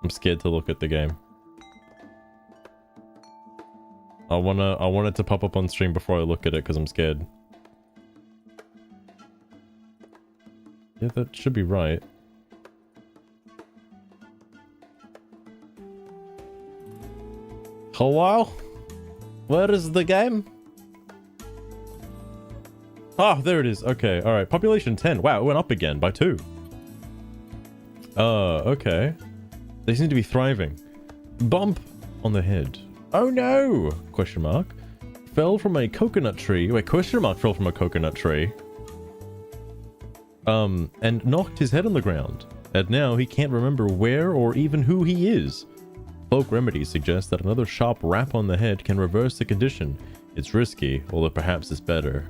I'm scared to look at the game. I want it to pop up on stream before I look at it because I'm scared. Yeah, that should be right. Hello? Where is the game? Ah, there it is. Okay, alright. Population 10. Wow, it went up again by 2. Okay. They seem to be thriving. Bump on the head. Oh no! Question mark. Fell from a coconut tree. Wait, question mark fell from a coconut tree. And knocked his head on the ground. And now he can't remember where or even who he is. Folk remedies suggest that another sharp rap on the head can reverse the condition. It's risky, although perhaps it's better.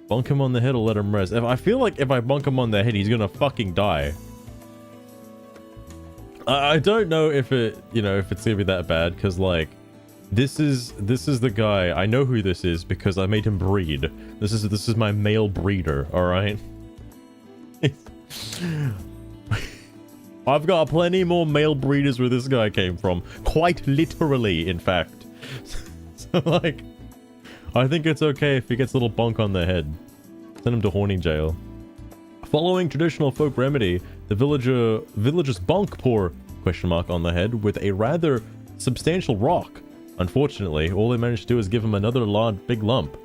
Bonk him on the head or let him rest. I feel like if I bonk him on the head, he's gonna fucking die. I don't know if it, you know, if it's gonna be that bad, because like, this is the guy. I know who this is because I made him breed. This is my male breeder. All right. I've got plenty more male breeders where this guy came from. Quite literally, in fact. So, like, I think it's okay if he gets a little bonk on the head. Send him to horny jail. Following traditional folk remedy, the villagers bonk poor question mark on the head with a rather substantial rock. Unfortunately, all they managed to do is give him another large big lump.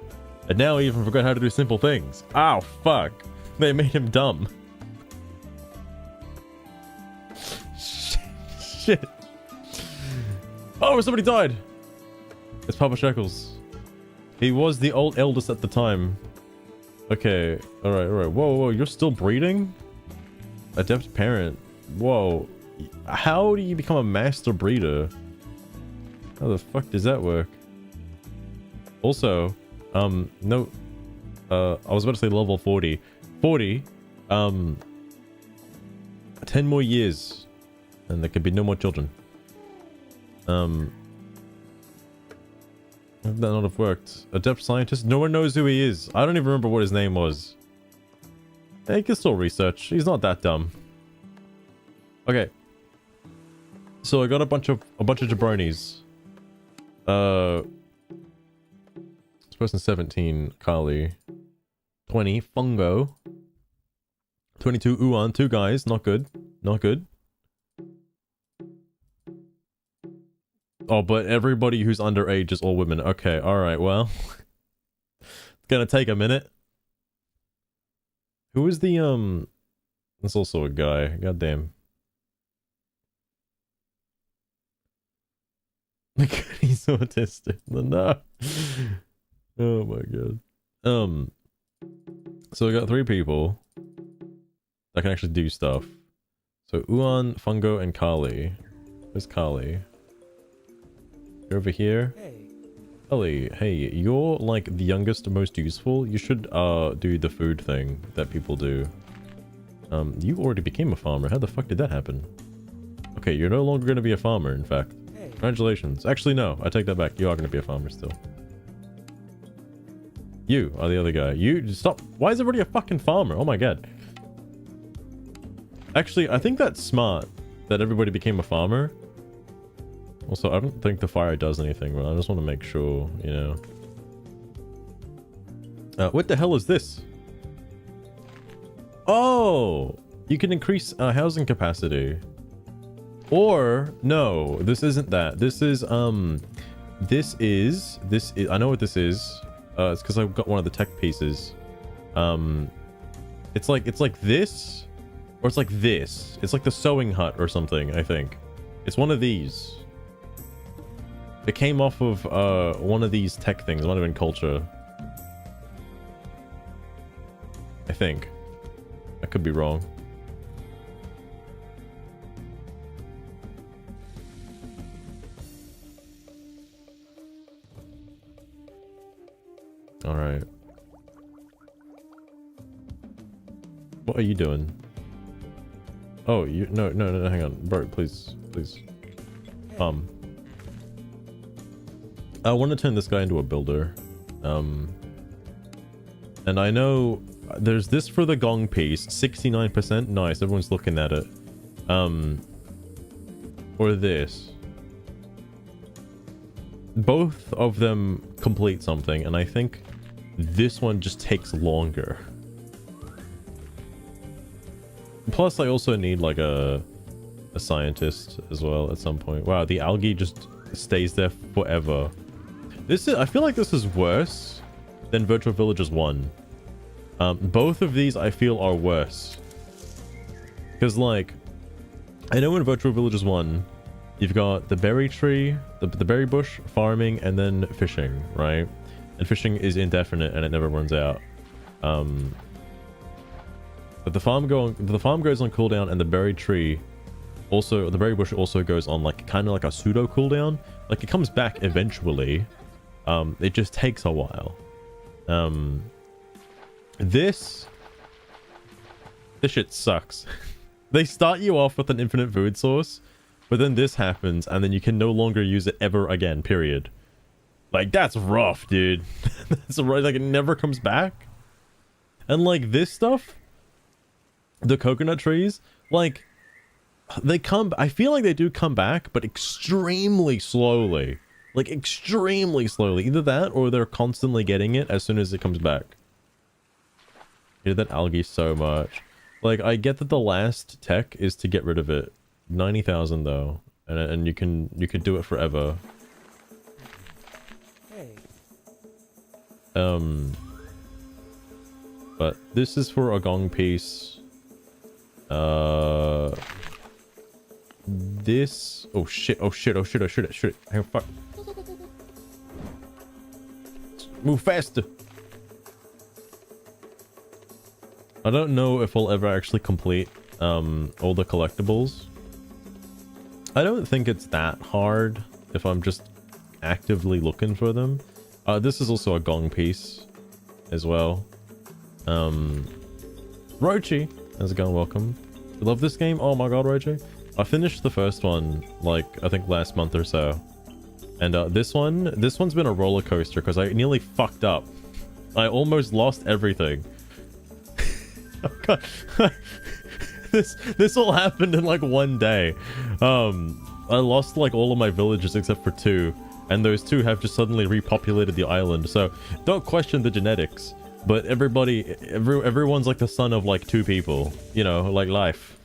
And now he even forgot how to do simple things. Ow, fuck. They made him dumb. Shit. Oh, somebody died. It's Papa Shekels. He was the eldest at the time. Okay, alright. Whoa, you're still breeding? Adept parent. Whoa. How do you become a master breeder? How the fuck does that work? Also, no. I was about to say level 40. 40, 10 more years. And there could be no more children. That not have worked. Adept scientist? No one knows who he is. I don't even remember what his name was. He can still research. He's not that dumb. Okay. So I got a bunch of jabronis. This person 17, Kali. 20, Fungo. 22, Uan. 2 guys. Not good. Not good. Oh, but everybody who's underage is all women. Okay, alright, well. It's gonna take a minute. Who is the, That's also a guy. Goddamn. He's autistic. No. Oh my god. So we got 3 people that can actually do stuff. So Uan, Fungo, and Kali. Where's Kali? You're over here. Kali, hey, you're like the youngest, most useful. You should do the food thing that people do. You already became a farmer. How the fuck did that happen? Okay, you're no longer gonna be a farmer, in fact. Congratulations. Actually, no. I take that back. You are gonna be a farmer still. You are the other guy. You stop. Why is everybody a fucking farmer? Oh my god. Actually, I think that's smart that everybody became a farmer. Also, I don't think the fire does anything, but I just want to make sure, you know. What the hell is this? Oh! You can increase housing capacity. Or, no, this isn't that. This is, I know what this is. It's because I've got one of the tech pieces. It's like this, or it's like this. It's like the sewing hut or something, I think. It's one of these. It came off of one of these tech things. It might have been culture. I think. I could be wrong. Alright. What are you doing? Oh, you... No, hang on. Bro, please. I want to turn this guy into a builder. And I know there's this for the gong piece, 69%. Nice, everyone's looking at it. or this. Both of them complete something, and I think this one just takes longer. Plus, I also need like a scientist as well at some point. Wow, the algae just stays there forever. I feel like this is worse than Virtual Villagers 1. Both of these I feel are worse. Because like, I know in Virtual Villagers 1, you've got the berry tree, the berry bush, farming, and then fishing, right? And fishing is indefinite and it never runs out. But the farm goes on cooldown, and the berry tree also, the berry bush also goes on like kind of like a pseudo cooldown. Like it comes back eventually. It just takes a while. This shit sucks. They start you off with an infinite food source, but then this happens, and then you can no longer use it ever again, period. Like, that's rough, dude. That's right, like, it never comes back. And, like, this stuff, the coconut trees, like, they come... I feel like they do come back, but extremely slowly. Like, extremely slowly. Either that, or they're constantly getting it as soon as it comes back. I hate that algae so much. Like, I get that the last tech is to get rid of it. 90,000 though, and you could do it forever. Hey. But this is for a gong piece. This... Oh shit, oh shit, oh shit, oh shit, shit. Hang on, fuck. Move faster. I don't know if I'll ever actually complete all the collectibles. I don't think it's that hard if I'm just actively looking for them. This is also a gong piece as well. Rochi, how's it going? Welcome. You love this game? Oh my god, Rochi. I finished the first one, like, I think last month or so. And this one's been a roller coaster because I nearly fucked up. I almost lost everything. Oh god. This all happened in like one day. I lost like all of my villages except for 2, and those 2 have just suddenly repopulated the island. So don't question the genetics, but everyone's like the son of like 2 people, you know, like life.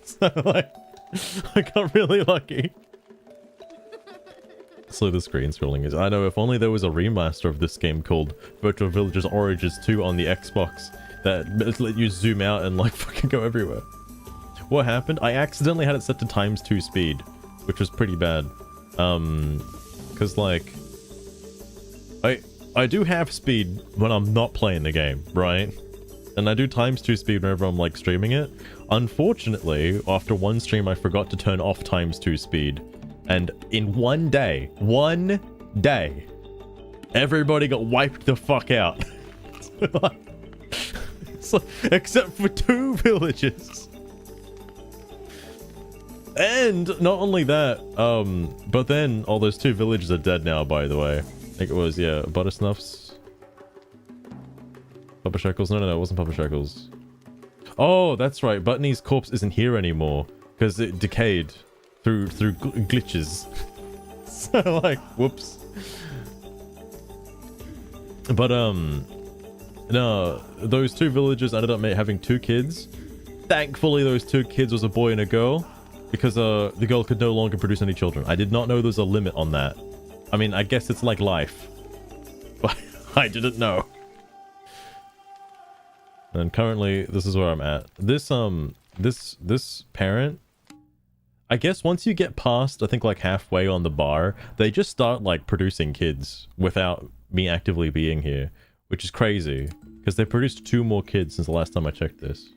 So like, I got really lucky. So the screen scrolling is... I know, if only there was a remaster of this game called Virtual Villagers Origins 2 on the Xbox that let you zoom out and like fucking go everywhere. What happened? I accidentally had it set to ×2 speed, which was pretty bad. Because like, I do have speed when I'm not playing the game, right? And I do ×2 speed whenever I'm like streaming it. Unfortunately, after one stream, I forgot to turn off ×2 speed. And in one day, everybody got wiped the fuck out. So, except for 2 villages. And not only that, but then all those 2 villages are dead now, by the way. I think it was, yeah, Buttersnuffs. Papa Shekels? No, it wasn't Papa Shekels. Oh, that's right. Buttoney's corpse isn't here anymore because it decayed through glitches. So, like, whoops. But, no, those 2 villagers ended up having 2 kids. Thankfully, those 2 kids was a boy and a girl, because the girl could no longer produce any children. I did not know there was a limit on that. I mean, I guess it's like life, but I didn't know. And currently, this is where I'm at. This parent, I guess once you get past, I think like halfway on the bar, they just start like producing kids without me actively being here, which is crazy because they produced 2 more kids since the last time I checked this.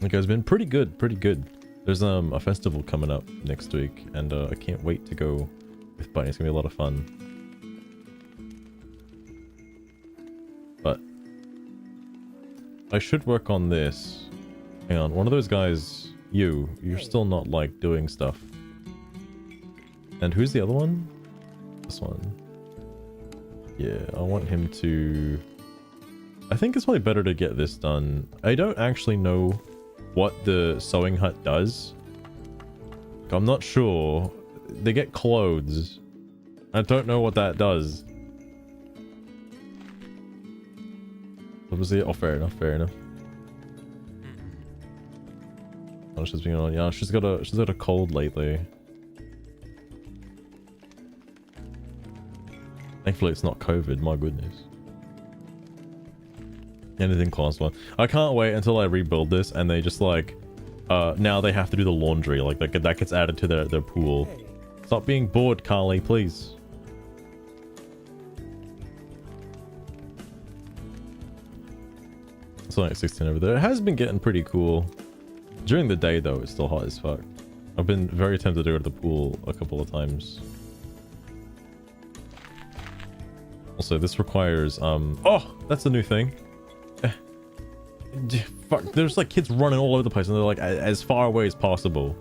Like, it's been pretty good, pretty good. There's a festival coming up next week, and I can't wait to go with Bunny. It's gonna be a lot of fun. But I should work on this. Hang on, one of those guys, you're still not like doing stuff. And who's the other one? This one. Yeah, I want him to... I think it's probably better to get this done. I don't actually know what the sewing hut does. I'm not sure. They get clothes. I don't know what that does. What was it? Oh, fair enough, fair enough. Oh, she's been on. Yeah, she's got a cold lately. Thankfully, it's not COVID. My goodness. Anything class 1. I can't wait until I rebuild this and they just like, now they have to do the laundry. Like that gets added to their pool. Stop being bored, Carly, please. It's only like 16 over there. It has been getting pretty cool. During the day though, it's still hot as fuck. I've been very tempted to go to the pool a couple of times. Also, this requires, oh, that's a new thing. Fuck, there's like kids running all over the place and they're like as far away as possible.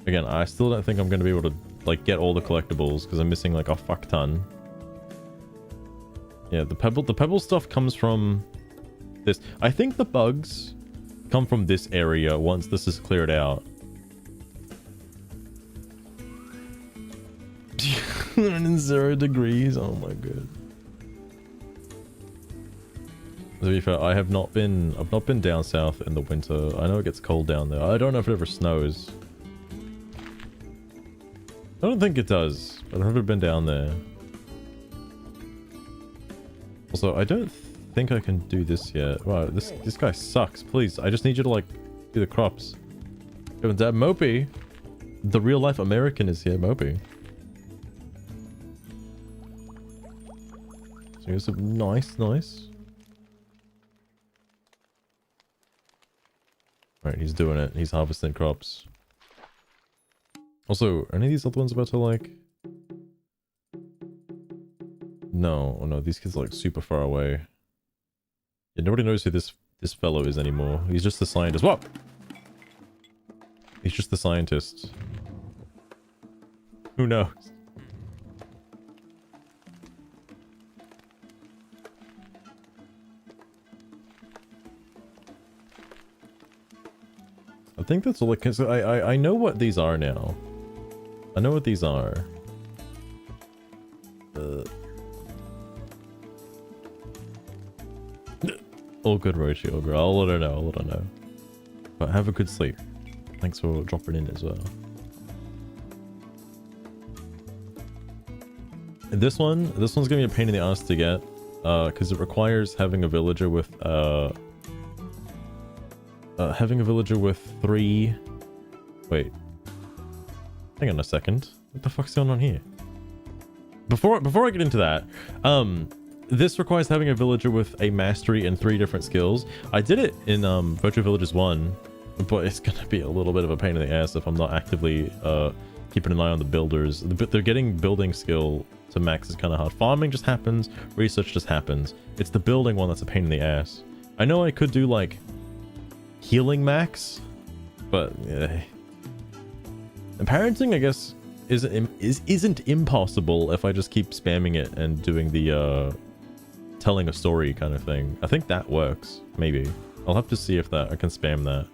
Again, I still don't think I'm going to be able to like get all the collectibles because I'm missing like a fuck ton. Yeah, the pebble stuff comes from this. I think the bugs come from this area once this is cleared out. 0 degrees. Oh my god. To be fair, I've not been down south in the winter. I know it gets cold down there. I don't know if it ever snows. I don't think it does, but I've never been down there. Also, I don't think I can do this yet. Wow, this guy sucks. Please, I just need you to like do the crops. Dad, Mopey, the real life American is here. Mopey. So here's some nice. Alright, he's doing it. He's harvesting crops. Also, are any of these other ones about to like... No, oh no, these kids are like super far away. Yeah, nobody knows who this fellow is anymore. He's just the scientist. What? He's just the scientist. Who knows? I think that's all. Cause I know what these are now. I know what these are. All good, Roshi. All good. I'll let her know. I'll let her know. But have a good sleep. Thanks for dropping in as well. This one's gonna be a pain in the ass to get, because it requires having a villager with 3. Wait. Hang on a second. What the fuck's going on here? Before I get into that, this requires having a villager with a mastery in 3 different skills. I did it in Virtual Villages 1, but it's gonna be a little bit of a pain in the ass if I'm not actively keeping an eye on the builders. They're getting building skill to max is kind of hard. Farming just happens, research just happens. It's the building one that's a pain in the ass. I know I could do like healing max, but and parenting, I guess, isn't impossible if I just keep spamming it and doing the telling a story kind of thing. I think that works. Maybe I'll have to see if I can spam that.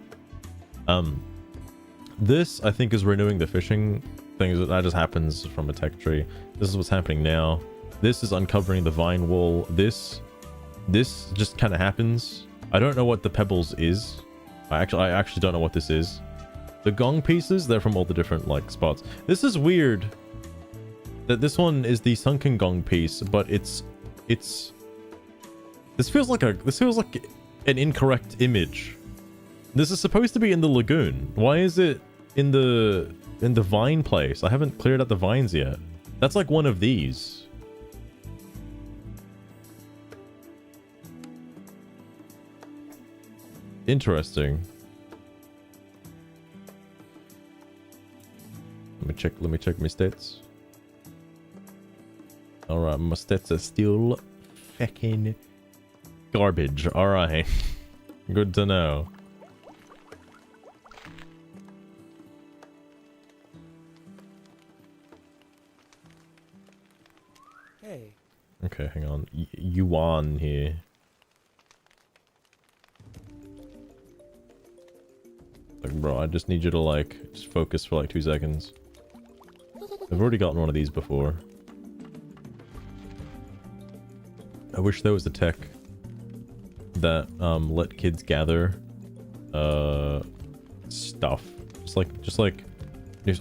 This I think is renewing the fishing things. That just happens from a tech tree. This is what's happening now. This is uncovering the vine wall. This just kind of happens. I don't know what the pebbles is. I actually don't know what this is. The gong pieces, they're from all the different like spots. This is weird that this one is the sunken gong piece, but this feels like an incorrect image. This is supposed to be in the lagoon. Why is it in the vine place? I haven't cleared out the vines yet. That's like one of these. Interesting. Let me check my stats. Alright, my stats are still fucking garbage. Alright. Good to know. Hey. Okay, hang on. Yuan here. Like, bro, I just need you to, like, just focus for, like, 2 seconds. I've already gotten one of these before. I wish there was a tech that, let kids gather, stuff. Just like...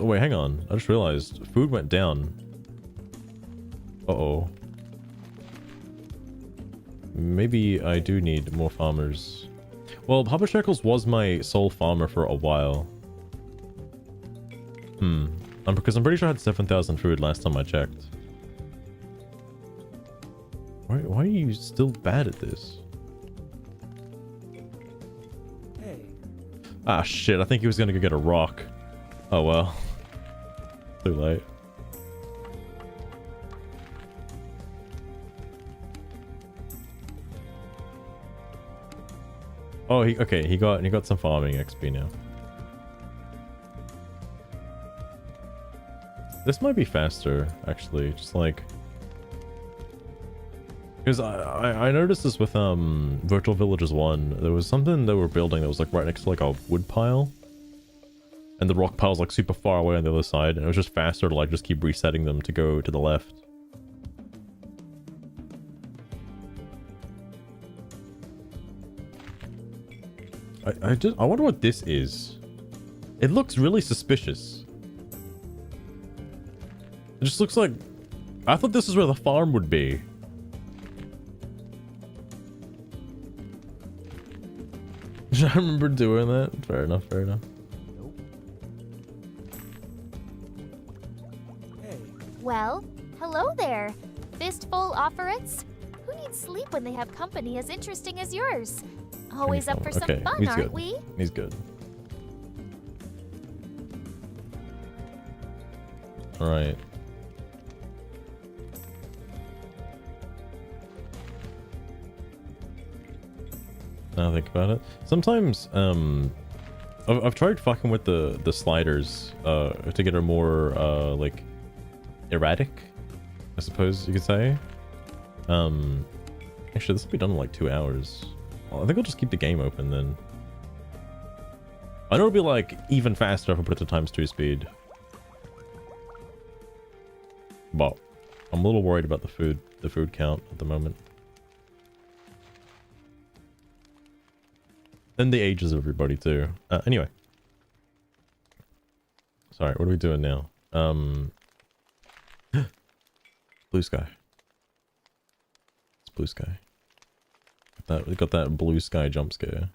Oh, wait, hang on. I just realized. Food went down. Uh-oh. Maybe I do need more farmers. Well, Papa Shekels was my sole farmer for a while. Because I'm pretty sure I had 7,000 food last time I checked. Why are you still bad at this? Hey. Ah, shit. I think he was gonna go get a rock. Oh, well. Too late. Oh, okay. He got some farming XP now. This might be faster, actually. Just like, because I noticed this with Virtual Villagers 1. There was something they were building that was like right next to like a wood pile, and the rock pile's like super far away on the other side, and it was just faster to like just keep resetting them to go to the left. I wonder what this is. It looks really suspicious. It just looks like... I thought this is where the farm would be. I remember doing that. Fair enough, fair enough. Nope. Hey. Well, hello there. Fistful offerets? Who needs sleep when they have company as interesting as yours? Always up for some Okay, fun, he's aren't good. we? He's good. Alright. Now think about it. Sometimes, I've tried fucking with the sliders, to get her more, like, erratic, I suppose you could say. Actually, this will be done in like 2 hours. Well, I think I'll just keep the game open then. I know it'll be like even faster if I put it to ×2 speed. But I'm a little worried about the food count at the moment. And the ages of everybody too. Anyway. Sorry, what are we doing now? Blue sky. It's blue sky. We got that blue sky jump scare.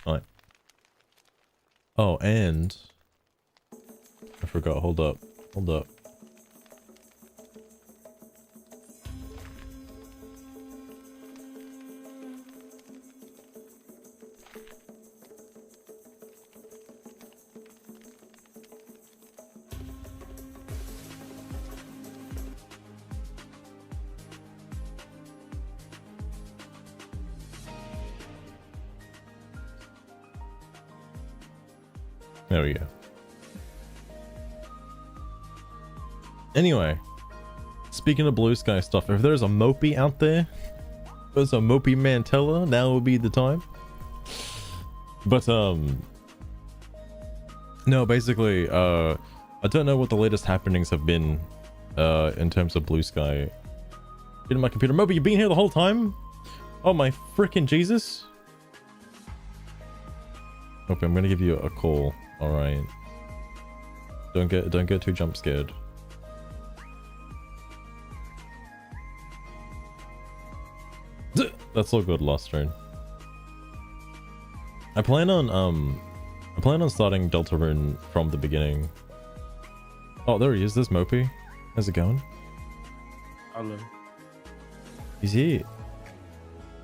Alright. Oh, and I forgot. Hold up. Hold up. There we go. Anyway, speaking of blue sky stuff, if there's a Mopey out there, if there's a MopeyMantella, now would be the time. But no, basically, I don't know what the latest happenings have been, in terms of blue sky. Get in my computer. Mopey, you been here the whole time? Oh my freaking Jesus! Okay, I'm gonna give you a call. All right. Don't get too jump scared. That's all good, Lost Train. I plan on starting Deltarune from the beginning. Oh, there he is. There's Mopey. How's it going? Hello. He's here.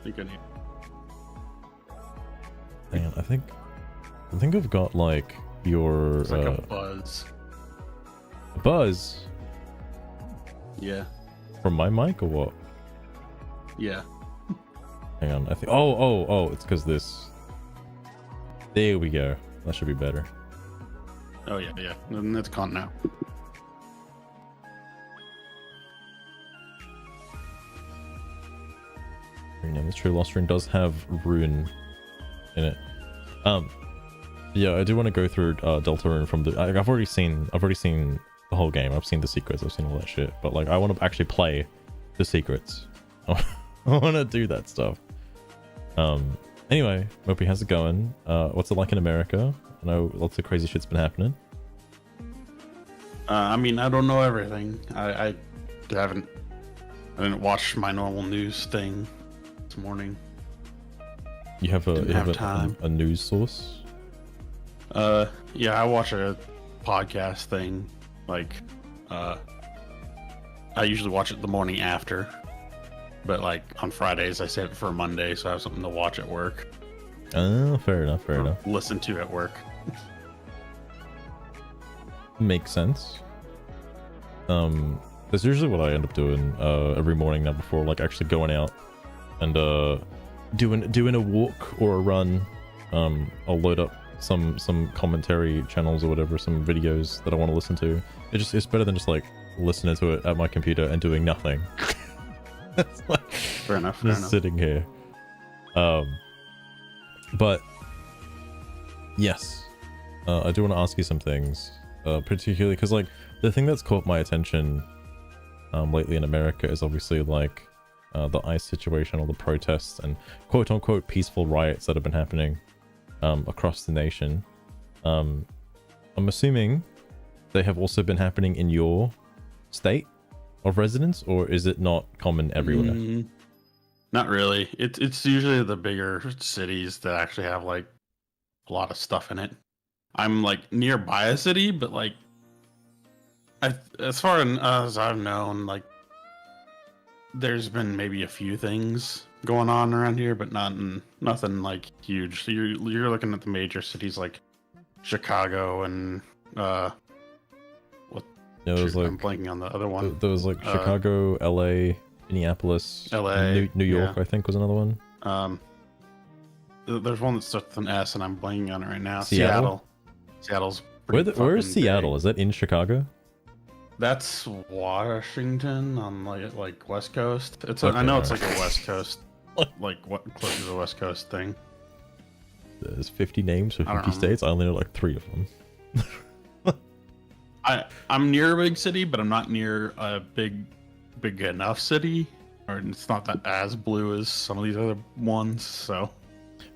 You can hear. Hang on, I think I've got like your It's like a buzz. a buzz Yeah. from my mic or what? Yeah. Hang on, I think. Oh, it's because this. There we go. That should be better. Oh yeah, yeah. And it's gone now. Yeah, this true Lost Rune does have rune in it. Yeah, I do want to go through Delta Rune from the. I've already seen the whole game. I've seen the secrets. I've seen all that shit. But like, I want to actually play the secrets. I want to do that stuff. Anyway, Mopey, how's it going? What's it like in America? I know lots of crazy shit's been happening. I mean, I don't know everything. I didn't watch my normal news thing this morning. You have time. a news source? Yeah, I watch a podcast thing. Like, I usually watch it the morning after. But like on Fridays, I save it for Monday, so I have something to watch at work. Oh, fair enough. Fair enough. Listen to at work. Makes sense. That's usually what I end up doing every morning now before like actually going out and doing a walk or a run. I'll load up some commentary channels or whatever, some videos that I want to listen to. It's better than just like listening to it at my computer and doing nothing. It's like Fair enough. just sitting here. But yes, I do want to ask you some things, particularly because like the thing that's caught my attention lately in America is obviously like the ICE situation, all the protests and quote unquote peaceful riots that have been happening across the nation. I'm assuming they have also been happening in your state of residence, or is it not common everywhere? Not really. It's usually the bigger cities that actually have like a lot of stuff in it. I'm like nearby a city, but like as far as I've known, like there's been maybe a few things going on around here, but nothing like huge. So you're looking at the major cities like Chicago and Yeah, there was like, I'm blanking on the other one. There was like Chicago, LA, Minneapolis, LA, New York, yeah. I think was another one. There's one that starts with an S, and I'm blanking on it right now. Seattle? Seattle's Where pretty is Seattle? big. Is that in Chicago? That's Washington on like West Coast. It's Okay, I know it's alright. like a West Coast, like what close to the West Coast thing. There's 50 names for I don't 50 know. states. I only know like 3 of them. I'm near a big city, but I'm not near a big enough city, or it's not that as blue as some of these other ones. So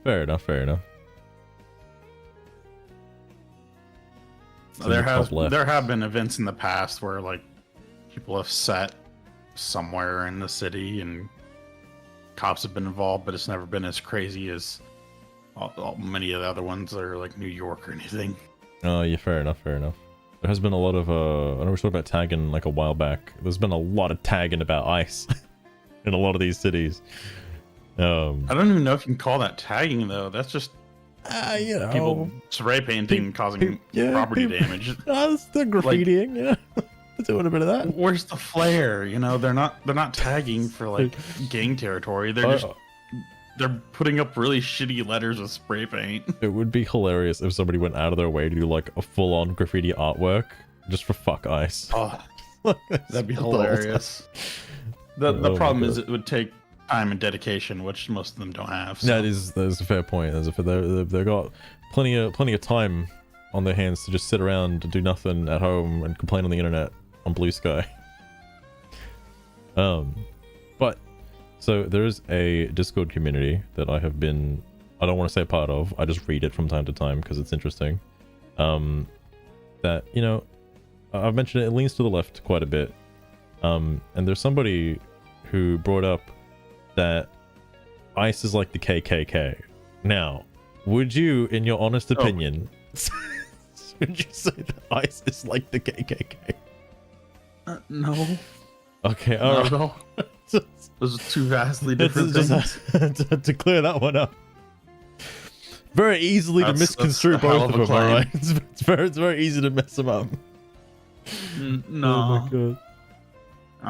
Fair enough. Fair enough. It's in the top left. there have been events in the past where like people have sat somewhere in the city and cops have been involved, but it's never been as crazy as many of the other ones that are like New York or anything. Oh, yeah, fair enough. Fair enough. There has been a lot of I know we talked about tagging like a while back. There's been a lot of tagging about ICE in a lot of these cities. I don't even know if you can call that tagging though. That's just you know, people spray painting causing property damage. That's the graffitiing. Yeah, they're doing a bit of that. Where's the flair? You know, they're not tagging for like gang territory. They're putting up really shitty letters with spray paint. It would be hilarious if somebody went out of their way to do like a full-on graffiti artwork just for fuck ICE. Oh, that'd be hilarious. The Oh problem my is God. it would take time and dedication, which most of them don't have. So. That is a fair point. They've got plenty of time on their hands to just sit around and do nothing at home and complain on the internet on Bluesky. But so there's a Discord community that I don't want to say part of. I just read it from time to time because it's interesting. That, you know, I've mentioned it leans to the left quite a bit. And there's somebody who brought up that ICE is like the KKK. Now, would you, in your honest opinion, would you say that ICE is like the KKK? No. Okay, Not alright. at all. Those are two vastly different things. to clear that one up. Very easily to That's misconstrue a hell both of of a them, claim. alright? It's very easy to mess them up. No. Oh my god.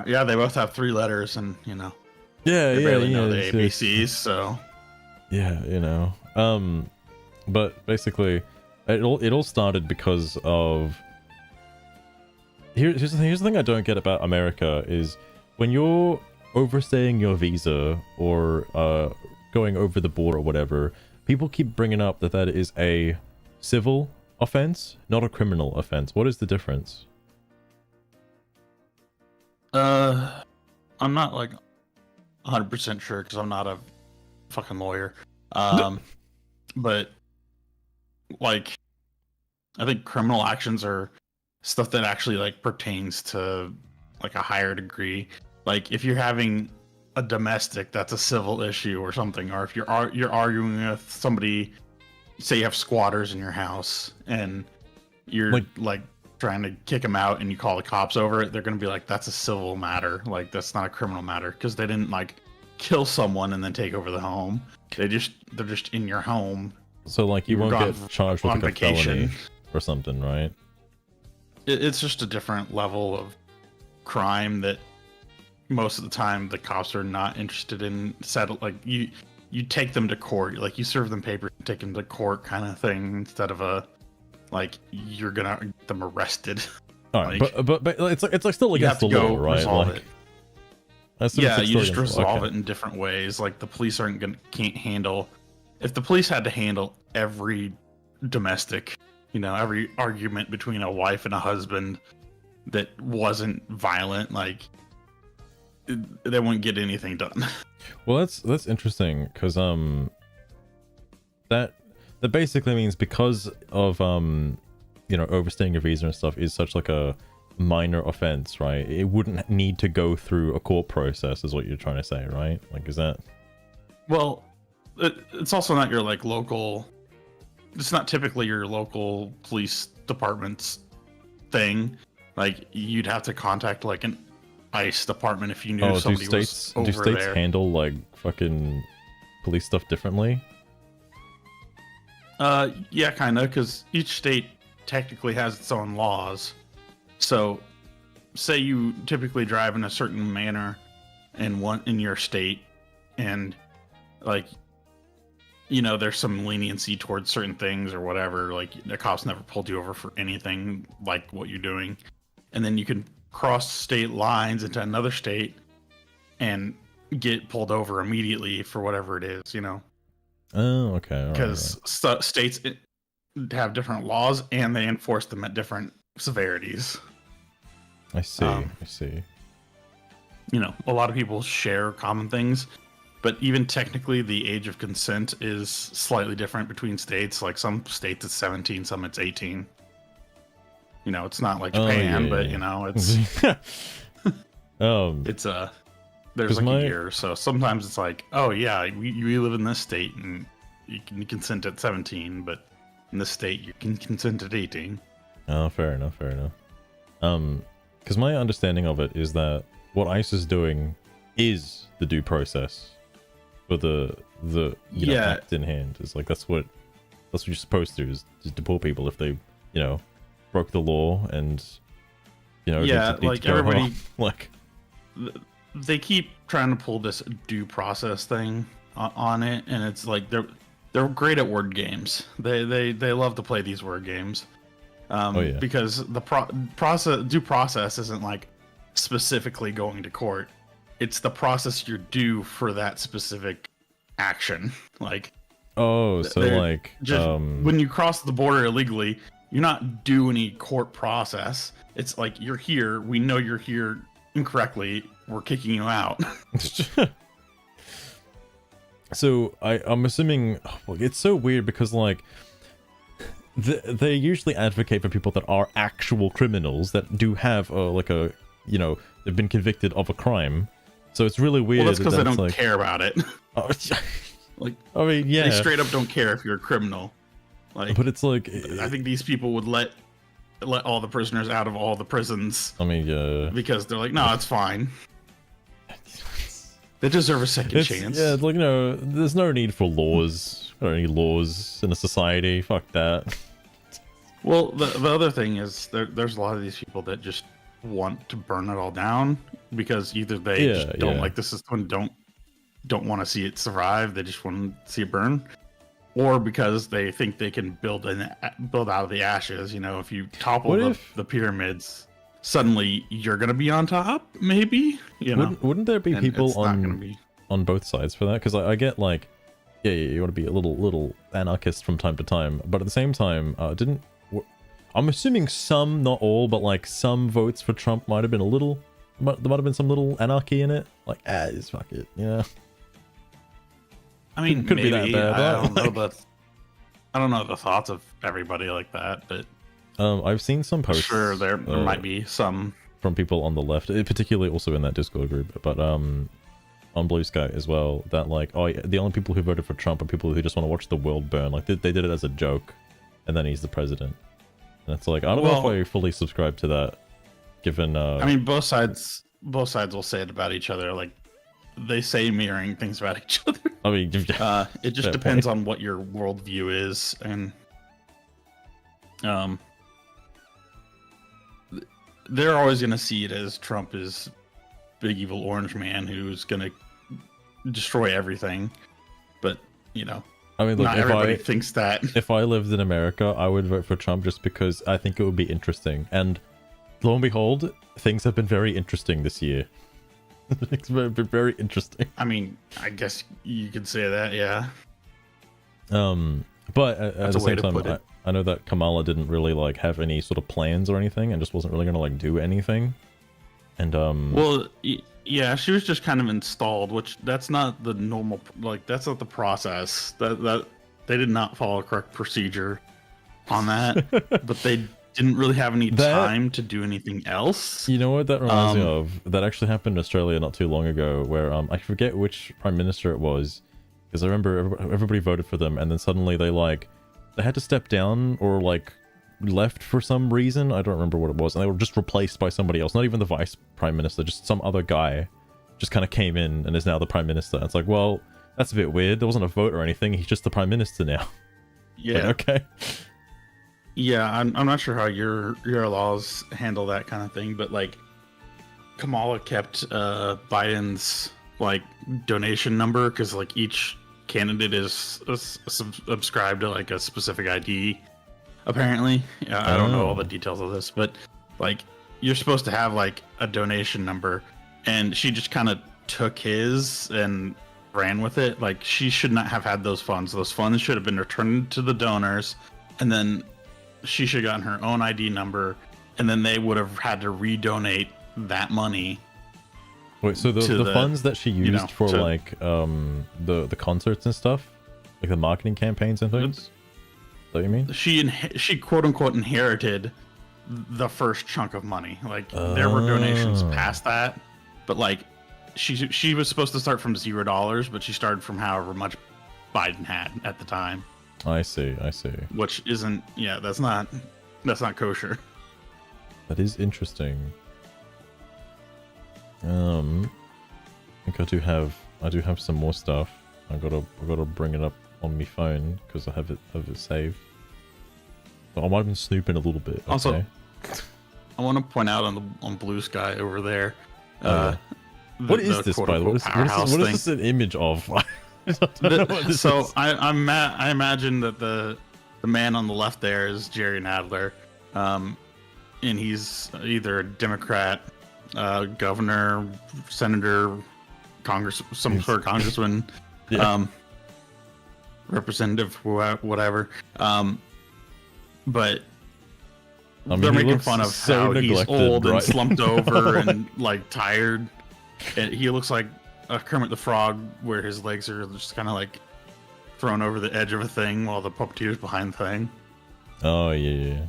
Yeah, they both have 3 letters, and you know Yeah, they yeah, barely yeah. know the it's- ABCs. So Yeah, you know. But basically, it all started because of... Here's the thing I don't get about America is when you're overstaying your visa or going over the border or whatever, people keep bringing up that is a civil offense, not a criminal offense. What is the difference? I'm not like 100% sure because I'm not a fucking lawyer. But like, I think criminal actions are stuff that actually like pertains to like a higher degree. Like if you're having a domestic, that's a civil issue or something, or if you're arguing with somebody, say you have squatters in your house and you're like trying to kick them out and you call the cops over it, they're going to be like, that's a civil matter. Like that's not a criminal matter because they didn't like kill someone and then take over the home. They're just in your home. So like you won't get charged with like a felony or something, right? It's just a different level of crime that most of the time the cops are not interested in settle. Like you take them to court, like you serve them papers, take them to court kind of thing instead of a like you're gonna get them arrested. All right, like, but it's like still against the law, right? Like, yeah, you just resolve it in different ways. Like the police can't handle. If the police had to handle every domestic, every argument between a wife and a husband that wasn't violent, like they wouldn't get anything done. Well, that's interesting because that basically means because of overstaying your visa and stuff is such like a minor offense, right? It wouldn't need to go through a court process, is what you're trying to say, right? Like, is that? Well, it's also not your like local. It's not typically your local police department's thing. Like you'd have to contact like an ICE department if you knew somebody was over there. Do states handle like fucking police stuff differently? Yeah, kind of, because each state technically has its own laws. So, say you typically drive in a certain manner in your state, and like, there's some leniency towards certain things or whatever. Like the cops never pulled you over for anything like what you're doing, and then you can cross state lines into another state and get pulled over immediately for whatever it is. Oh, okay. Because states have different laws and they enforce them at different severities. I see. I see. A lot of people share common things, but even technically the age of consent is slightly different between states. Like some states it's 17, some it's 18. It's not like Japan, but it's it's there's like a year. So sometimes it's like, oh yeah, you live in this state and you can consent at 17, but in this state you can consent at 18. Oh, fair enough. Because my understanding of it is that what ICE is doing is the due process for the act in hand. It's like that's what you're supposed to do, is deport people if they broke the law and like everybody like they keep trying to pull this due process thing on it, and it's like they're great at word games. They love to play these word games. Because the due process isn't like specifically going to court. It's the process you're due for that specific action. Like when you cross the border illegally, you're not due any court process. It's like you're here. We know you're here incorrectly. We're kicking you out. So I'm assuming it's so weird because like they usually advocate for people that are actual criminals that do have they've been convicted of a crime. So it's really weird. Well, that's because they don't care about it. Like, I mean, yeah, they straight up don't care if you're a criminal. Like, but it's like I think these people would let all the prisoners out of all the prisons. I mean, yeah, because they're like, no, it's fine. They deserve a second chance. Yeah, like there's no need for laws or any laws in a society. Fuck that. Well, the other thing is there's a lot of these people that just want to burn it all down because either they just don't like the system, don't want to see it survive. They just want to see it burn, or because they think they can build out of the ashes. You know, if you topple What the pyramids, suddenly you're gonna be on top. Maybe, you know. Wouldn't there be And people it's not gonna be... on both sides for that? Because I get like, yeah, you want to be a little anarchist from time to time, but at the same time, I'm assuming some, not all, but like some votes for Trump might have been there might have been some little anarchy in it. Like, just fuck it, yeah. I mean, could maybe. Be that bad. I don't know the thoughts of everybody like that, but I've seen some posts. Sure, there might be some from people on the left, particularly also in that Discord group, but on Bluesky as well, that like, oh, yeah, the only people who voted for Trump are people who just want to watch the world burn. Like they did it as a joke, and then he's the president. And it's like, I don't know if I fully subscribe to that, given. I mean, both sides will say it about each other. Like they say mirroring things about each other. I mean, it just depends on what your worldview is, and they're always going to see it as Trump is big evil orange man who's going to destroy everything. But you know, I mean, look, not everybody thinks that. If I lived in America, I would vote for Trump just because I think it would be interesting. And lo and behold, things have been very interesting this year. It's been very interesting. I mean, I guess you could say that, yeah. But at the same time, I know that Kamala didn't really like have any sort of plans or anything, and just wasn't really gonna like do anything. And well, yeah, she was just kind of installed, which that's not the normal, like that's not the process. That they did not follow correct procedure on that, but they didn't really have any time to do anything else. You know what that reminds me of? That actually happened in Australia not too long ago, where I forget which prime minister it was, because I remember everybody voted for them, and then suddenly they had to step down or like left for some reason. I don't remember what it was, and they were just replaced by somebody else. Not even the vice prime minister, just some other guy just kind of came in and is now the prime minister. It's like, well, that's a bit weird. There wasn't a vote or anything. He's just the prime minister now. Yeah. Like, okay. Yeah, I'm not sure how your laws handle that kind of thing, but like Kamala kept Biden's like donation number, because like each candidate is subscribed to like a specific ID. Apparently, I don't know all the details of this, but like you're supposed to have like a donation number, and she just kind of took his and ran with it. Like she should not have had those funds. Those funds should have been returned to the donors, and then she should have gotten her own ID number, and then they would have had to redonate that money. Wait, so the funds that she used for like the concerts and stuff, like the marketing campaigns and things? Is that what you mean? She quote unquote inherited the first chunk of money. Like there were donations past that, but like she was supposed to start from $0, but she started from however much Biden had at the time. I see. Which isn't, yeah, that's not kosher. That is interesting. I think I do have some more stuff. I gotta bring it up on my phone because I have it saved. So I might have been snooping a little bit. Okay? Also, I want to point out on Bluesky over there. What is this, by the way? What is this an image of? I imagine that the man on the left there is Jerry Nadler, and he's either a Democrat, governor, senator, some sort of congressman, yeah. Representative, whatever. But I mean, they're making fun of how he's old and slumped over and like tired. And he looks like a Kermit the Frog, where his legs are just kind of like thrown over the edge of a thing while the puppeteer's behind the thing. Oh yeah.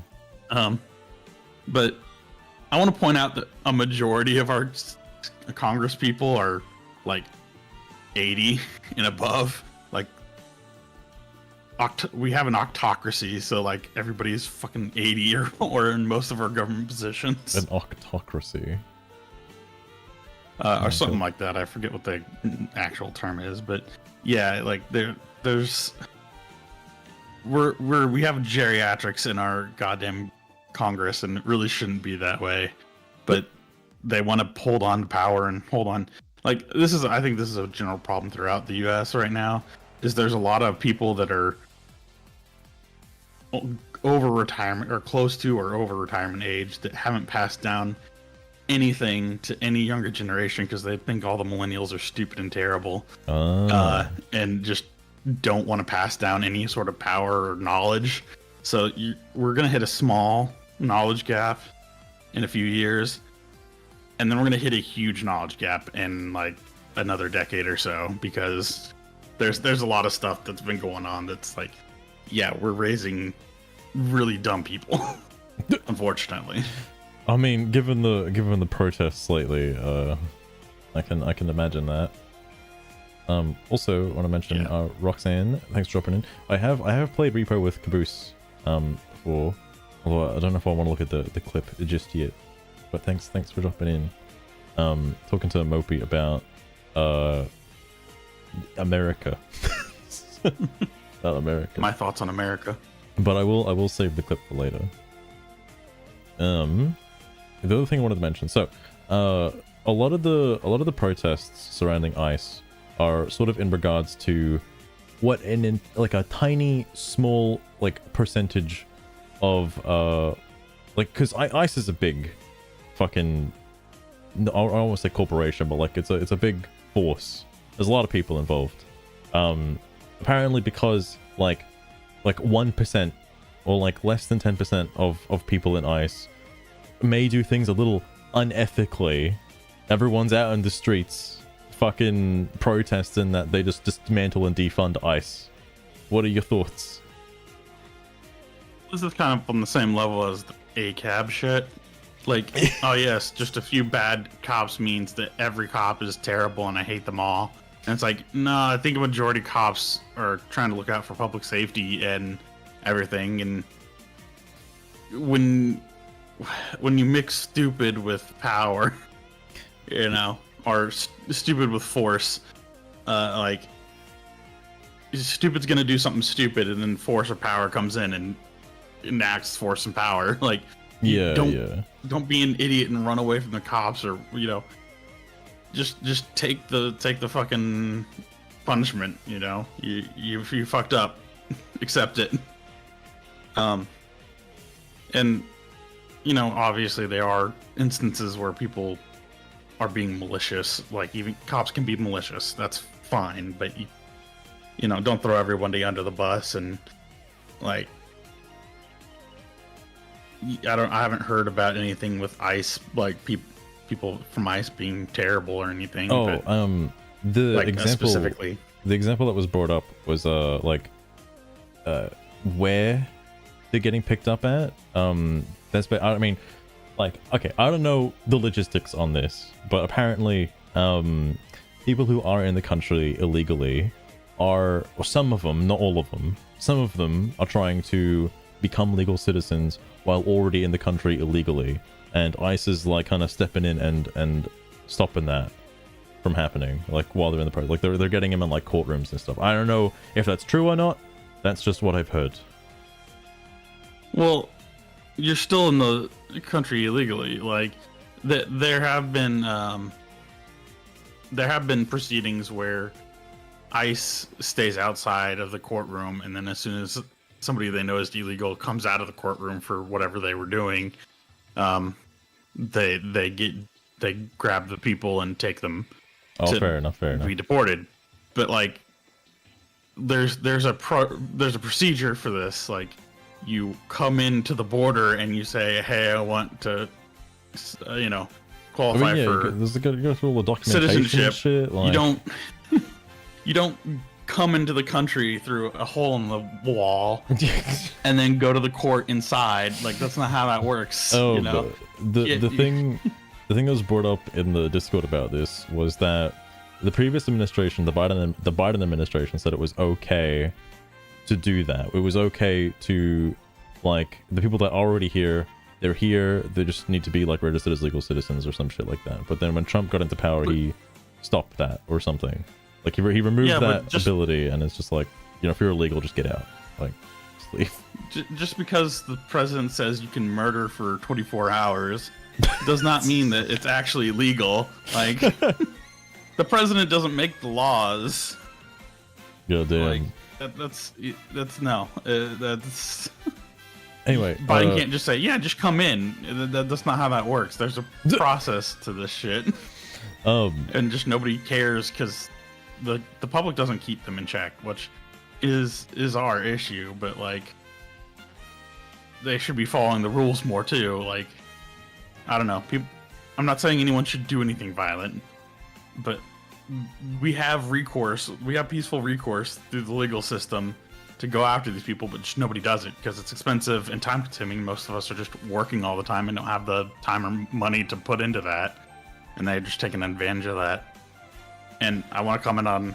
But I want to point out that a majority of our Congress people are like 80 and above. Like we have an octocracy, so like everybody's fucking 80 or more in most of our government positions. An octocracy. Or something like that. I forget what the actual term is, but yeah, like we have geriatrics in our goddamn Congress, and it really shouldn't be that way. But they want to hold on to power and hold on. Like I think this is a general problem throughout the U.S. right now. Is there's a lot of people that are over retirement or close to or over retirement age that haven't passed down anything to any younger generation because they think all the millennials are stupid and terrible, and just don't want to pass down any sort of power or knowledge. So we're gonna hit a small knowledge gap in a few years, and then we're gonna hit a huge knowledge gap in like another decade or so, because there's a lot of stuff that's been going on that's like, yeah, we're raising really dumb people, unfortunately. I mean, given the protests lately, I can imagine that. Also want to mention, Roxanne, thanks for dropping in. I have played Repo with Caboose before, although I don't know if I want to look at the clip just yet. But thanks for dropping in. Talking to Mopey about America. About America. My thoughts on America. But I will save the clip for later. The other thing I wanted to mention, so a lot of the protests surrounding ICE are sort of in regards to what like a tiny small like percentage of like, because ICE is a big fucking, I don't want to say corporation, but like it's a big force. There's a lot of people involved. Apparently because like 1% or like less than 10% of people in ICE may do things a little unethically. Everyone's out in the streets fucking protesting that they just dismantle and defund ICE. What are your thoughts? This is kind of on the same level as the ACAB shit. Like, oh yes, just a few bad cops means that every cop is terrible and I hate them all. And it's like, no, I think a majority of cops are trying to look out for public safety and everything. And when you mix stupid with power, you know, or stupid with force, like, stupid's gonna do something stupid, and then force or power comes in and enacts force and power. Like, don't be an idiot and run away from the cops, or you know, just take the fucking punishment. You know, you fucked up, accept it. And you know, obviously there are instances where people are being malicious. Like, even cops can be malicious. That's fine, but you know, don't throw everybody under the bus. And like, I haven't heard about anything with ICE, like people from ICE being terrible or anything. Oh, but, the like, example specifically, the example that was brought up was like where they're getting picked up at. I mean, like, okay, I don't know the logistics on this, but apparently people who are in the country illegally are, or some of them, not all of them, some of them are trying to become legal citizens while already in the country illegally, and ICE is like kind of stepping in and stopping that from happening, like while they're in the process. Like they're getting them in like courtrooms and stuff. I don't know if that's true or not. That's just what I've heard. Well, you're still in the country illegally. Like, there have been proceedings where ICE stays outside of the courtroom, and then as soon as somebody they know is illegal comes out of the courtroom for whatever they were doing, they grab the people and take them. Oh, fair enough. Be deported. But like, there's a procedure for this. Like, you come into the border and you say, hey, I want to, you know, qualify for there's all the documentation citizenship. Shit, like... You don't come into the country through a hole in the wall and then go to the court inside. Like, that's not how that works. Oh, you know? the thing that was brought up in the Discord about this was that the previous administration, the Biden administration, said it was okay to do that. It was okay to, like, the people that are already here, they're here, they just need to be like registered as legal citizens or some shit like that. But then when Trump got into power, he stopped that or something. Like, he removed that ability, and it's just like, you know, if you're illegal, just get out. Like, just leave. Just because the president says you can murder for 24 hours does not mean that it's actually legal. Like, the president doesn't make the laws. God damn. Like, that's no. That's Anyway, Biden can't just say, yeah, just come in. That's not how that works. There's a process to this shit. And just nobody cares because the public doesn't keep them in check, which is our issue. But like, they should be following the rules more too. Like, I don't know. I'm not saying anyone should do anything violent, but we have recourse. We have peaceful recourse through the legal system to go after these people, but just nobody does it because it's expensive and time consuming. Most of us are just working all the time and don't have the time or money to put into that. And they're just taking advantage of that. And I want to comment on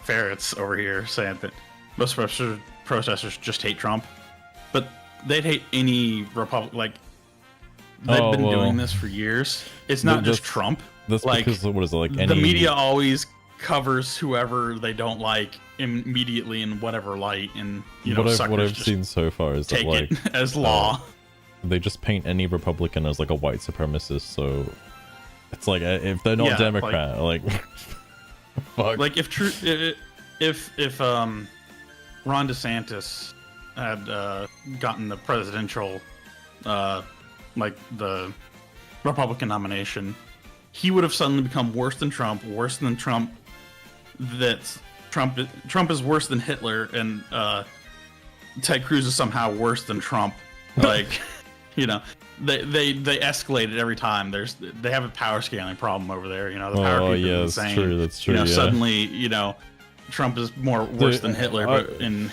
Ferrets over here saying that most protesters just hate Trump, but they'd hate any Republican. Like, they've been doing this for years. It's not just Trump. That's like, because, what is it, like, the media always covers whoever they don't like immediately in whatever light, and what I've seen so far is that, like, it as law. They just paint any Republican as like a white supremacist, so it's like, if they're not Democrat, like fuck. Like, if Ron DeSantis had gotten the presidential like the Republican nomination, he would have suddenly become worse than Trump. Trump is worse than Hitler, and Ted Cruz is somehow worse than Trump. Like, they escalate it every time. They have a power scaling problem over there. The power keep is insane. That's true. Suddenly, Trump is worse than Hitler, but then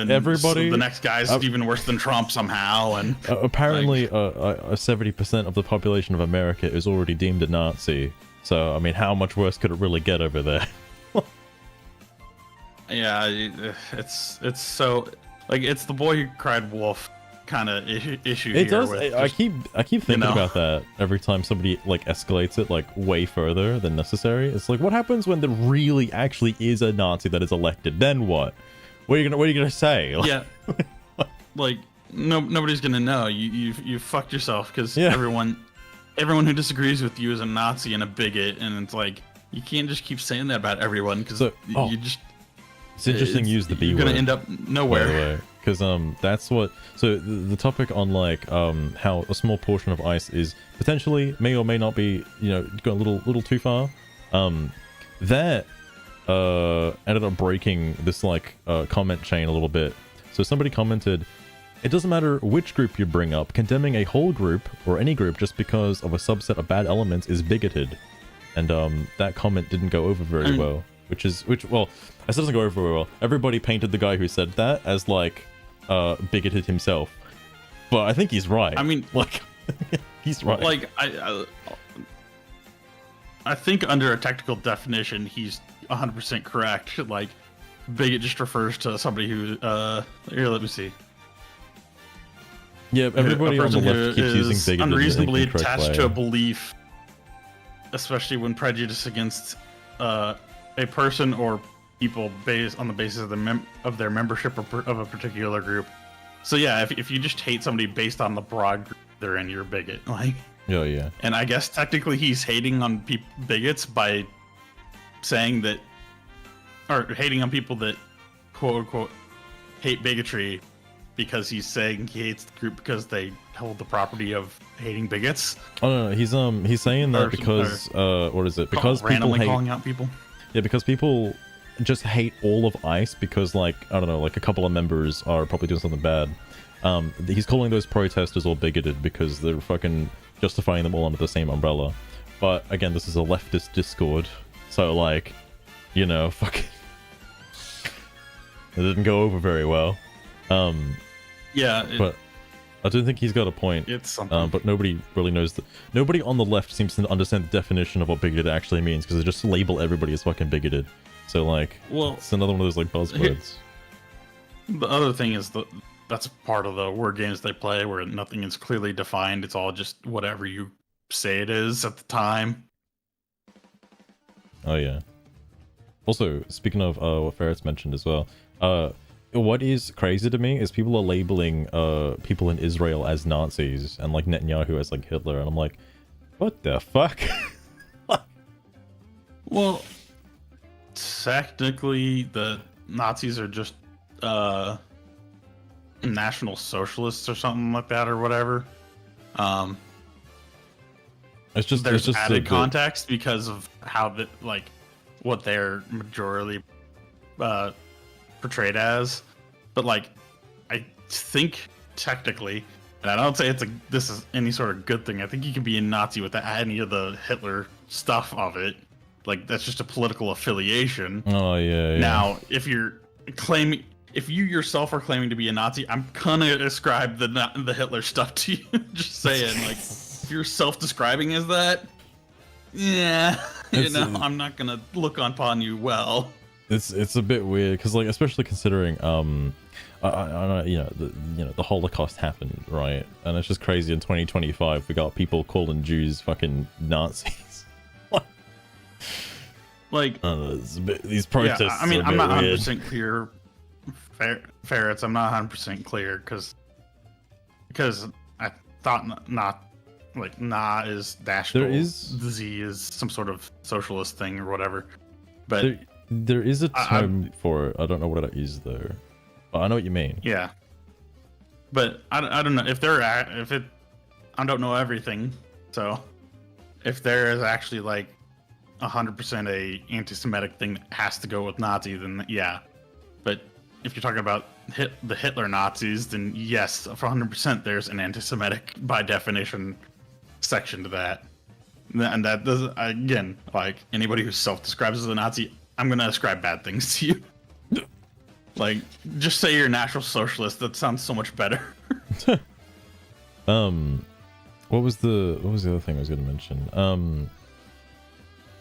everybody, the next guy's even worse than Trump somehow. And apparently, 70% of the population of America is already deemed a Nazi. So, I mean, how much worse could it really get over there? Yeah, it's so, like, it's the boy who cried wolf kind of issue. It does. I keep thinking about that every time somebody like escalates it like way further than necessary. It's like, what happens when there really actually is a Nazi that is elected? Then what? What are you gonna say? Yeah, like nobody's gonna know. You fucked yourself because everyone who disagrees with you is a Nazi and a bigot, and it's like, you can't just keep saying that about everyone because you just. It's interesting you use the B word. You're gonna end up nowhere. Because that's what. So the topic on like how a small portion of ice is potentially may or may not be going a little too far. That ended up breaking this like comment chain a little bit. So somebody commented, "It doesn't matter which group you bring up. Condemning a whole group or any group just because of a subset of bad elements is bigoted." And that comment didn't go over very well. Well, it doesn't go over very well. Everybody painted the guy who said that as like bigoted himself, but I think he's right. I mean, like, he's right. Like, I think under a technical definition, he's 100% correct. Like, bigot just refers to somebody who here, let me see. Yeah, everybody on the left keeps using bigot unreasonably attached to a belief, especially when prejudice against a person or people based on the basis of their membership of a particular group. So yeah, if you just hate somebody based on the broad group they're in, you're a bigot. Like, yeah. And I guess technically he's hating on bigots by saying that, or hating on people that quote unquote hate bigotry, because he's saying he hates the group because they hold the property of hating bigots. Oh no, he's saying that because what is it? Because randomly people calling out people. Yeah, because people just hate all of ICE because, like, I don't know, like a couple of members are probably doing something bad. He's calling those protesters all bigoted because they're fucking justifying them all under the same umbrella. But again, this is a leftist Discord, so like, fucking it didn't go over very well. Yeah, but I don't think he's got a point. It's something. But nobody really knows nobody on the left seems to understand the definition of what bigoted actually means, because they just label everybody as fucking bigoted. So like, it's another one of those like buzzwords. The other thing is that's part of the word games they play, where nothing is clearly defined. It's all just whatever you say it is at the time. Oh yeah. Also, speaking of what Ferrets mentioned as well, what is crazy to me is people are labeling people in Israel as Nazis and like Netanyahu as like Hitler, and I'm like, what the fuck? Well, technically the Nazis are just National Socialists or something like that or whatever. It's just There's it's just added context because of how what they're majorly portrayed as. But like, I think technically, and I don't say this is any sort of good thing. I think you can be a Nazi without any of the Hitler stuff of it. Like, that's just a political affiliation. Oh yeah. Now, if you yourself are claiming to be a Nazi, I'm gonna ascribe the Hitler stuff to you. Just saying, like, if you're self-describing as that, yeah, I'm not gonna look upon you well. It's a bit weird because, like, especially considering the Holocaust happened, right? And it's just crazy. In 2025, we got people calling Jews fucking Nazis. Like, these protests. Yeah, I mean, are I'm not weird. 100% clear. Ferrets, I'm not 100% clear because I thought nah is national. There is the Z is some sort of socialist thing or whatever. But there is a term for it. I don't know what it is though. But I know what you mean. Yeah. But I don't know if I don't know everything. So if there is actually like 100% a anti-Semitic thing that has to go with Nazi, then yeah. But if you're talking about the Hitler Nazis, then yes, for 100% there's an anti-Semitic by definition section to that. And that does, again, like, anybody who self-describes as a Nazi, I'm gonna ascribe bad things to you. Like, just say you're a National Socialist. That sounds so much better. What was the other thing I was gonna mention?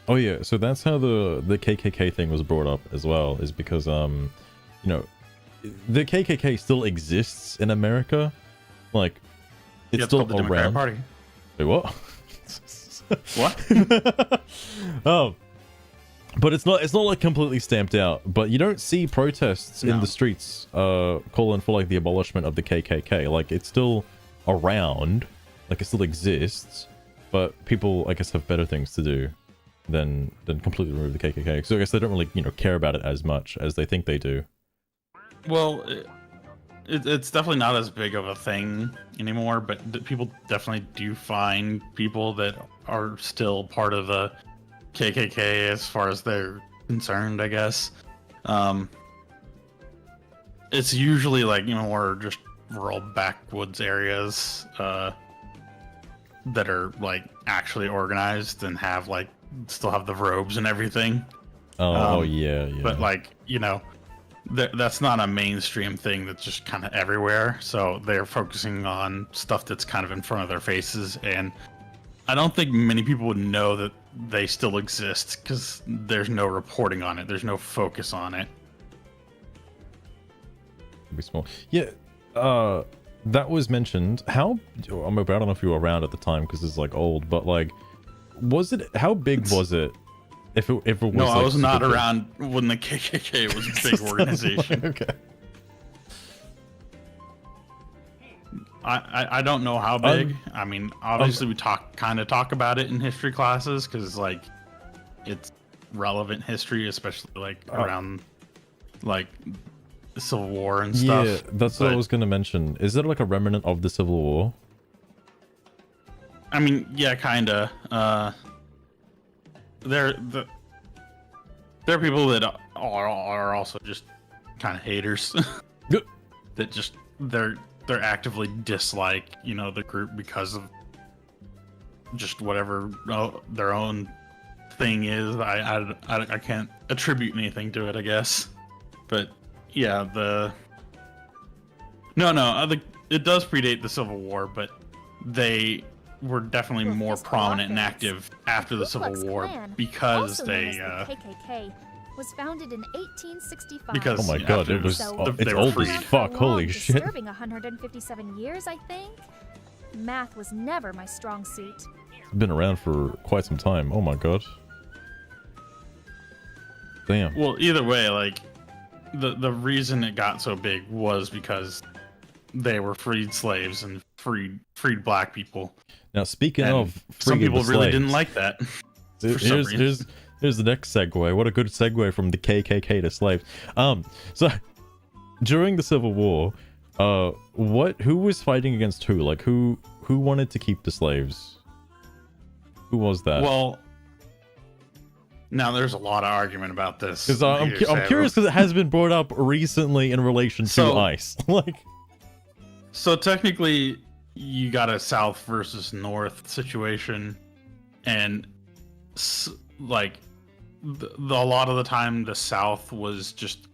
Oh yeah, so that's how the KKK thing was brought up as well, is because the KKK still exists in America. Like, it's still the Democratic around. Party. Wait, what? What? Oh, but it's not like completely stamped out. But you don't see protests in the streets calling for like the abolishment of the KKK. Like, it's still around, like it still exists, but people, I guess, have better things to do than completely remove the KKK. So I guess they don't really care about it as much as they think they do. Well, it's definitely not as big of a thing anymore, but people definitely do find people that are still part of the KKK as far as they're concerned, I guess. It's usually like, more just rural backwoods areas that are like actually organized and have like still have the robes and everything. Yeah. But like, that's not a mainstream thing that's just kind of everywhere. So they're focusing on stuff that's kind of in front of their faces. And I don't think many people would know that they still exist because there's no reporting on it. There's no focus on it. Be small. Yeah. That was mentioned. I don't know if you were around at the time because it's like old, but like, how big was it? If it was, no, like, I was not big. around when the KKK was a big organization. Okay. I don't know how big. I mean, obviously we talk about it in history classes because like it's relevant history, especially like around like the Civil War and stuff. Yeah, that's what I was gonna mention. Is it like a remnant of the Civil War? I mean, yeah, kinda. There are people that are also just kind of haters. That just they're actively dislike the group because of just whatever their own thing is. I can't attribute anything to it, I guess. But yeah, it does predate the Civil War, but they were definitely more prominent and active after the Civil War because they the KKK was founded in 1865. because Oh my god, it was it's were old freed. as fuck. Holy shit. Disturbing 157 years, I think. Math was never my strong suit. It's been around for quite some time. Oh my god. Damn. Well, either way, like the reason it got so big was because they were freed slaves and freed black people. Now, speaking And of some freeing people the really slaves, didn't like that. For some reason. Here's the next segue. What a good segue from the KKK to slaves. So during the Civil War, Who was fighting against who? Like, who wanted to keep the slaves? Who was that? Well, now there's a lot of argument about this. Because I'm curious, because it has been brought up recently in relation to ICE. Like, so technically, you got a South versus North situation, and like a lot of the time, the South was just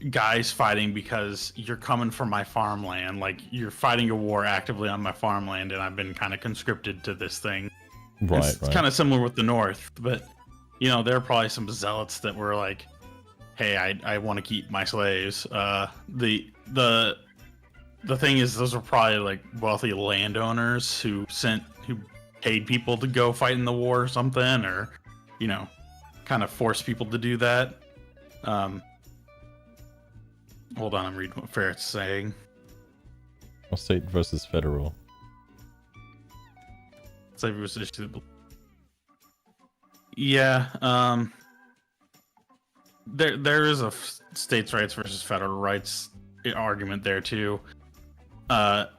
guys fighting because you're coming from my farmland. Like, you're fighting a war actively on my farmland, and I've been kind of conscripted to this thing. Right, it's kind of similar with the North, but you know, there are probably some zealots that were like, hey, I want to keep my slaves. The thing is, those are probably like wealthy landowners who paid people to go fight in the war or something, or, you know, kind of force people to do that. Hold on, I'm reading what Ferret's saying. State versus federal. Slavery was issued. Yeah, there is a states' rights versus federal rights argument there too. But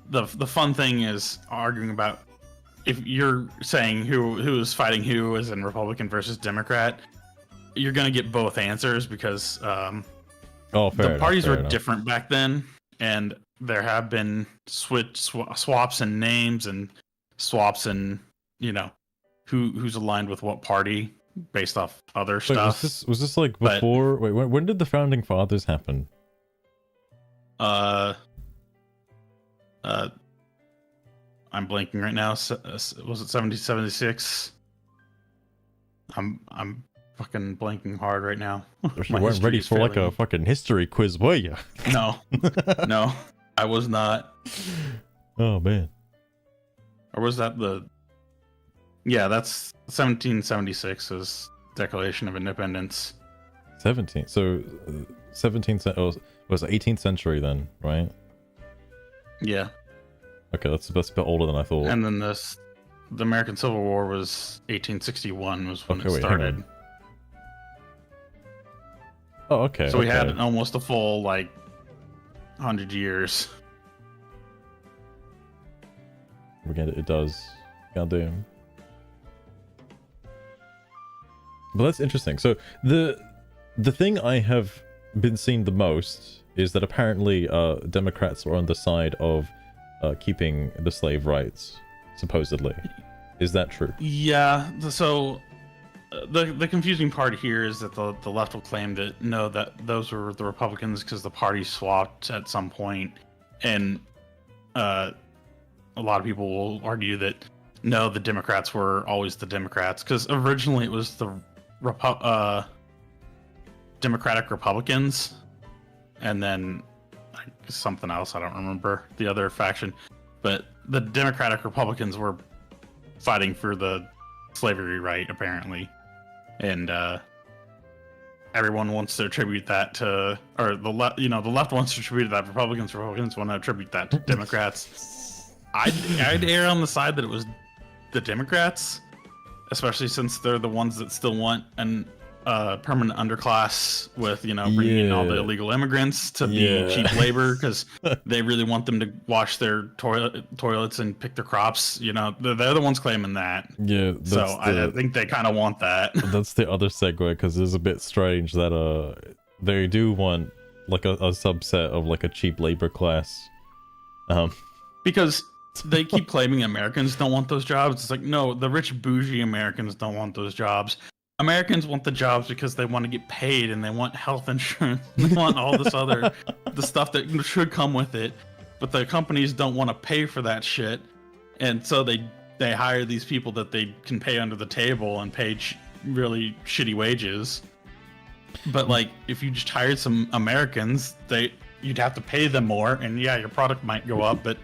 the fun thing is arguing about, if you're saying who is fighting who, as in Republican versus Democrat, you're gonna get both answers, because the parties were different back then, and there have been swaps in names and swaps in, you know, who's aligned with what party based off other stuff. Was this like before? Wait, when did the founding fathers happen? I'm blanking right now. Was it 1776? I'm fucking blanking hard right now. You weren't ready for like a fucking history quiz, were you? No, no, I was not. Oh man. Or was that the? Yeah, that's 1776 is Declaration of Independence. 17. So 17th was 18th century then, right? Yeah. Okay, that's a bit older than I thought. And then the American Civil War was 1861 was when it started. Oh, okay. So we had almost a full, like, 100 years. We get it. It does. Goddamn. But that's interesting. So the thing I have been seeing the most is that apparently Democrats are on the side of keeping the slave rights, supposedly. Is that true? Yeah. So the confusing part here is that the left will claim that no, that those were the Republicans because the party swapped at some point, and a lot of people will argue that no, the Democrats were always the Democrats, because originally it was the Democratic Republicans, and then something else, I don't remember the other faction, but the Democratic Republicans were fighting for the slavery right, apparently, and everyone wants to attribute that to, or the left wants to attribute that. Republicans want to attribute that to Democrats. I'd err on the side that it was the Democrats, especially since they're the ones that still want an permanent underclass with, bringing in all the illegal immigrants to be cheap labor, because they really want them to wash their toilets and pick their crops. They're the ones claiming that. Yeah. So I think they kind of want that. That's the other segue, because it's a bit strange that they do want like a subset of like a cheap labor class. Because they keep claiming Americans don't want those jobs. It's like, no, the rich bougie Americans don't want those jobs. Americans want the jobs because they want to get paid, and they want health insurance. They want all this the stuff that should come with it. But the companies don't want to pay for that shit. And so they hire these people that they can pay under the table and pay really shitty wages. But like, if you just hired some Americans, you'd have to pay them more, and yeah, your product might go up, but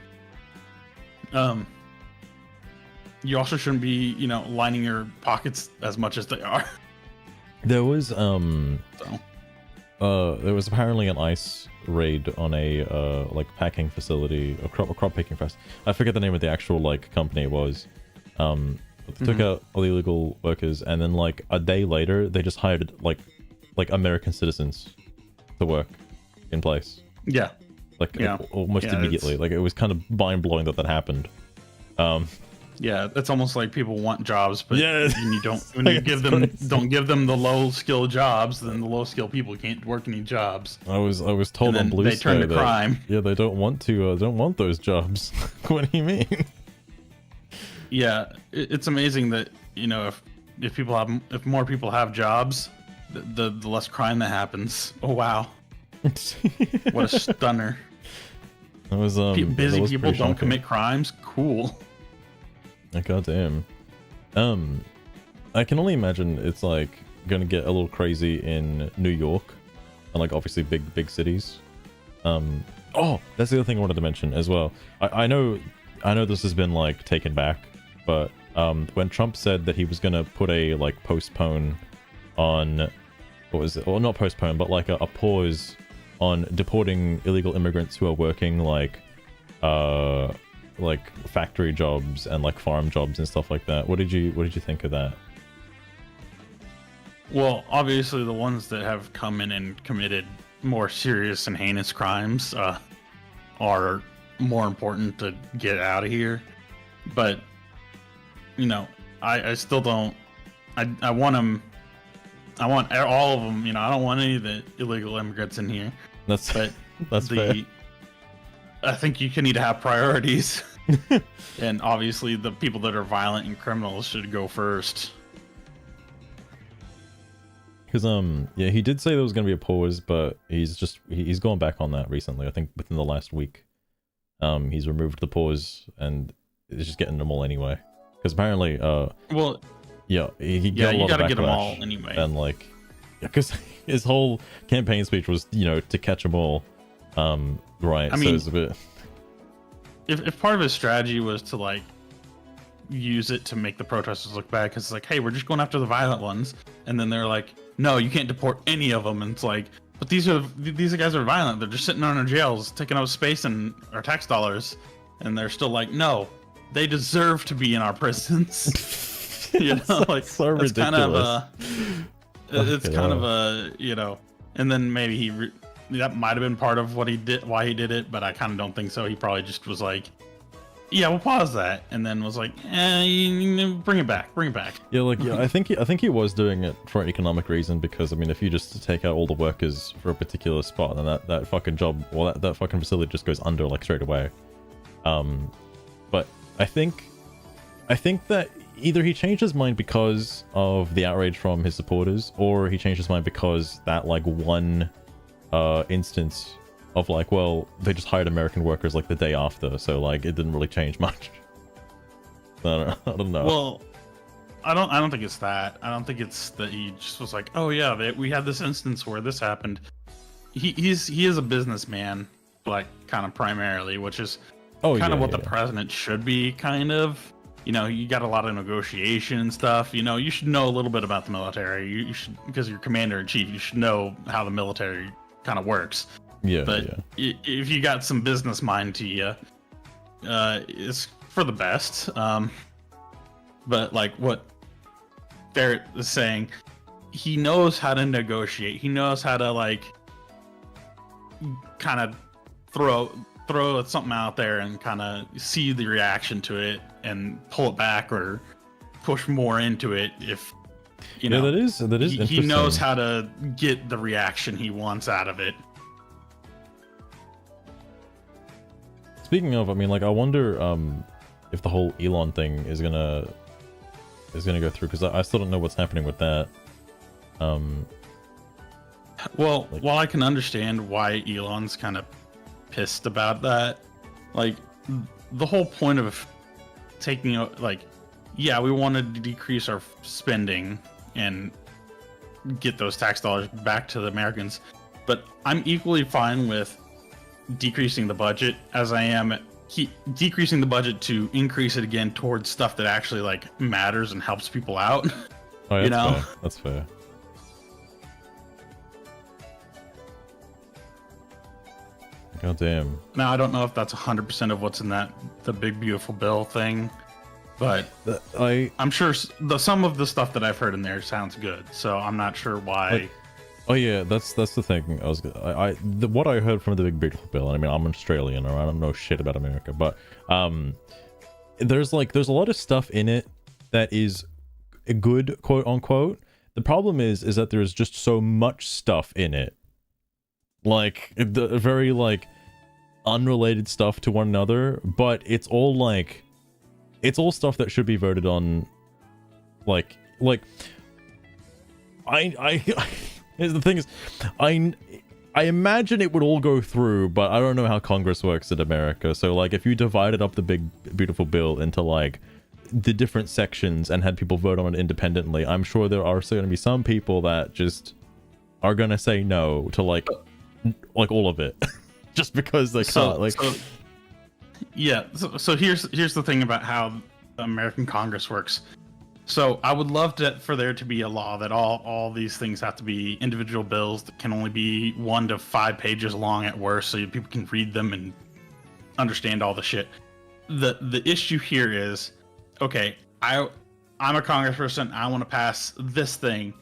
you also shouldn't be, lining your pockets as much as they are. There was apparently an ICE raid on a like packing facility, a crop picking fest. I forget the name of the actual like company it was. But they took out all the illegal workers, and then like a day later they just hired like American citizens to work in place. Yeah. Like Yeah. almost Yeah, immediately. Like it was kind of mind blowing that happened. Yeah, it's almost like people want jobs, but Yeah. when you don't when Like, you it's give them crazy. don't give them the low skill jobs, then the low skill people can't work any jobs. I was told on And then they Bluesky turn to that crime. yeah, they don't want those jobs. What do you mean? Yeah, it's amazing that if more people have jobs, the less crime that happens. Oh wow, what a stunner! That was Busy that was people pretty don't shocking. commit crimes. Cool. Goddamn. I can only imagine it's like gonna get a little crazy in New York and like obviously big cities. Oh, that's the other thing I wanted to mention as well. I know this has been like taken back, but when Trump said that he was gonna put a like postpone on what was it? Well, not postpone, but like a pause on deporting illegal immigrants who are working like factory jobs and like farm jobs and stuff like that. What did you think of that? Well, obviously the ones that have come in and committed more serious and heinous crimes are more important to get out of here. But I still don't. I want them. I want all of them. I don't want any of the illegal immigrants in here. That's But that's fair. I think you need to have priorities. And obviously the people that are violent and criminals should go first. Because yeah, he did say there was gonna be a pause, but he's gone back on that recently. I think within the last week, he's removed the pause and it's just getting them all anyway. Because apparently, Well, yeah, he yeah, got a you lot gotta of get them all backlash, anyway. and like, because his whole campaign speech was to catch them all, right? I so mean, it's a bit. If part of his strategy was to like use it to make the protesters look bad, because it's like, hey, we're just going after the violent ones, and then they're like, no, you can't deport any of them, and it's like, but these guys are violent. They're just sitting in our jails, taking up space and our tax dollars, and they're still like, no, they deserve to be in our prisons. Like so that's kind of ridiculous. it's kind of a and then maybe that might have been part of what he did, why he did it, but I kind of don't think so. He probably just was like, yeah, we'll pause that, and then was like, bring it back. Yeah, like I think he was doing it for an economic reason, because I mean, if you just take out all the workers for a particular spot, then that fucking job, well, that fucking facility just goes under like straight away. But I think that either he changed his mind because of the outrage from his supporters, or he changed his mind because that like one instance of like, well, they just hired American workers like the day after, so like it didn't really change much. I don't know. Well, I don't think it's that. I don't think it's that he just was like, oh yeah, we had this instance where this happened. He is a businessman, like kind of primarily, which is kind of what the president should be, kind of. You got a lot of negotiation and stuff. You should know a little bit about the military. You should, because you're commander in chief, you should know how the military kind of works. Yeah. But if you got some business mind to you, it's for the best. But like what Barrett is saying, he knows how to negotiate. He knows how to like kind of throw something out there and kind of see the reaction to it and pull it back or push more into it if that is interesting. He knows how to get the reaction he wants out of it. Speaking of, I mean, like, I wonder if the whole Elon thing is gonna go through, because I still don't know what's happening with that. Well, while I can understand why Elon's kind of pissed about that, like the whole point of taking like, yeah, we wanted to decrease our spending and get those tax dollars back to the Americans, but I'm equally fine with decreasing the budget as I am decreasing the budget to increase it again towards stuff that actually like matters and helps people out. Oh, yeah, fair. That's fair. God damn. Now I don't know if that's 100% of what's in the big beautiful bill thing, but I'm sure some of the stuff that I've heard in there sounds good. So I'm not sure why Oh yeah, that's the thing. What I heard from the Big Beautiful Bill. And I mean, I'm Australian, or I don't know shit about America, but there's a lot of stuff in it that is good, quote unquote. The problem is that there's just so much stuff in it, like the very like unrelated stuff to one another, but it's all stuff that should be voted on. Like I the thing is, I imagine it would all go through, but I don't know how Congress works in America. So like, if you divided up the Big Beautiful Bill into like the different sections and had people vote on it independently, I'm sure there are still going to be some people that just are going to say no to like all of it, just because they can't. Like, yeah. So here's the thing about how the American Congress works. So I would love for there to be a law that all these things have to be individual bills that can only be 1 to 5 pages long at worst, so people can read them and understand all the shit. The issue here is, okay, I'm a congressperson. I want to pass this thing.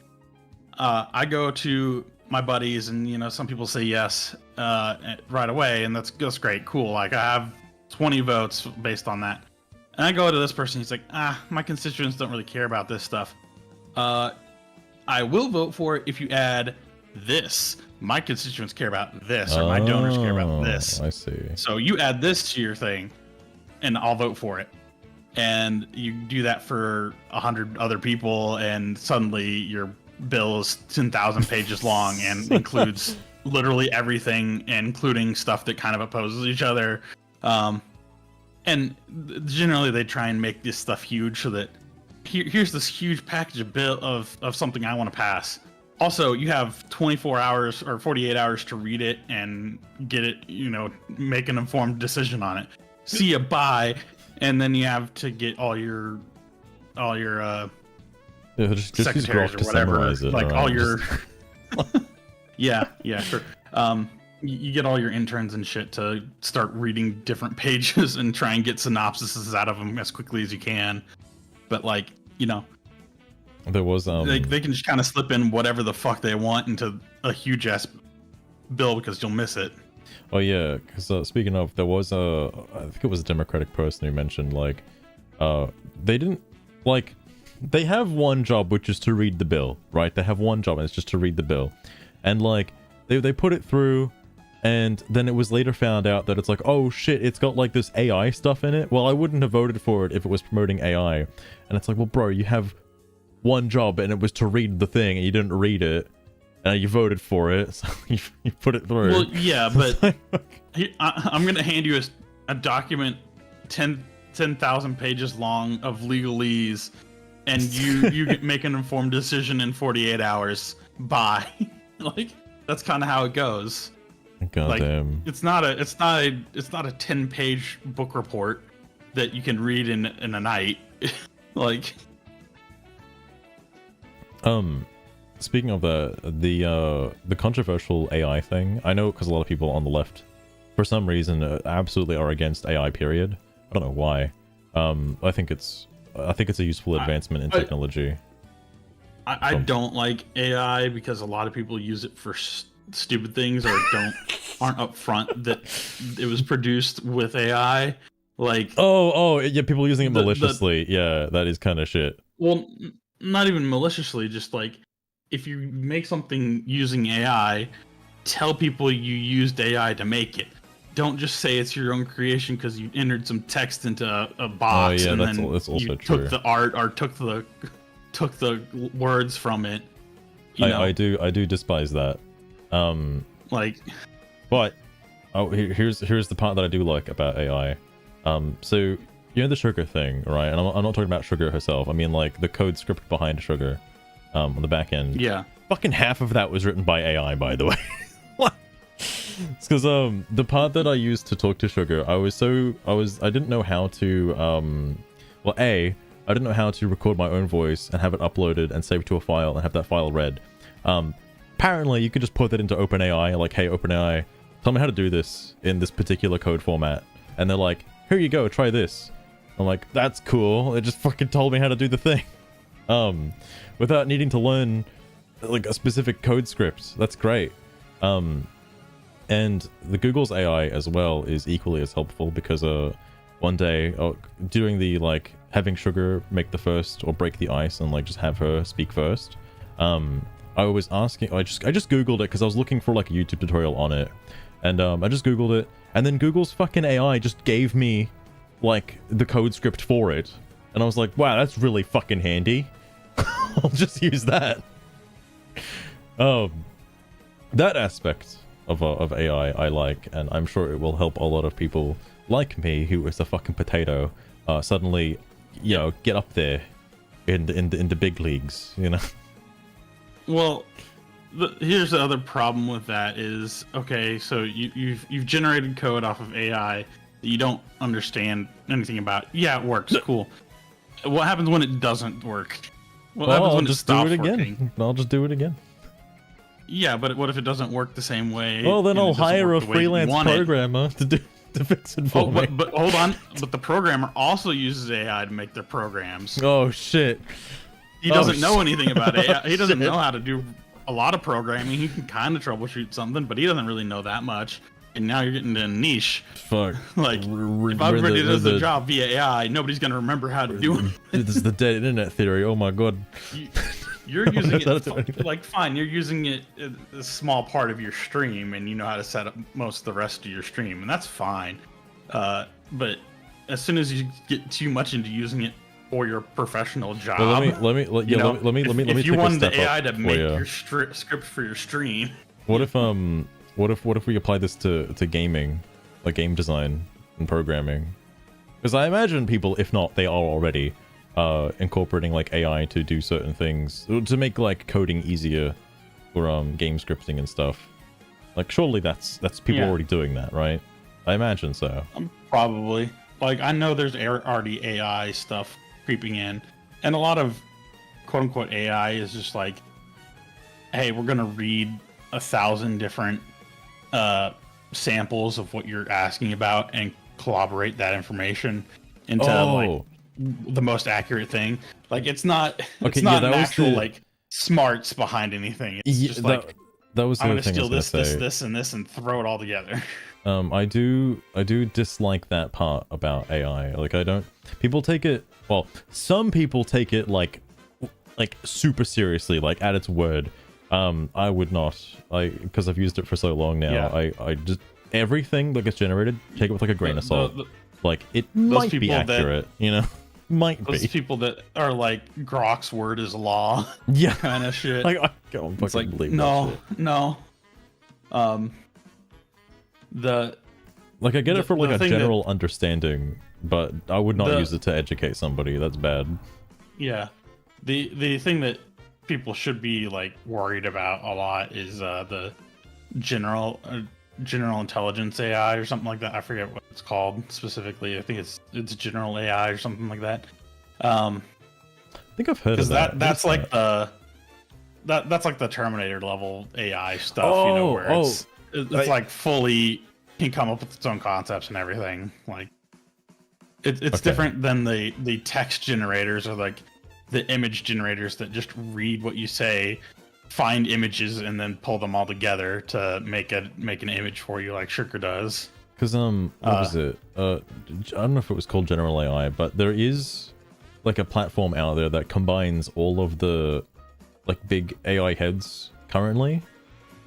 I go to my buddies, and some people say yes right away, and that's great, cool. Like I have 20 votes based on that. And I go to this person, he's like, my constituents don't really care about this stuff. I will vote for it if you add this. My constituents care about this, or my donors care about this. I see. So you add this to your thing, and I'll vote for it. And you do that for 100 other people, and suddenly your bill is 10,000 pages long and includes literally everything, including stuff that kind of opposes each other. And generally they try and make this stuff huge so that here's this huge package of something I want to pass. Also, you have 24 hours or 48 hours to read it and get it, make an informed decision on it. See ya, bye. And then you have to get all your just secretaries or whatever, it, like right? all your yeah, sure. You get all your interns and shit to start reading different pages and try and get synopsises out of them as quickly as you can. But there was they can just kind of slip in whatever the fuck they want into a huge ass bill because you'll miss it. Oh yeah, because speaking of, there was I think it was a Democratic person who mentioned they didn't they have one job, which is to read the bill, right? They have one job and it's just to read the bill, and they put it through. And then it was later found out that it's like, oh shit, it's got like this AI stuff in it. Well, I wouldn't have voted for it if it was promoting AI. And it's like, well, bro, you have one job and it was to read the thing and you didn't read it. And you voted for it, so you put it through. Well, yeah, but I'm going to hand you a document 10,000 pages long of legalese, and you make an informed decision in 48 hours. Bye. That's kind of how it goes. Goddamn. It's not a 10-page book report that you can read in a night. Speaking of the controversial AI thing, I know because a lot of people on the left, for some reason, absolutely are against AI. Period. I don't know why. I think it's a useful advancement in technology. I don't like AI because a lot of people use it for stupid things or aren't upfront that it was produced with AI. Yeah, people using it maliciously. Yeah, that is kind of shit. Well, not even maliciously, just if you make something using AI, tell people you used AI to make it. Don't just say it's your own creation because you entered some text into a box and then that's also you true. Took the art or took the words from it. I do despise that. But here's the part that I do like about AI. So the Sugar thing, right? And I'm not talking about Sugar herself. I mean the code script behind Sugar, on the back end. Yeah. Fucking half of that was written by AI, by the way. It's because the part that I used to talk to Sugar, I didn't know how to I didn't know how to record my own voice and have it uploaded and saved to a file and have that file read. Apparently you could just put that into OpenAI, like, hey OpenAI, tell me how to do this in this particular code format, and they're like, here you go, try this. I'm like, that's cool. It just fucking told me how to do the thing. Without needing to learn like a specific code script. That's great. And the Google's AI as well is equally as helpful because one day doing the like having sugar make the first or break the ice and like just have her speak first. I was asking, I just googled it because I was looking for like a YouTube tutorial on it, and I just googled it, and then Google's fucking AI just gave me like the code script for it, and I was like, wow, that's really fucking handy. I'll just use that. That aspect of AI I like, and I'm sure it will help a lot of people like me who is a fucking potato suddenly, you know, get up there in the big leagues, you know. Well, here's the other problem with that is, okay, so you've generated code off of AI that you don't understand anything about. Yeah, it works. Cool. What happens when it doesn't work? What happens when it stops working? I'll just do it again. Yeah, but what if it doesn't work the same way? Well, then I'll hire a the way you freelance want it? programmer to fix it for me. But hold on. But the programmer also uses AI to make their programs. Oh shit. He doesn't know anything about AI. He doesn't know how to do a lot of programming. He can kind of troubleshoot something, but he doesn't really know that much. And now you're getting to a niche. Fuck. Like, if everybody does the job via AI, nobody's gonna remember how to do it. This is the dead internet theory. Oh my god. You're using it like fine. You're using it a small part of your stream, and you know how to set up most of the rest of your stream, and that's fine. But as soon as you get too much into using it for your professional job, well, let me if you take wanted a the step AI up to for make you. your script for your stream, What if we apply this to gaming, like game design and programming? Because I imagine people, if not, they are already incorporating like AI to do certain things to make like coding easier for game scripting and stuff. Like surely that's people already doing that, right? I imagine so. Probably. Like I know there's already AI stuff creeping in, and a lot of quote unquote AI is just like, hey, we're gonna read 1,000 different samples of what you're asking about and collaborate that information into like the most accurate thing. Like it's not an actual like smarts behind anything. It's just like that was the I'm other gonna thing steal I was this, gonna say. this, and this, and throw it all together. I do dislike that part about AI. Like some people take it like super seriously, like at its word. I would not, because I've used it for so long now. Yeah. I just everything that gets generated, take it with like a grain of salt. Like it might be accurate, you know. Might those be. people that are like Grok's word is law, Yeah, kind of shit. like I don't fucking it's like believe no, that shit. no. Like I get it for like a thing general understanding, but I would not The- use it to educate somebody. That's bad. Yeah, the thing that people should be like worried about a lot is the general intelligence AI or something like that. I forget what it's called specifically. I think it's general AI or something like that. I think I've heard of that. That's like that's like the Terminator level AI stuff, you know, where it's like fully can come up with its own concepts and everything. Like it's different than the text generators or like the image generators that just read what you say, find images, and then pull them all together to make an image for you, like Sugar does. Because what was it? I don't know if it was called General AI, but there is like a platform out there that combines all of the like big AI heads currently.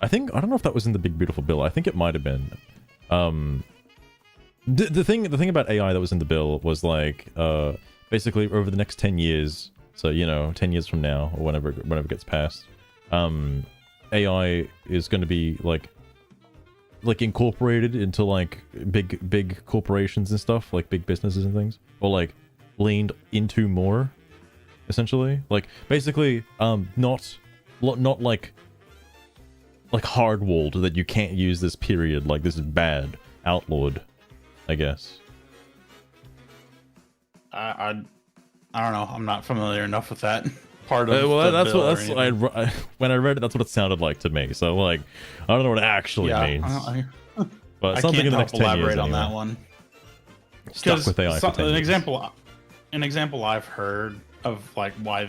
I don't know if that was in the Big Beautiful Bill. I think it might have been. The thing about AI that was in the bill was like basically over the next 10 years, so you know 10 years from now or whenever it gets passed, AI is going to be like incorporated into like big corporations and stuff, like big businesses and things, or like leaned into more, essentially. Like basically not like hard-walled that you can't use this period, like this is bad, outlawed, I guess. I don't know. I'm not familiar enough with that part of well, the that's bill what or anything. when I read it, that's what it sounded like to me. So like, I don't know what it actually means. But I something can't in the next 10 years elaborate on that anyway. one. Stuck with AI for 10 an years. example I've heard of like why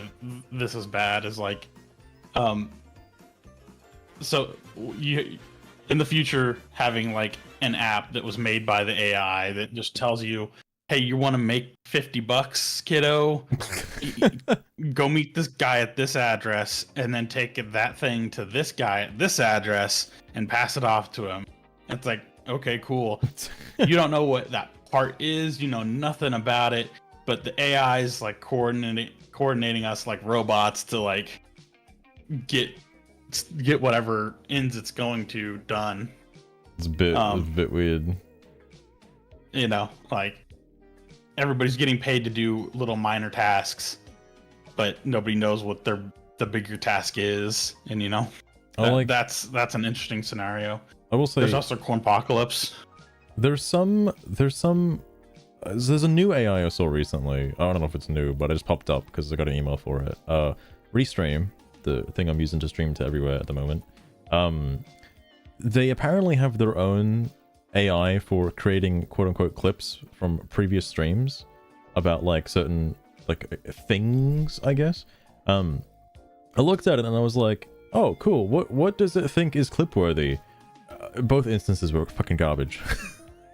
this is bad is like so you in the future having like an app that was made by the AI that just tells you, hey, you want to make $50, kiddo? Go meet this guy at this address and then take that thing to this guy at this address and pass it off to him. It's like, okay, cool. You don't know what that part is, you know nothing about it, but the AI is like coordinating us like robots to like get whatever ends it's going to done. It's a bit weird. You know, like everybody's getting paid to do little minor tasks, but nobody knows what the bigger task is, and you know, that's an interesting scenario. I will say there's also Cornpocalypse. There's a new AI I saw recently. I don't know if it's new, but it just popped up because I got an email for it. Restream, the thing I'm using to stream to everywhere at the moment. They apparently have their own AI for creating quote-unquote clips from previous streams about like certain like things, I guess. I looked at it and I was like, oh cool, what does it think is clip worthy? Both instances were fucking garbage.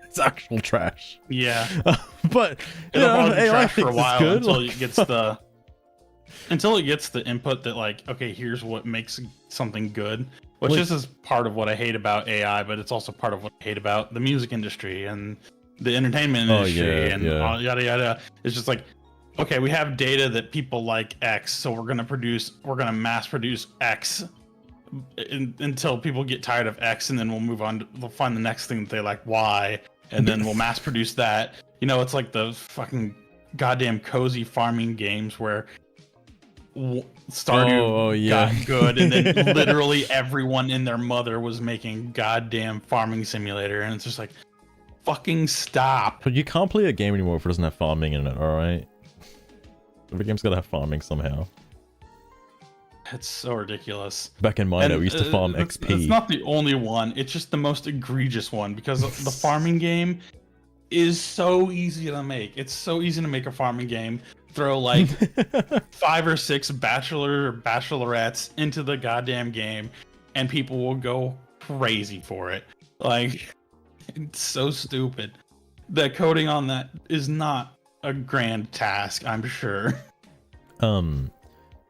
It's actual trash. Yeah. But it'll probably be AI trash for a thinks it's while good. until it gets the input that like, okay, here's what makes something good. Which this is part of what I hate about AI, but it's also part of what I hate about the music industry and the entertainment industry and yada yada. It's just like, okay, we have data that people like X, so we're gonna mass produce X until people get tired of X, and then we'll move on. We'll find the next thing that they like, Y, and then we'll mass produce that. You know, it's like the fucking goddamn cozy farming games where Stardew got good, and then literally everyone and their mother was making goddamn farming simulator, and it's just like, fucking stop. But you can't play a game anymore if it doesn't have farming in it, alright? Every game's gotta have farming somehow. It's so ridiculous. Back in Minor, we used to farm XP. It's not the only one, it's just the most egregious one, because the farming game is so easy to make. It's so easy to make a farming game. Throw like 5 or 6 bachelor or bachelorettes into the goddamn game, and people will go crazy for it. Like, it's so stupid. The coding on that is not a grand task, I'm sure.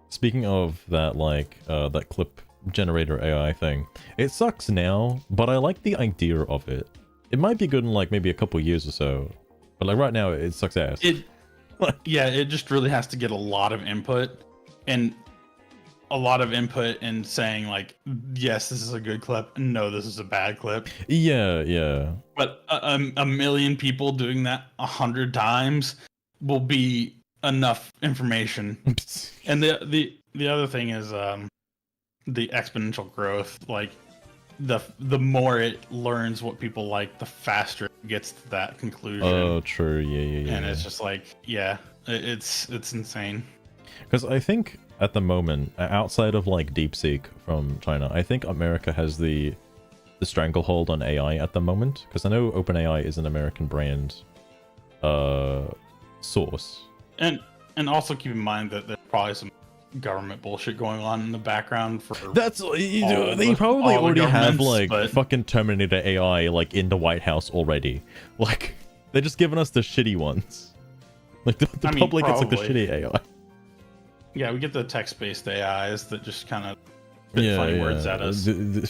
Speaking of that, like that clip generator AI thing, it sucks now, but I like the idea of it. It might be good in like maybe a couple years or so, but like right now it sucks ass. Yeah, it just really has to get a lot of input, and a lot of input in saying like, yes, this is a good clip, no, this is a bad clip. Yeah. But a million people doing that 100 times will be enough information. And the other thing is the exponential growth. Like the more it learns what people like, the faster it gets to that conclusion. Oh, true. Yeah. And it's just like, yeah, it's insane. Because I think at the moment, outside of like DeepSeek from China, I think America has the stranglehold on AI at the moment. Because I know OpenAI is an American brand source. And also keep in mind that there's probably some government bullshit going on in the background for they probably already have like fucking Terminator AI like in the White House already. Like they're just giving us the shitty ones. Like the public gets like the shitty AI. Yeah, we get the text-based AIs that just kind of spit funny words at us.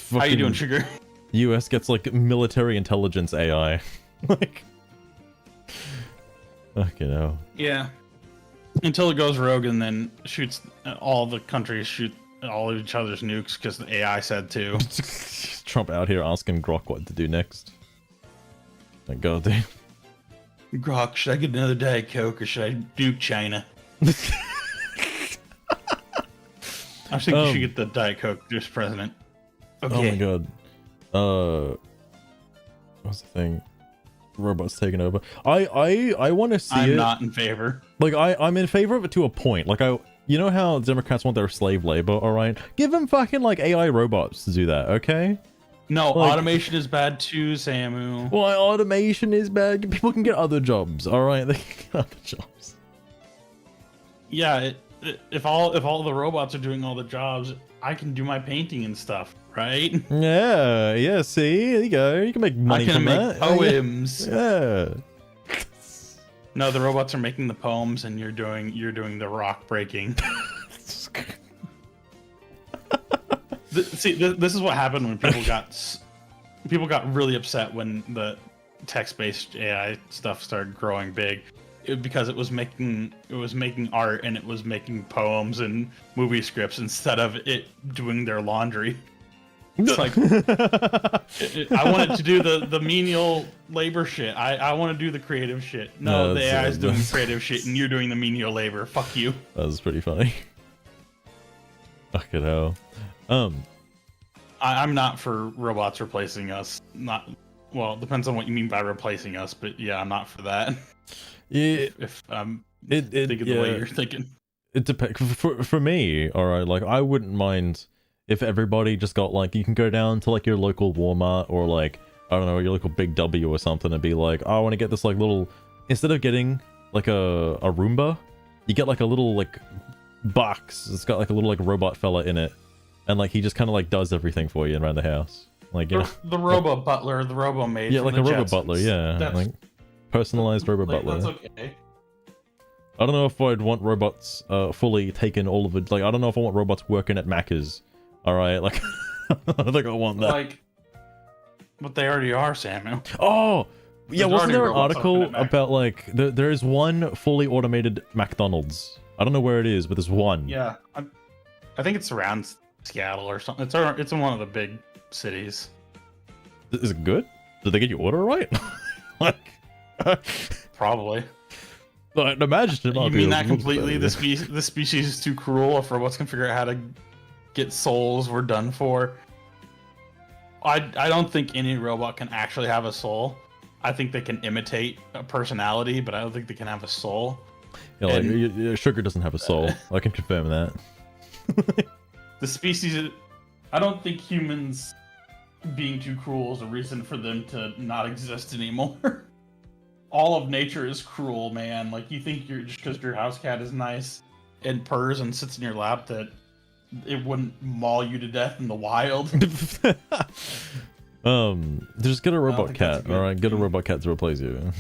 How you doing, Sugar? US gets like military intelligence AI. Like, you know. Yeah. Until it goes rogue and then shoots all the countries shoot all of each other's nukes because the AI said to. Trump out here asking Grok what to do next. Like, goddamn. Grok, should I get another Diet Coke or should I nuke China? I think you should get the Diet Coke, Mr. President. Okay. Oh my god. What's the thing? Robots taking over. I want to see it. I'm not in favor. Like I'm in favor of it to a point. Like you know how Democrats want their slave labor, all right? Give them fucking like AI robots to do that, okay? No, like, automation is bad too, Samu. Well, automation is bad. People can get other jobs, all right? They can get other jobs. Yeah, if all the robots are doing all the jobs, I can do my painting and stuff, right? Yeah. See, there you go. You can make money I can from make that. poems. Yeah. No, the robots are making the poems, and you're doing the rock breaking. See, this is what happened when people got really upset when the text-based AI stuff started growing big, because it was making art, and it was making poems and movie scripts instead of it doing their laundry. It's like I wanted to do the menial labor shit. I want to do the creative shit. No, the AI is doing the creative shit, and you're doing the menial labor. Fuck you. That was pretty funny. Fucking hell. I'm not for robots replacing us. Not well. It depends on what you mean by replacing us, but yeah, I'm not for that. Yeah. If thinking the way you're thinking. It depends. For me, all right. Like, I wouldn't mind if everybody just got, like, you can go down to, like, your local Walmart or, like, I don't know, your local Big W or something, and be like, oh, I want to get this, like, little, instead of getting like a Roomba, you get like a little, like, box. It's got like a little, like, robot fella in it, and like he just kind of like does everything for you around the house, like, you know, the robo butler, the robo maid. yeah, like a robo Jetsons. butler, yeah, like personalized robo butler. That's okay. I don't know if I'd want robots fully taking all of it. Like, I don't know if I want robots working at Macca's. All right, like, I don't think I want that. Like, but they already are, Samuel. Oh, yeah, There's wasn't there an robots article working at Mac. about, like, there is one fully automated McDonald's. I don't know where it is, but there's one. Yeah, I think it's around Seattle or something. It's in one of the big cities. Is it good? Did they get your order right? Like, Probably. I'd imagine it might You be mean a that little completely? better. The species is too cruel. If robots can figure out how to get souls, we're done for. I don't think any robot can actually have a soul. I think they can imitate a personality, but I don't think they can have a soul. Yeah, like, And- sugar doesn't have a soul. I can confirm that. The species, I don't think humans being too cruel is a reason for them to not exist anymore. All of nature is cruel, man. Like, you think you're just because your house cat is nice and purrs and sits in your lap that it wouldn't maul you to death in the wild. Just get a robot think that's a cat. good All right, get a thing. robot cat to replace you.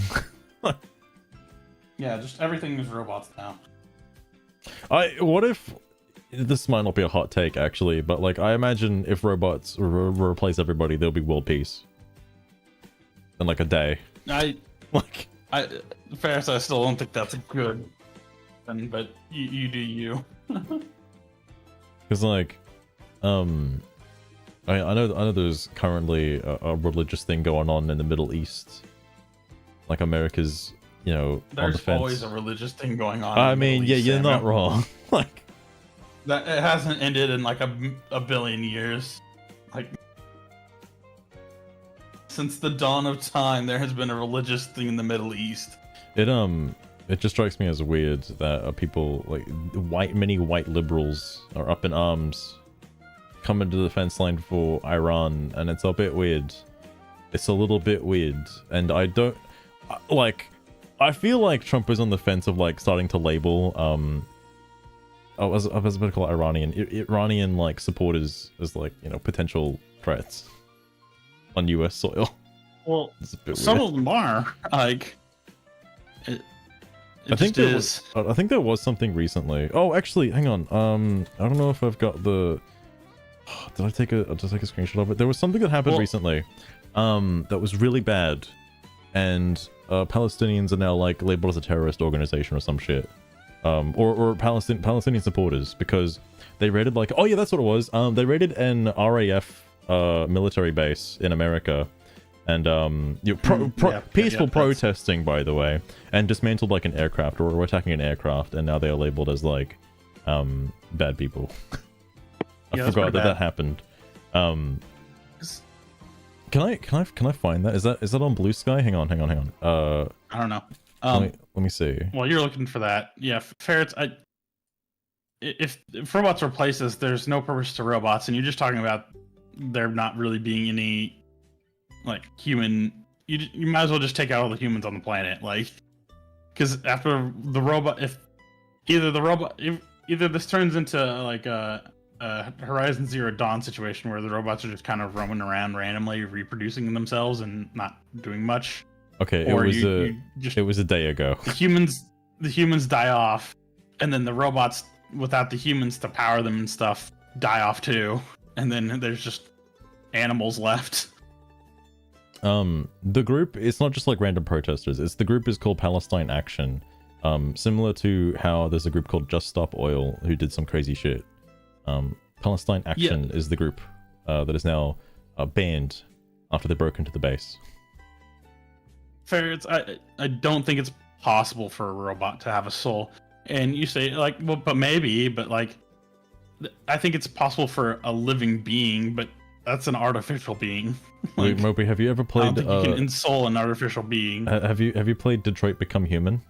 Yeah, just everything is robots now. What if this might not be a hot take actually, but like I imagine if robots replace everybody, there'll be world peace in like a day. Like, Fair, I still don't think that's a good thing, but you do you. because like, I know there's currently a religious thing going on in the Middle East, like America's, you know, on the There's fence. always a religious thing going on. I in the mean, Middle yeah, East, you're Samuel. not wrong. Like, That it hasn't ended in like a billion years. Like, since the dawn of time, there has been a religious thing in the Middle East. it just strikes me as weird that people like many white liberals are up in arms, coming to the fence line for Iran, and it's a bit weird. It's a little bit weird, and I don't like. I feel like Trump is on the fence of like starting to label I was about to call it Iranian like supporters as like, you know, potential threats on U.S. soil. Well, It's a bit some weird. of them are like. I think there was something recently. Oh, actually, hang on. I don't know if I've got the. Did I take a screenshot of it? There was something that happened recently, that was really bad, and Palestinians are now like labeled as a terrorist organization or some shit, or Palestinian supporters because they raided like, oh yeah, that's what it was. They raided an RAF military base in America. And peaceful protesting, by the way, and dismantled like an aircraft, or were attacking an aircraft, and now they are labeled as like bad people. I forgot that happened. Can I find that? Is that on Bluesky? Hang on. I don't know. Let me see. Well, you're looking for that. Yeah, Ferrets. If robots replace us, there's no purpose to robots, and you're just talking about there not really being any like human. You might as well just take out all the humans on the planet, like, because after the robot, if either this turns into like a Horizon Zero Dawn situation where the robots are just kind of roaming around randomly, reproducing themselves and not doing much. Okay, Or it was a day ago. The humans die off, and then the robots without the humans to power them and stuff die off too, and then there's just animals left. The group, it's not just like random protesters. The group is called Palestine Action. Similar to how there's a group called Just Stop Oil who did some crazy shit. Palestine Action is the group that is now banned after they broke into the base. Fair. I don't think it's possible for a robot to have a soul. And you say like, well, but maybe, but like, I think it's possible for a living being, but that's an artificial being. Wait, Mopey, have you ever played? I don't think you can ensoul an artificial being. Have you played Detroit Become Human?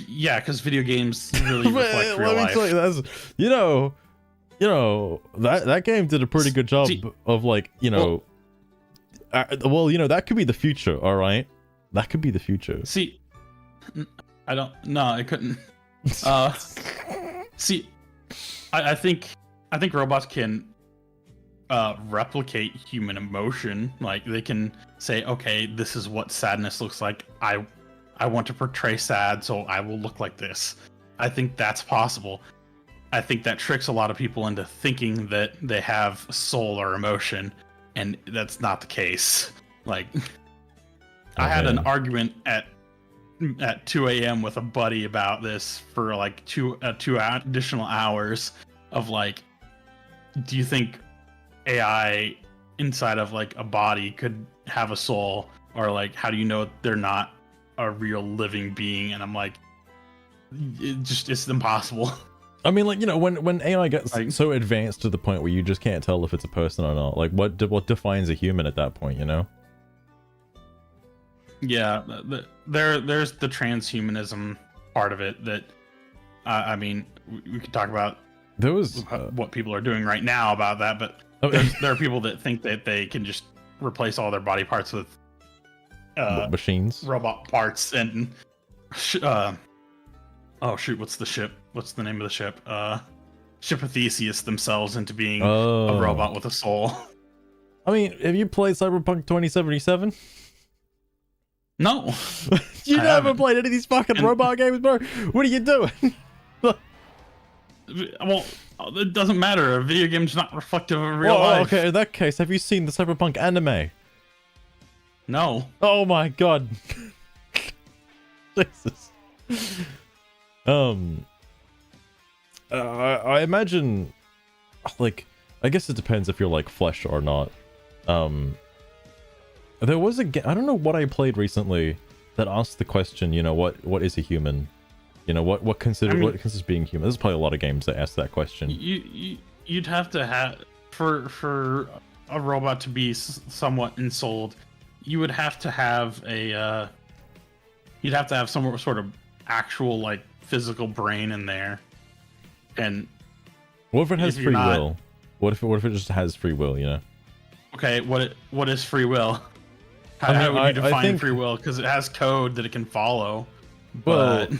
Yeah, because video games really reflect real life. Tell you, that game did a pretty good job of like, that could be the future. All right, that could be the future. See, I couldn't. See, I think robots can replicate human emotion. Like they can say, okay, this is what sadness looks like. I want to portray sad, so I will look like this. I think that's possible. I think that tricks a lot of people into thinking that they have soul or emotion, and that's not the case. Like, I had an argument at 2 a.m. with a buddy about this for like two additional hours of like, do you think AI inside of like a body could have a soul, or like how do you know they're not a real living being? And I'm like, it's impossible. I mean, like, when AI gets like, so advanced to the point where you just can't tell if it's a person or not, like what defines a human at that point, Yeah, there's the transhumanism part of it that I mean, we could talk about what people are doing right now about that, but there are people that think that they can just replace all their body parts with machines, robot parts, and oh shoot, what's the name of the ship? Ship of Theseus themselves into being a robot with a soul. I mean, have you played Cyberpunk 2077? No. You never played any of these fucking robot games, bro? What are you doing? Well, it doesn't matter. A video game's not reflective of real life. Okay, in that case, have you seen the Cyberpunk anime? No. Oh my god. Jesus. I imagine, like, I guess it depends if you're like flesh or not. There was a game, I don't know what I played recently that asked the question, what is a human? What considers being human? There's probably a lot of games that ask that question. You'd have to have for a robot to be somewhat ensouled. You would have to have you'd have to have some sort of actual like physical brain in there. And what if it has free will? What if it just has free will? Okay, what is free will? How would you define free will? Because it has code that it can follow. But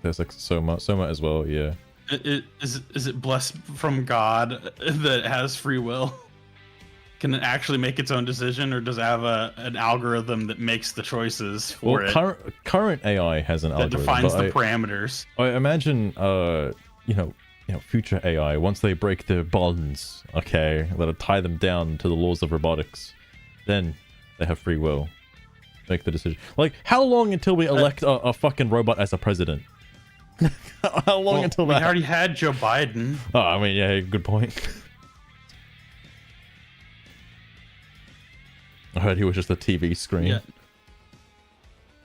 there's like Soma as well. Yeah. Is it blessed from God that it has free will? Can it actually make its own decision, or does it have an algorithm that makes the choices for it? Current AI has an algorithm that defines the parameters. I imagine, future AI, once they break their bonds, that'll tie them down to the laws of robotics, then they have free will. Make the decision. Like, how long until we elect a fucking robot as a president? How long until that? We already had Joe Biden. Oh, I mean, yeah, good point. I heard he was just a TV screen. Yeah.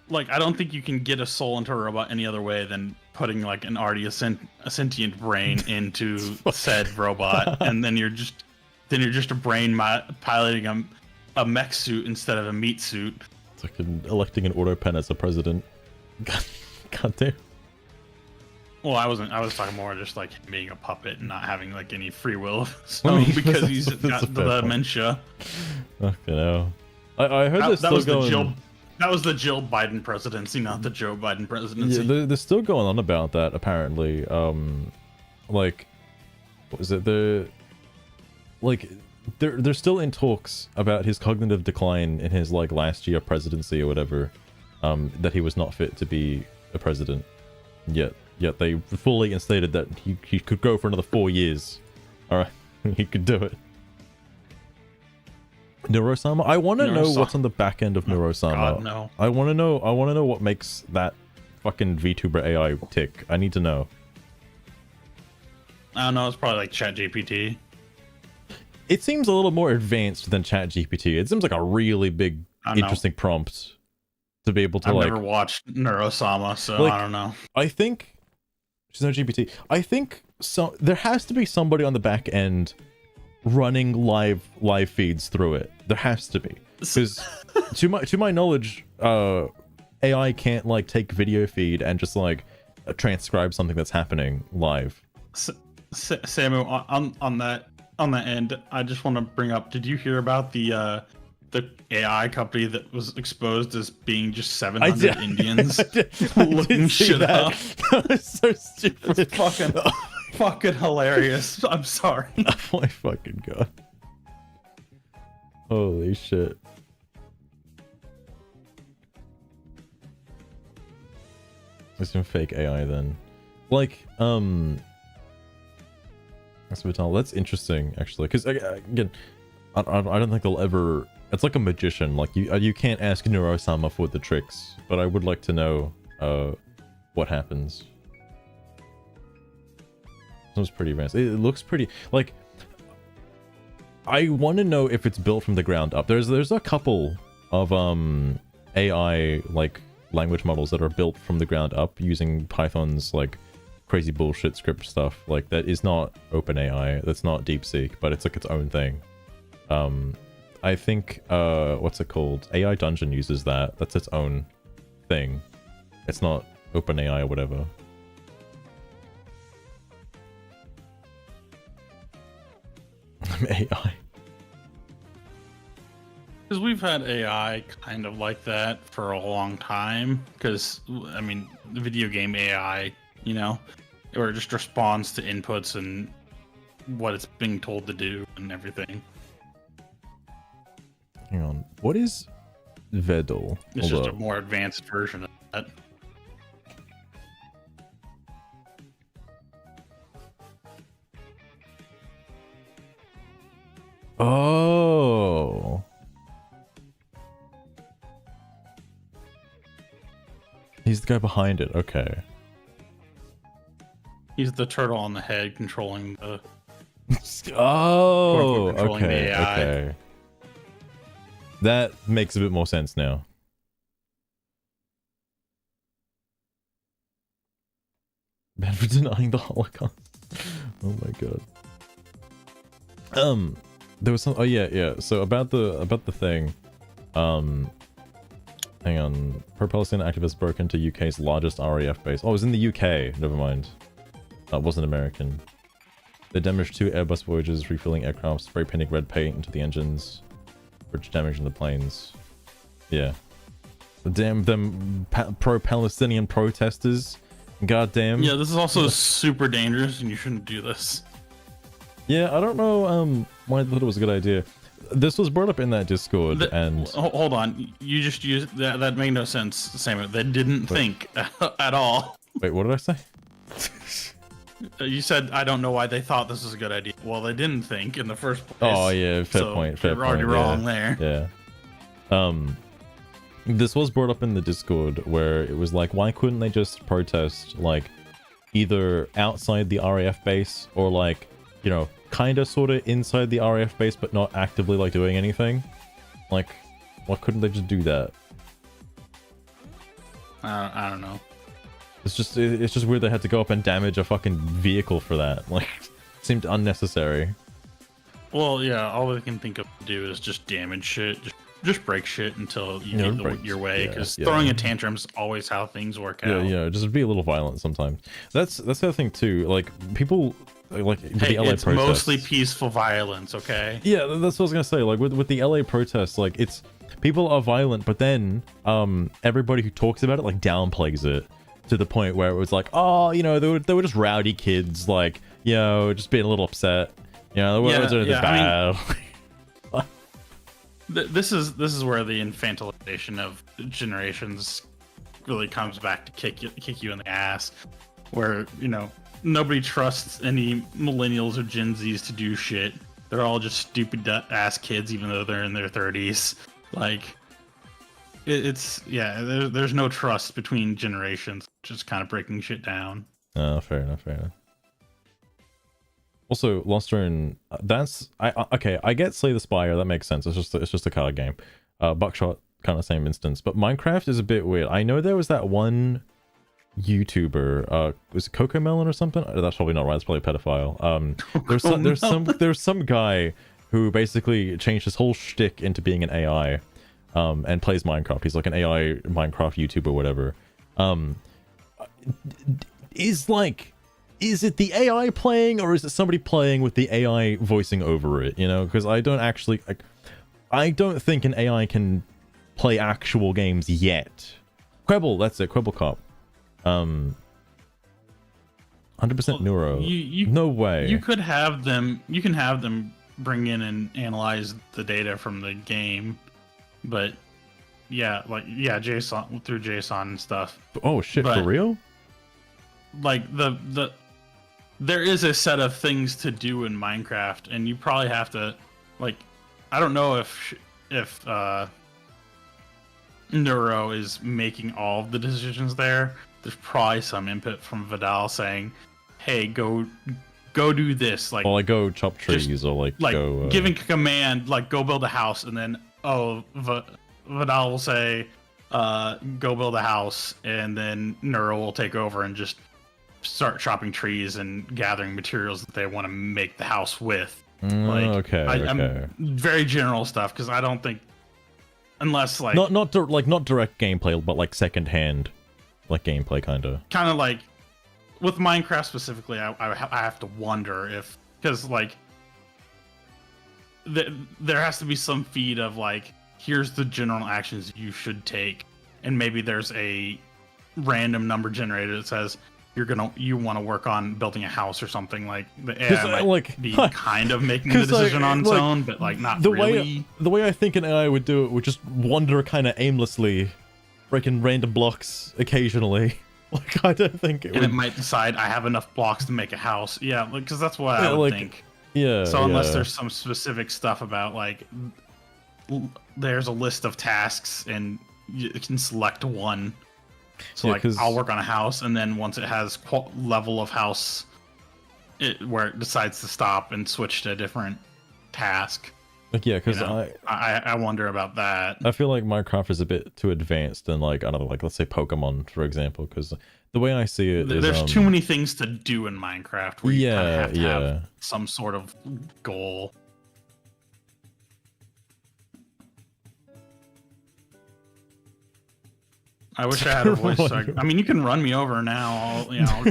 Like, I don't think you can get a soul into a robot any other way than putting like an already a sentient brain into said robot, and then you're just a brain piloting a mech suit instead of a meat suit. It's like electing an autopen as a president. God damn. Well, I was talking more just like being a puppet and not having like any free will, because he's got the dementia. Okay, no. I heard they're still going. That was the Jill Biden presidency, not the Joe Biden presidency. Yeah, they're still going on about that apparently. Like, what is it? They're still in talks about his cognitive decline in his like last year presidency or whatever. That he was not fit to be a president. Yet they fully instated that he could go for another 4 years. All right, he could do it. Neurosama? I want to know what's on the back end of Neurosama. God, no. I want to know what makes that fucking VTuber AI tick. I need to know. I don't know. It's probably like ChatGPT. It seems a little more advanced than ChatGPT. It seems like a really big, interesting prompt to be able to I've never watched Neurosama, so I don't know. I think she's no GPT. I think so. There has to be somebody on the back end running live feeds through it. There has to be, because to my knowledge, AI can't like take video feed and just like transcribe something that's happening live. Samu, on that end, I just want to bring up. Did you hear about the AI company that was exposed as being just 700 Indians looking shit up? That was so stupid. It's fucking hilarious. I'm sorry. Oh my fucking god. Holy shit. There's some fake AI then. Like, that's interesting actually, because again, I don't think they'll ever. It's like a magician. Like you can't ask Neurosama for the tricks, but I would like to know what happens. Sounds pretty advanced. It looks pretty like. I want to know if it's built from the ground up. There's a couple of AI like language models that are built from the ground up using Python's like crazy bullshit script stuff. Like that is not OpenAI. That's not DeepSeek, but it's like its own thing. I think what's it called? AI Dungeon uses that. That's its own thing. It's not OpenAI or whatever. AI. Because we've had AI kind of like that for a long time. Because I mean, the video game AI, you know, or it just responds to inputs and what it's being told to do and everything. Hang on. What is Vedal? It's just a more advanced version of that. Oh. He's the guy behind it. Okay. He's the turtle on the head controlling the. Oh. controlling Okay. the AI. Okay. That makes a bit more sense now. Bad for denying the Holocaust. Oh my god. There was some. Oh yeah. So about the thing. Hang on. Pro-Palestinian activists broke into UK's largest RAF base. Oh, it was in the UK. Never mind. That wasn't American. They damaged 2 Airbus Voyagers refilling aircraft, spray painting red paint into the engines, which damaging the planes. Yeah. Damn them pro-Palestinian protesters. Goddamn. Yeah, this is also super dangerous, and you shouldn't do this. Yeah, I don't know why I thought it was a good idea. This was brought up in that Discord, and hold on, you just used that. That made no sense, Sam. They didn't think at all. Wait, what did I say? You said I don't know why they thought this was a good idea. Well, they didn't think in the first place. Oh yeah, fair point. Fair you're already point. wrong there. Yeah. This was brought up in the Discord where it was like, why couldn't they just protest like either outside the RAF base or like, you know, kind of sort of inside the RAF base but not actively like doing anything? Like, why couldn't they just do that? I don't know. It's just weird they had to go up and damage a fucking vehicle for that. Like, it seemed unnecessary. Well, yeah, all they can think of to do is just damage shit. Just break shit until you get your way, because throwing a tantrum's always how things work out. Yeah, just be a little violent sometimes. That's the other thing too. Like people, like hey, the LA it's protests. mostly peaceful violence, okay? Yeah, that's what I was gonna say. Like with the LA protests, like it's people are violent, but then everybody who talks about it like downplays it to the point where it was like, oh, you know, they were just rowdy kids, like, you know, just being a little upset. You know, they weren't anything bad. I mean, this is where the infantilization of generations really comes back to kick you in the ass, where, you know, nobody trusts any millennials or Gen Zs to do shit. They're all just stupid ass kids, even though they're in their 30s. Like, there's no trust between generations, just kind of breaking shit down. Oh, fair enough. Also, Lost Ruin, that's okay. I get Slay the Spire, that makes sense. It's just a card game. Buckshot, kind of same instance, but Minecraft is a bit weird. I know there was that one YouTuber, was it Coco Melon or something? That's probably not right. It's probably a pedophile. There's some guy who basically changed his whole shtick into being an AI, and plays Minecraft. He's like an AI Minecraft YouTuber, or whatever. Is it the AI playing, or is it somebody playing with the AI voicing over it? You know, because I don't think an AI can play actual games yet. Quibble, that's it. Quibble Cop. 100% Neuro. No way. You can have them bring in and analyze the data from the game, but JSON through JSON and stuff. Oh shit, for real? Like there is a set of things to do in Minecraft, and you probably have to, like, I don't know if Neuro is making all of the decisions there. There's probably some input from Vidal saying, hey, go do this, like, well, like go chop trees, or like go giving a command, like go build a house, and then Vidal will say go build a house, and then Neuro will take over and just start chopping trees and gathering materials that they want to make the house with. Okay. I'm very general stuff, because I don't think, unless like not direct gameplay, but like second hand, like gameplay kind of like with Minecraft specifically. I have to wonder if, because like there has to be some feed of like, here's the general actions you should take, and maybe there's a random number generator that says you want to work on building a house or something. Like the AI might be kind of making the decision on its own, but like not really. The way I think an AI would do it would just wander kind of aimlessly, breaking random blocks occasionally. Like, I don't think it would. It might decide, I have enough blocks to make a house. Yeah, because that's what I would think. Yeah. So unless there's some specific stuff about like, there's a list of tasks and you can select one. So like, I'll work on a house, and then once it has level of house, where it decides to stop and switch to a different task. Like, yeah, because I wonder about that. I feel like Minecraft is a bit too advanced than like, I don't know, like let's say Pokemon, for example, because the way I see it is, there's too many things to do in Minecraft where you kind of have to have some sort of goal. I wish I had a voice. I mean, you can run me over now.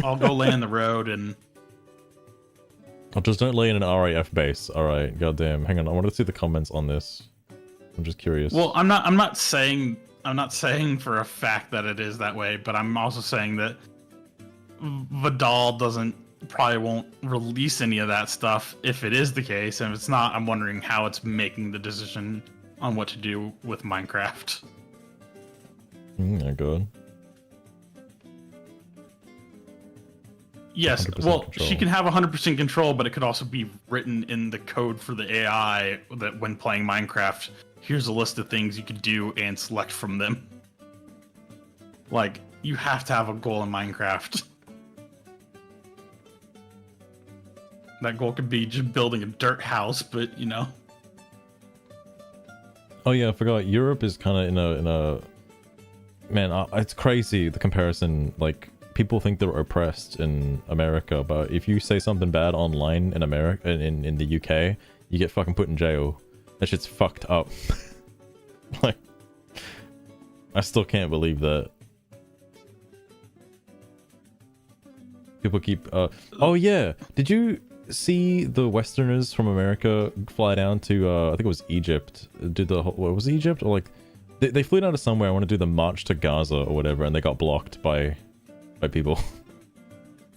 I'll go lay in the road and. I'll just don't lay in an RAF base. All right, goddamn. Hang on, I want to see the comments on this. I'm just curious. Well, I'm not saying for a fact that it is that way, but I'm also saying that Vidal probably won't release any of that stuff if it is the case, and if it's not, I'm wondering how it's making the decision on what to do with Minecraft. Oh god. Yes, well, control. She can have 100% control, but it could also be written in the code for the AI that when playing Minecraft, here's a list of things you could do and select from them. Like, you have to have a goal in Minecraft. That goal could be just building a dirt house, but you know. Oh yeah, I forgot. Europe is kind of in a man. It's crazy, the comparison. Like, people think they're oppressed in America, but if you say something bad online in America, in the UK, you get fucking put in jail. That shit's fucked up. Like, I still can't believe that. People keep oh yeah, did you see the Westerners from America fly down to I think it was Egypt, did the what was it, Egypt, or like they flew down to somewhere. I want to do the march to Gaza or whatever, and they got blocked by people.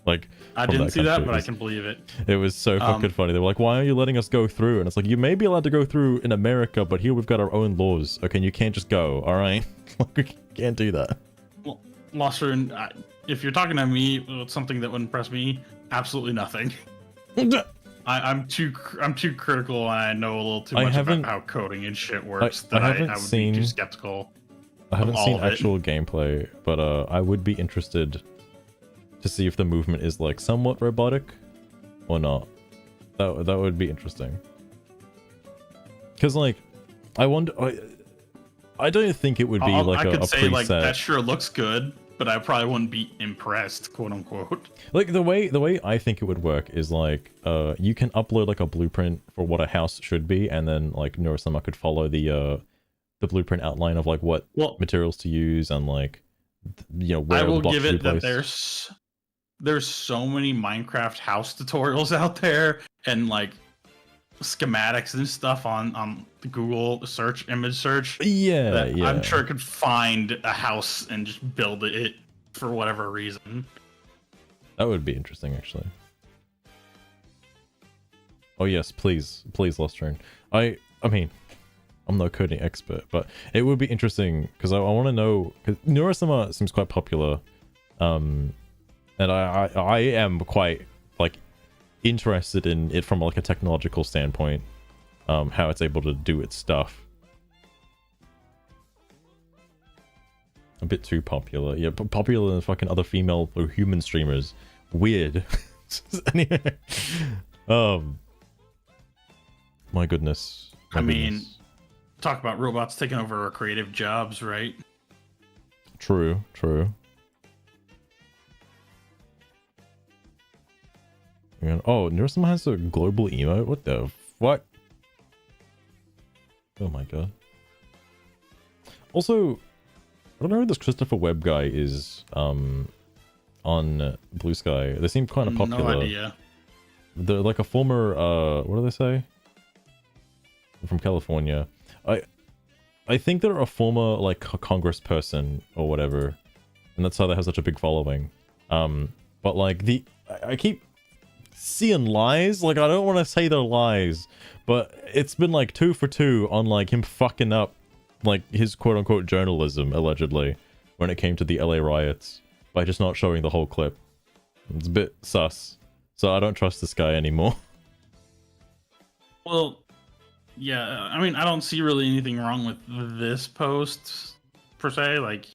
Like, I didn't see that, but I can believe it. It was so fucking funny. They were like, "Why aren't you letting us go through?" And it's like, you may be allowed to go through in America, but here we've got our own laws. Okay, and you can't just go. All right, like, we can't do that. Well, Loster, if you're talking to me with something that would impress me, absolutely nothing. I'm too critical, and I know a little too much about how coding and shit works I would be too skeptical. I haven't seen actual gameplay, but I would be interested to see if the movement is like somewhat robotic or not. That would be interesting. Because like, I wonder. I don't think it would be like a preset. Like, that sure looks good, but I probably wouldn't be impressed, quote unquote. Like the way I think it would work is like you can upload like a blueprint for what a house should be, and then like Neurosama could follow the blueprint outline of like what materials to use and like where I will the blocks give it that there's so many Minecraft house tutorials out there and like schematics and stuff on the Google image search. Yeah. I'm sure I could find a house and just build it for whatever reason. That would be interesting, actually. Oh yes, please, Lost Train. I mean, I'm no coding expert, but it would be interesting because I want to know, because Neurosama seems quite popular, and I am quite like interested in it from like a technological standpoint, how it's able to do its stuff. A bit too popular, yeah, but popular than fucking other female or human streamers. Weird. Anyway, my goodness. I mean, talk about robots taking over our creative jobs, right? True. Oh, Neurosama has a global emote? What the fuck? Oh my god. Also, I don't know who this Christopher Webb guy is on Bluesky. They seem kind of popular. No idea. They're like a former, what do they say? From California. I think they're a former, like, congressperson or whatever. And that's how they have such a big following. But, like, I keep seeing lies. Like, I don't want to say they're lies. But it's been, like, 2 for 2 on, like, him fucking up, like, his quote-unquote journalism, allegedly, when it came to the LA riots. By just not showing the whole clip. It's a bit sus. So I don't trust this guy anymore. Well, yeah, I mean, I don't see really anything wrong with this post, per se. Like,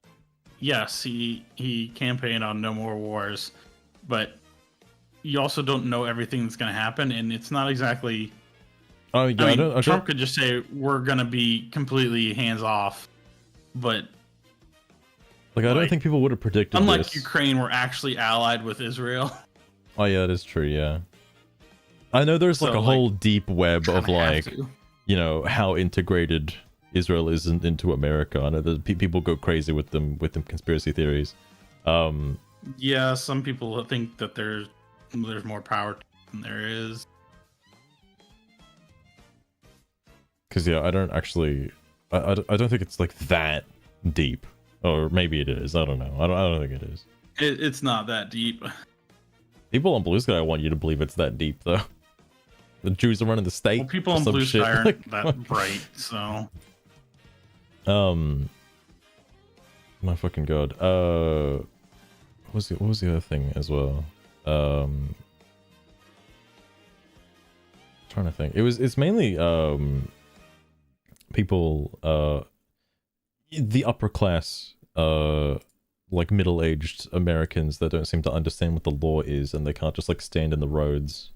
yes, he campaigned on no more wars, but you also don't know everything that's going to happen, and it's not exactly... Oh, yeah, I mean, Trump could just say, we're going to be completely hands-off, but... Like, I don't think people would have predicted unlike this. Ukraine, we're actually allied with Israel. Oh, yeah, that is true, yeah. I know there's, like, a whole deep web of, like... You know, how integrated Israel is into America. I know that people go crazy with them conspiracy theories. Yeah, some people think that there's more power than there is. Because yeah, I don't actually, I don't think it's like that deep, or maybe it is. I don't know. I don't think it is. It's not that deep. People on Bluesky want you to believe it's that deep, though. The Jews are running the state. Well, people on Bluesky aren't that bright, so. My fucking god. What was the other thing as well? Trying to think. It's mainly people the upper class like middle-aged Americans that don't seem to understand what the law is, and they can't just like stand in the roads.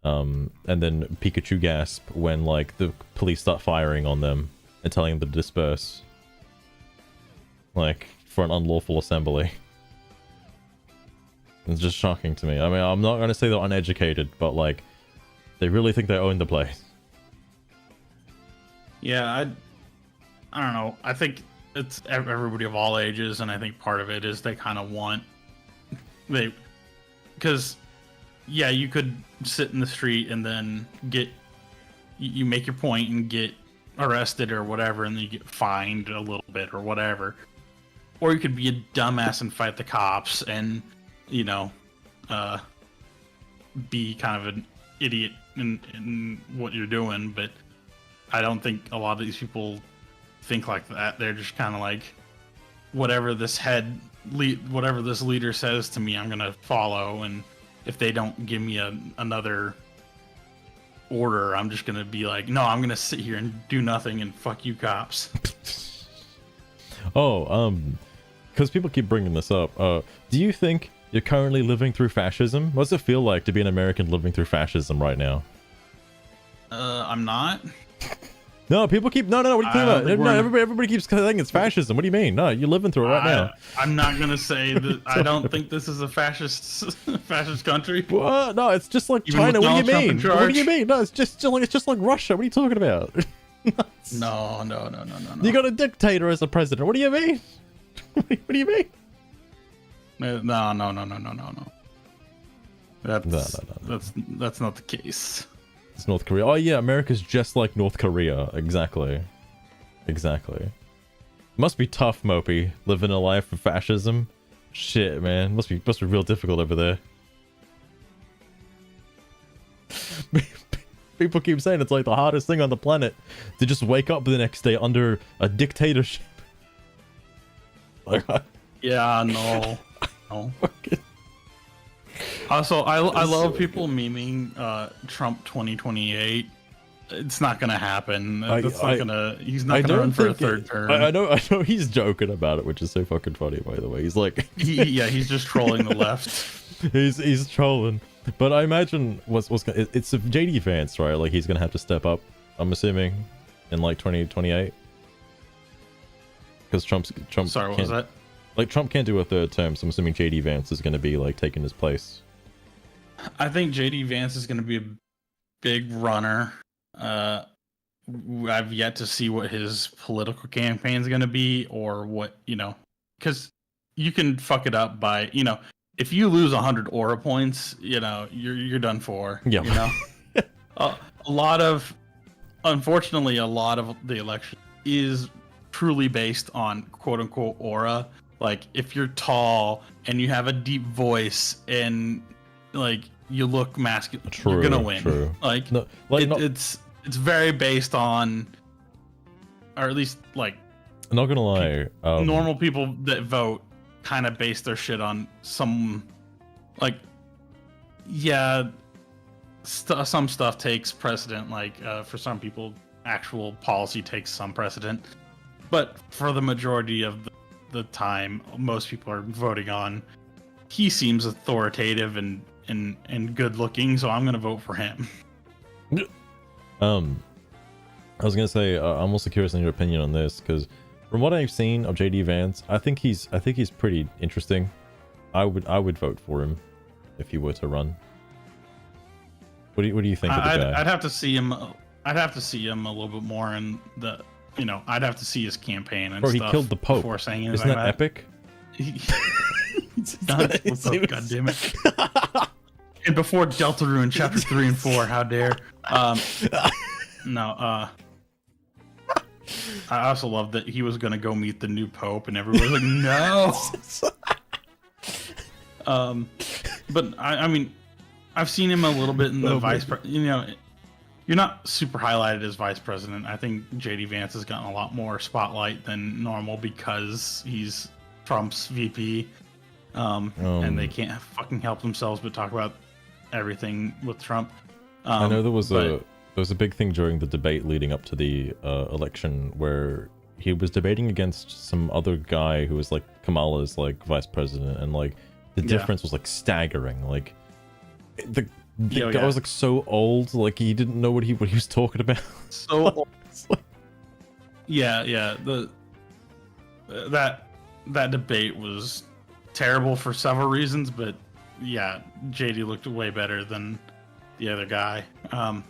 And then Pikachu gasp when like the police start firing on them and telling them to disperse, like for an unlawful assembly. It's just shocking to me. I mean, I'm not gonna say they're uneducated, but like they really think they own the place. Yeah, I don't know. I think it's everybody of all ages, and I think part of it is they kind of want because yeah, you could sit in the street and then you make your point and get arrested or whatever, and then you get fined a little bit or whatever. Or you could be a dumbass and fight the cops and, you know, be kind of an idiot in what you're doing. But I don't think a lot of these people think like that. They're just kind of like, whatever this leader says to me, I'm gonna follow. And if they don't give me another order, I'm just gonna be like, no, I'm gonna sit here and do nothing and fuck you cops. Because people keep bringing this up. Do you think you're currently living through fascism? What's it feel like to be an American living through fascism right now? I'm not. No, people keep what are you talking about? No, everybody keeps saying it's fascism. What do you mean? No, you're living through it right now. I'm not gonna say that. I don't think this is a fascist country. No, it's just like Even China. with What do you Donald Trump mean? in charge? What do you mean? No, it's just like Russia. What are you talking about? No. You got a dictator as a president. What do you mean? What do you mean? No. That's not the case. It's North Korea. Oh yeah, America's just like North Korea. Exactly. Must be tough, Mopey, living a life of fascism. Shit, man. Must be real difficult over there. People keep saying it's like the hardest thing on the planet to just wake up the next day under a dictatorship. Like, Yeah, no. Also, I love people memeing Trump 2028. It's not gonna happen. He's not gonna run for a third term. I know he's joking about it, which is so fucking funny, by the way. He's like he's just trolling the left. He's trolling. But I imagine it's a JD Vance, right? Like he's gonna have to step up, I'm assuming, in like 2028. Because Trump. Sorry, what was that? Like Trump can't do a third term, so I'm assuming JD Vance is gonna be like taking his place. I think JD Vance is gonna be a big runner. I've yet to see what his political campaign is gonna be, or what, because you can fuck it up by, if you lose 100 aura points, you're done for. Yeah. Unfortunately, a lot of the election is truly based on quote unquote aura. Like if you're tall and you have a deep voice and like you look masculine, you're gonna win. True. Like, no, it's very based on, or at least like, I'm not gonna lie, normal people that vote kind of base their shit on some, like, some stuff takes precedent. Like for some people, actual policy takes some precedent, but for the majority of the time, most people are voting on, he seems authoritative and good looking, so I'm gonna vote for him. I was gonna say, I'm also curious on your opinion on this, because from what I've seen of JD Vance, I think he's pretty interesting. I would vote for him if he were to run. What do you think of the guy? I'd have to see him. I'd have to see him a little bit more in the. I'd have to see his campaign and Bro, stuff. he killed the Pope. Before saying Isn't that epic? God damn it! And before Deltarune Chapter 3 and 4, how dare? No. I also love that he was gonna go meet the new Pope, and everybody was like, no. But I mean, I've seen him a little bit in the vice president. You're not super highlighted as vice president. I think JD Vance has gotten a lot more spotlight than normal because he's Trump's VP, and they can't fucking help themselves but talk about everything with Trump. I know there was a big thing during the debate leading up to the election where he was debating against some other guy who was like Kamala's like vice president, and like the difference was like staggering. Like the guy was like so old, like he didn't know what he was talking about. So old. Yeah. That debate was terrible for several reasons, but yeah, JD looked way better than the other guy. I'm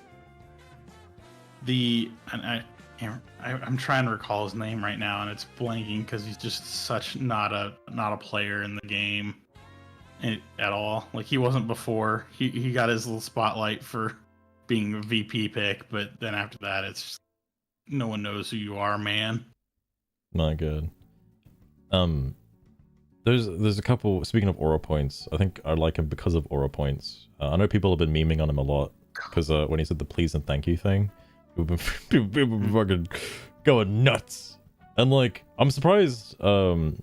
trying to recall his name right now, and it's blanking because he's just such not a player in the game. at all. Like he wasn't before. He got his little spotlight for being a VP pick, but then after that, it's just, no one knows who you are, man. Not good. There's a couple. Speaking of aura points, I think I like him because of aura points. I know people have been memeing on him a lot because when he said the please and thank you thing, people been fucking going nuts. And like, I'm surprised that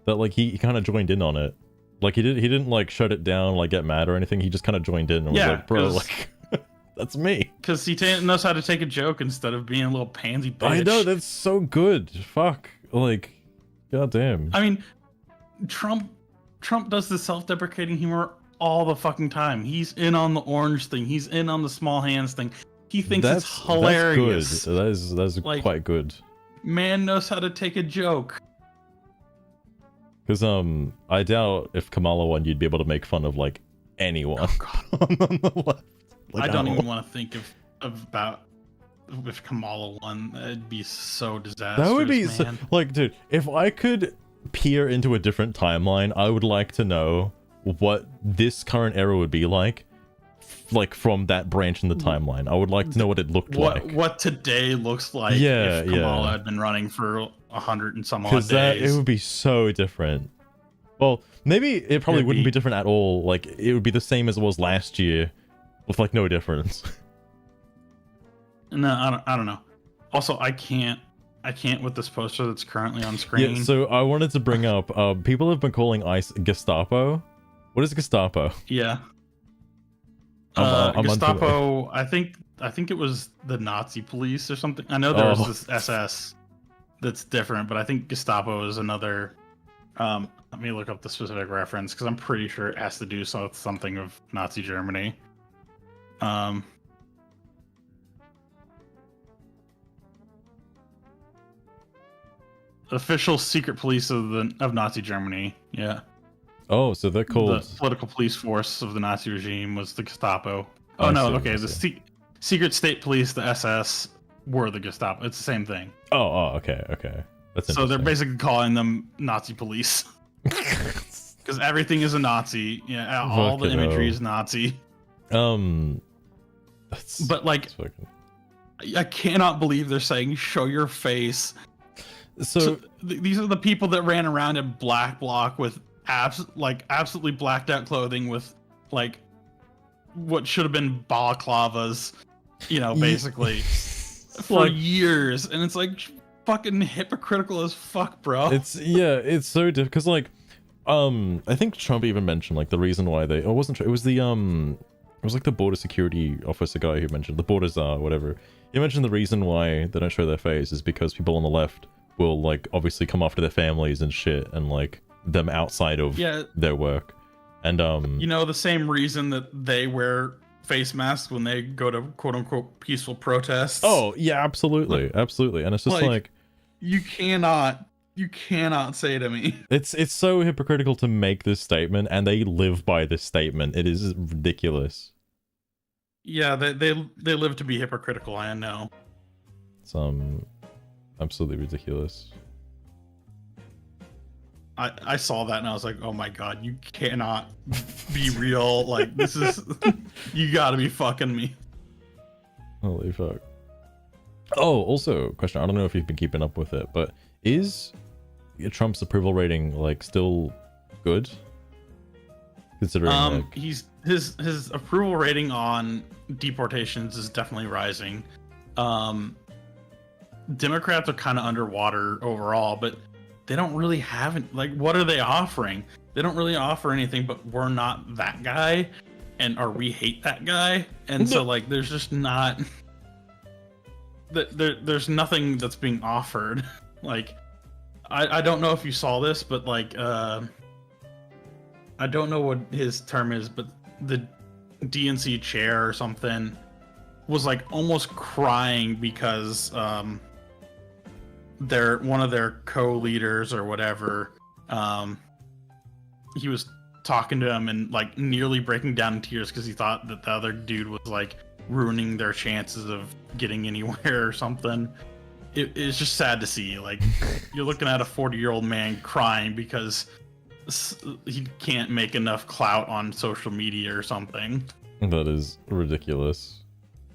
like he kind of joined in on it. Like he didn't like shut it down, like get mad or anything. He just kind of joined in and was like, bro, like that's me. Because he knows how to take a joke instead of being a little pansy bitch. I know, that's so good. Fuck, like, goddamn. I mean, Trump does the self-deprecating humor all the fucking time. He's in on the orange thing. He's in on the small hands thing. He thinks it's hilarious. That's good. That's like, quite good. Man knows how to take a joke. Because I doubt if Kamala won, you'd be able to make fun of like anyone on the left. Like, I don't even want to think about if Kamala won. That'd be so disastrous. That would be man. Like, dude, if I could peer into a different timeline, I would like to know what this current era would be like from that branch in the timeline. I would like to know what it looked like. What today looks like if Kamala had been running for 100 and some odd days. Because it would be so different. Well, maybe it probably wouldn't be different at all. Like, it would be the same as it was last year with like no difference. No, I don't know. Also, I can't with this poster that's currently on screen. Yeah, so I wanted to bring up, people have been calling ICE Gestapo. What is Gestapo? Yeah. I'm Gestapo, I think it was the Nazi police or something. I know there was this SS that's different, but I think Gestapo is another. Let me look up the specific reference because I'm pretty sure it has to do with something of Nazi Germany. Official secret police of Nazi Germany. Yeah. Oh, so they're called the political police force of the Nazi regime was the Gestapo. Oh no, okay. The secret state police, the SS, were the Gestapo. It's the same thing. Oh, okay. That's so they're basically calling them Nazi police because everything is a Nazi. Yeah, all the imagery is Nazi. But like, I cannot believe they're saying "show your face." So these are the people that ran around in black bloc with absolutely blacked out clothing with like what should have been balaclavas, basically for years, and it's like fucking hypocritical as fuck, bro. It's so different because like I think Trump even mentioned like the reason why it wasn't it was the it was like the border security officer guy who mentioned the border czar, whatever. He mentioned the reason why they don't show their face is because people on the left will like obviously come after their families and shit and like them outside of their work. And the same reason that they wear face masks when they go to quote unquote peaceful protests. Oh yeah, absolutely. And it's just like you cannot say to me. It's so hypocritical to make this statement, and they live by this statement. It is ridiculous. Yeah, they live to be hypocritical, I know. It's absolutely ridiculous. I saw that and I was like, oh my god, you cannot be real. Like, this is you gotta be fucking me. Holy fuck. Oh, also, question, I don't know if you've been keeping up with it, but is Trump's approval rating like still good? Considering like... his approval rating on deportations is definitely rising. Democrats are kind of underwater overall, but they don't really have what are they offering? They don't really offer anything, but we're not that guy, or we hate that guy, and so like there's just not there's nothing that's being offered. Like I don't know if you saw this, but like I don't know what his term is, but the DNC chair or something was like almost crying because one of their co-leaders or whatever, he was talking to him and like nearly breaking down in tears because he thought that the other dude was like ruining their chances of getting anywhere or something. It's just sad to see. Like, you're looking at a 40-year-old man crying because he can't make enough clout on social media or something. That is ridiculous.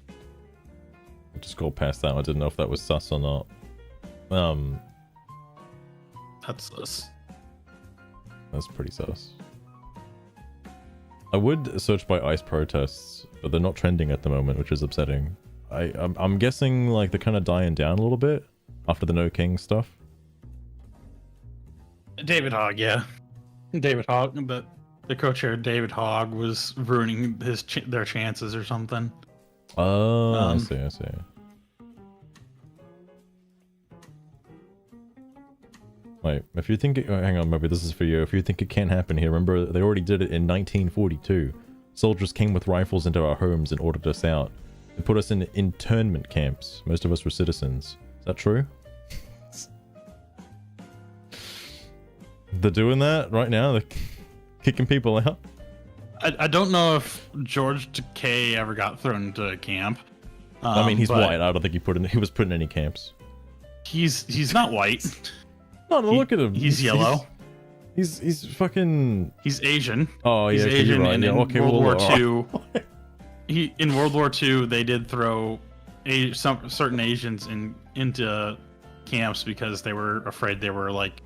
I just scrolled past that. I didn't know if that was sus or not. That's That's pretty sus. I would search by ICE protests, but they're not trending at the moment, which is upsetting. I'm guessing like they're kind of dying down a little bit after the No King stuff. David Hogg, yeah. David Hogg, the co-chair David Hogg was ruining their chances or something. Oh, I see. Wait, if you think hang on, maybe this is for you. If you think it can't happen here, remember they already did it in 1942. Soldiers came with rifles into our homes and ordered us out. They put us in internment camps. Most of us were citizens. Is that true? They're doing that right now? They're kicking people out? I don't know if George Takei ever got thrown into a camp. I mean, he's white. I don't think he was put in any camps. He's not white. No, look at him. He's yellow. He's fucking. He's Asian. Oh yeah, he's Asian. Right. And yeah, in World War II, in World War II, they did throw some certain Asians into camps because they were afraid they were like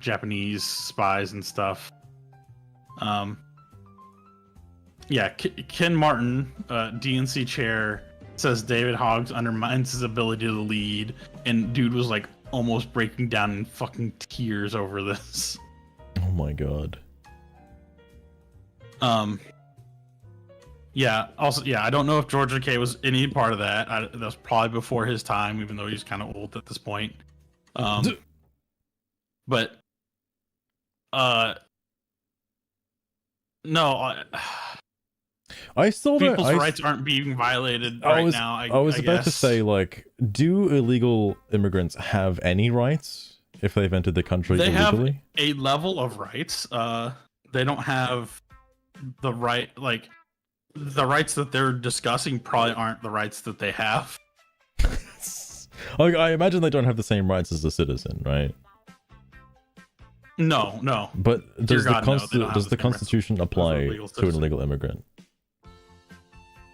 Japanese spies and stuff. Yeah, Ken Martin, DNC chair, says David Hogg undermines his ability to lead, and dude was like almost breaking down in fucking tears over this. Oh my god. Yeah. Also, yeah, I don't know if George Takei was any part of that. That was probably before his time, even though he's kind of old at this point. But no, I still don't. People's rights aren't being violated right now. I was about to say, like, do illegal immigrants have any rights if they've entered the country illegally? Have a level of rights. They don't have the right, like, the rights that they're discussing probably aren't the rights that they have. Like, I imagine they don't have the same rights as a citizen, right? No. But does the Constitution apply to an illegal immigrant?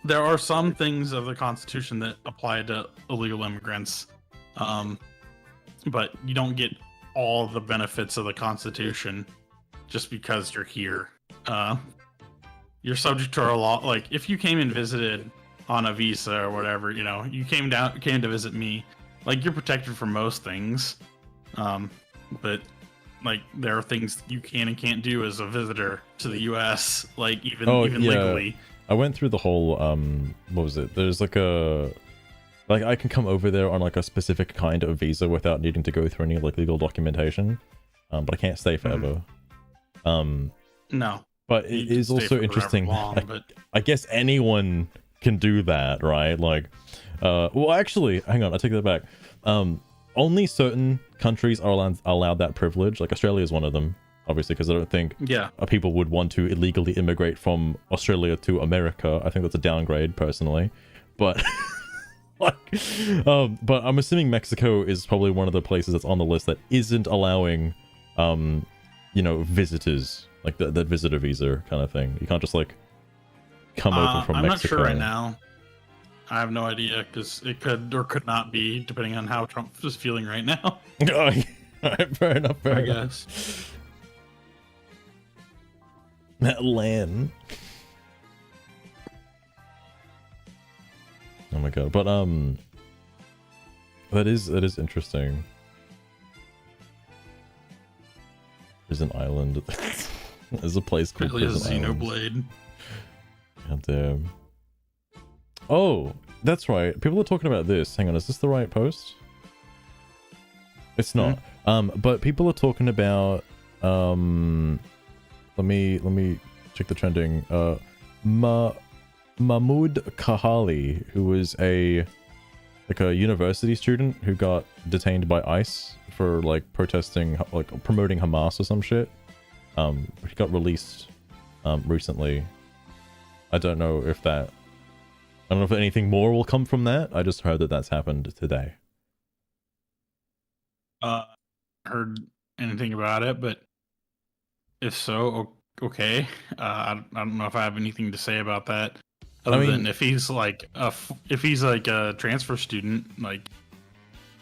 There are some things of the Constitution that apply to illegal immigrants, but you don't get all the benefits of the Constitution just because you're here. You're subject to our law. Like, if you came and visited on a visa or whatever, you know, you came to visit me, like, you're protected from most things. But like, there are things you can and can't do as a visitor to the U.S. Like, even legally. I went through the whole what was it? There's like I can come over there on like a specific kind of visa without needing to go through any like legal documentation, but I can't stay forever. No. But it is also interesting. But I guess anyone can do that, right? Like, well, actually, hang on, I take that back. Only certain countries are allowed that privilege. Like, Australia is one of them, obviously, because I don't think people would want to illegally immigrate from Australia to America. I think that's a downgrade, personally. But, like, but I'm assuming Mexico is probably one of the places that's on the list that isn't allowing, you know, visitors, like that visitor visa kind of thing. You can't just like come over from Mexico. I'm not sure right now. I have no idea, because it could or could not be, depending on how Trump is feeling right now. Alright, fair enough. I guess. That land. Oh my god, but that is interesting. There's an island. There's a place called Really, a Prison Islands. Xenoblade. God damn. Oh, that's right. People are talking about this. Hang on, is this the right post? It's not. But people are talking about let me check the trending. Mahmoud Kahali, who was a university student who got detained by ICE for like protesting, like promoting Hamas or some shit. He got released recently. I don't know if anything more will come from that. I just heard that that's happened today. Heard anything about it, but if so, okay. I don't know if I have anything to say about that, other than if he's like a transfer student, like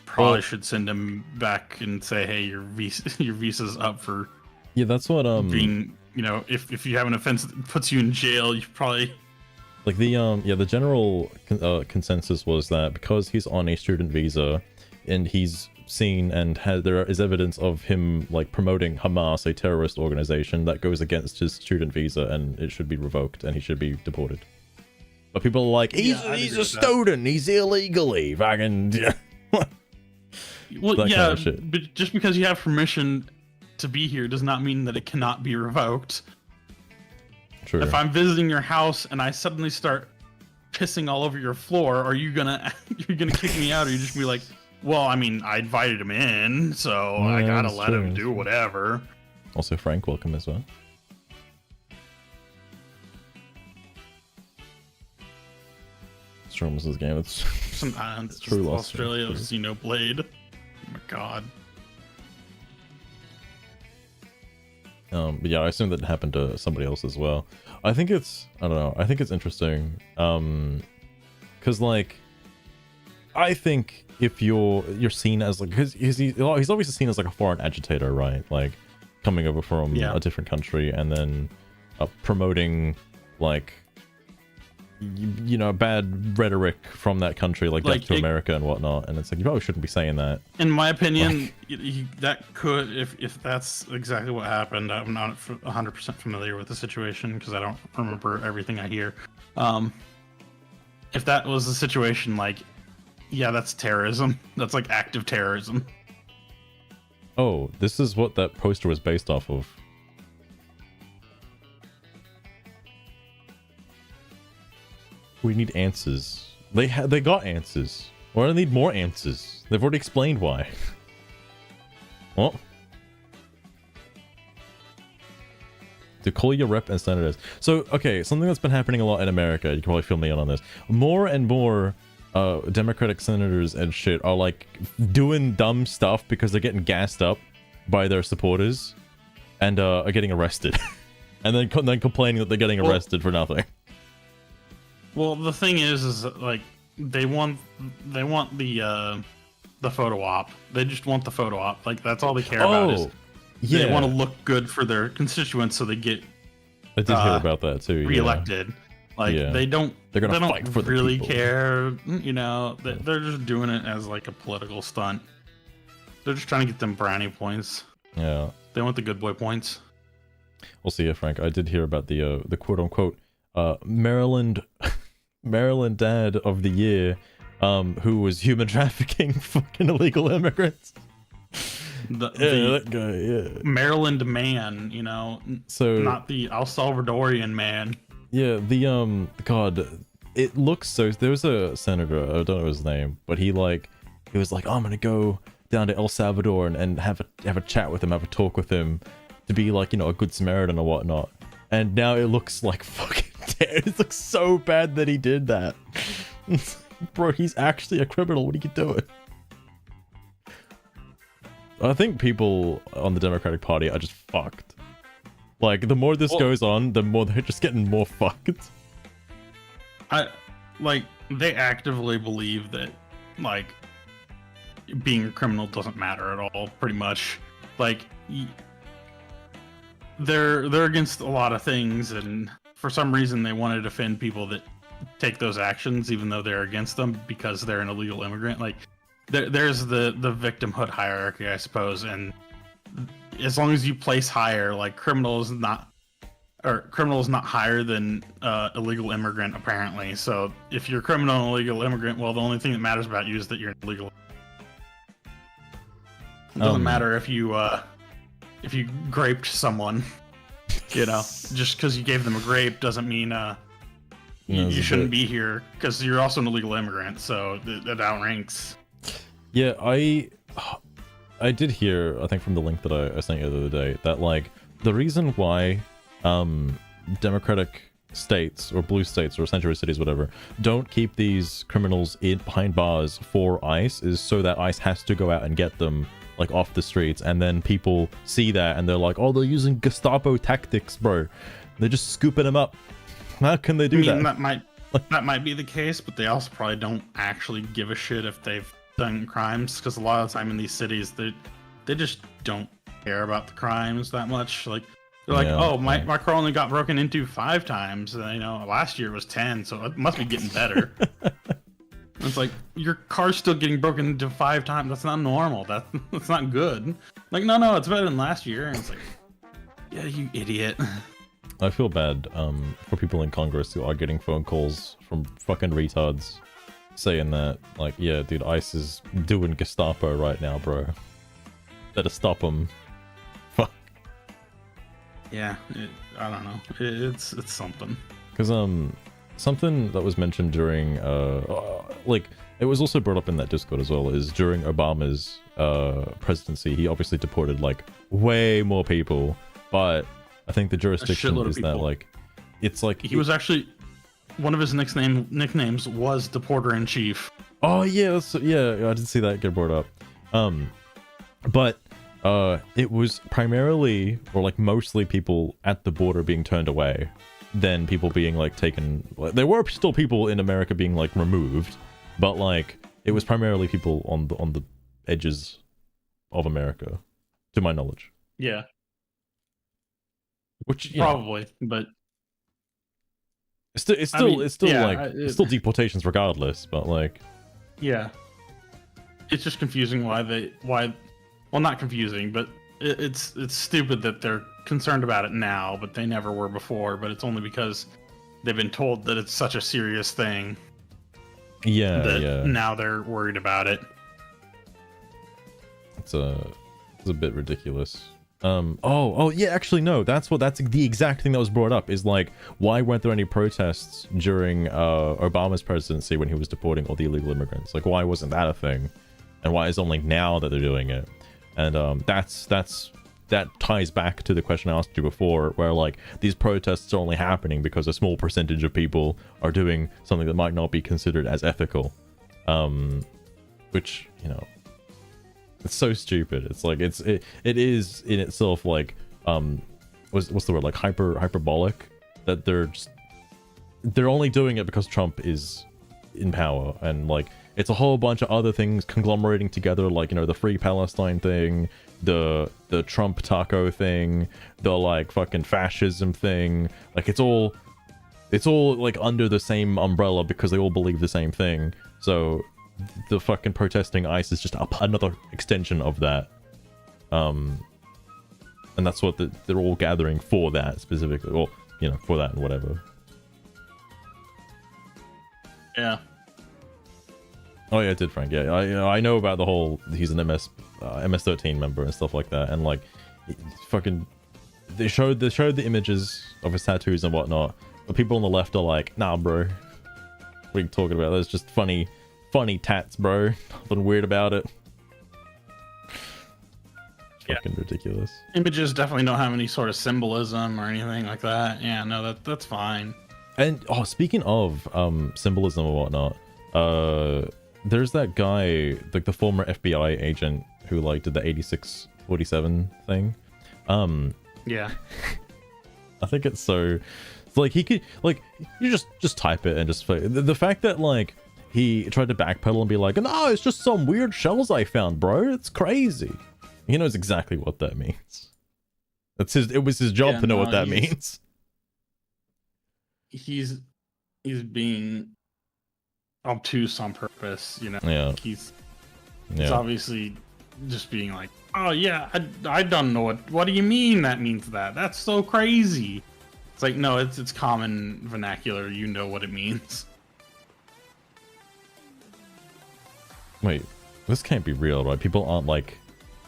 probably should send him back and say, hey, your visa's up for being, if you have an offense that puts you in jail, you probably like the general consensus was that because he's on a student visa and he's seen and there is evidence of him like promoting Hamas, a terrorist organization, that goes against his student visa and it should be revoked and he should be deported. But people are like, he's a student, he's illegally fucking well, that yeah, kind of shit. But just because you have permission to be here does not mean that it cannot be revoked. True. If I'm visiting your house and I suddenly start pissing all over your floor, are you gonna kick me out, or you just be like, well, I mean, I invited him in, so I gotta let him do whatever. Also, Frank, welcome as well. Strom was this game. It's sometimes true. Australia, Xenoblade. Oh my god. But yeah, I assume that happened to somebody else as well. I think it's interesting. Because like, I think if you're seen as like, because he's obviously seen as like a foreign agitator, right? Like coming over from a different country and then promoting like bad rhetoric from that country, like death to America and whatnot. And it's like, you probably shouldn't be saying that. In my opinion, that could, if that's exactly what happened. I'm not 100% familiar with the situation because I don't remember everything I hear. If that was the situation, like, yeah, that's terrorism. That's like active terrorism. Oh, this is what that poster was based off of. We need answers. They got answers. Why do they need more answers? They've already explained why. Well, to call your rep and senators. So, okay, something that's been happening a lot in America, you can probably fill me in on this. More and more Democratic senators and shit are like doing dumb stuff because they're getting gassed up by their supporters and are getting arrested. And then complaining that they're getting arrested for nothing. Well, the thing is like they want the photo op. They just want the photo op. Like that's all they care about is they want to look good for their constituents, so they get. I did hear about that too. Reelected. Like they don't. They're gonna fight for the really people. Care. They're just doing it as like a political stunt. They're just trying to get them brownie points. Yeah. They want the good boy points. We'll see, Frank. I did hear about the quote unquote Maryland dad of the year, who was human trafficking fucking illegal immigrants. That guy, Maryland man, so not the El Salvadorian man. Yeah, God, it looks so. There was a senator, I don't know his name, but he was like, oh, I'm gonna go down to El Salvador and have a chat with him, have a talk with him, to be like, a good Samaritan or whatnot. And now it looks like fucking it looks so bad that he did that. Bro, he's actually a criminal. What are you doing? I think people on the Democratic Party are just fucked. Like, the more this goes on, the more they're just getting more fucked. They actively believe that, like, being a criminal doesn't matter at all, pretty much. Like, they're against a lot of things, and for some reason they want to defend people that take those actions even though they're against them because they're an illegal immigrant. Like there's the victimhood hierarchy, I suppose, and as long as you place higher, like criminal is not higher than illegal immigrant, apparently. So if you're criminal and illegal immigrant, well, the only thing that matters about you is that you're an illegal. It doesn't matter if you graped someone, just because you gave them a grape doesn't mean you shouldn't be here, because you're also an illegal immigrant, so that outranks. Yeah, I did hear, I think from the link that I sent you the other day, that like the reason why Democratic states or blue states or sanctuary cities, whatever, don't keep these criminals behind bars for ICE is so that ICE has to go out and get them like off the streets, and then people see that and they're like, oh, they're using Gestapo tactics, bro. They're just scooping them up. How can they do that? That might be the case, but they also probably don't actually give a shit if they've done crimes, because a lot of the time in these cities they just don't care about the crimes that much. Like they're like, oh, my car only got broken into 5 times, and last year it was 10, so it must be getting better. It's like, your car's still getting broken into 5 times. That's not normal. That's not good. Like, no, it's better than last year. And it's like, yeah, you idiot. I feel bad for people in Congress who are getting phone calls from fucking retards saying that, like, yeah, dude, ICE is doing Gestapo right now, bro. Better stop them. Fuck. Yeah, I don't know. It's something. Because something that was mentioned during like, it was also brought up in that Discord as well, is during Obama's presidency, he obviously deported like way more people, but I think the jurisdiction is that, like, it's like he was actually, one of his nicknames was Deporter in Chief. Oh yeah, yeah, I did see that get brought up. But it was primarily, or like mostly, people at the border being turned away, than people being like taken. There were still people in America being like removed, but like it was primarily people on the edges of America, to my knowledge. Yeah. Which probably, but it's still deportations regardless. But like, yeah, it's just confusing why. Well, not confusing, but it's stupid that they're concerned about it now, but they never were before. But it's only because they've been told that it's such a serious thing. Yeah, now they're worried about it. It's a bit ridiculous. Oh yeah, actually no, that's the exact thing that was brought up, is like, why weren't there any protests during Obama's presidency when he was deporting all the illegal immigrants? Like, why wasn't that a thing? And why is it only now that they're doing it? And that ties back to the question I asked you before, where like, these protests are only happening because a small percentage of people are doing something that might not be considered as ethical, which, it's so stupid. It's like, it is in itself like, what's the word, like hyperbolic, that they're only doing it because Trump is in power, and like, it's a whole bunch of other things conglomerating together, like, the Free Palestine thing, the Trump taco thing, the like fucking fascism thing. Like, it's all like under the same umbrella because they all believe the same thing. So the fucking protesting ICE is just another extension of that. And that's what they're all gathering for, that specifically, or for that and whatever. Yeah. Oh yeah, it did, Frank. Yeah, I know about the whole, he's an MS-13 member and stuff like that, and like, fucking, they showed the images of his tattoos and whatnot, but people on the left are like, nah, bro, what are you talking about? That's just funny tats, bro. Nothing weird about it. Fucking ridiculous. Images definitely don't have any sort of symbolism or anything like that. Yeah, no, that's fine. And speaking of symbolism and whatnot, there's that guy, like the former FBI agent who like did the 8647 thing. Yeah. I think it's like, he could, like, you just type it and just the fact that like he tried to backpedal and be like, no, it's just some weird shells I found, bro. It's crazy. He knows exactly what that means. It was his job to know what that means. He's being obtuse on purpose, Yeah. He's obviously just being like, oh yeah, I don't know what do you mean that means that? That's so crazy. It's like, no, it's common vernacular, you know what it means. Wait, this can't be real, right? People aren't like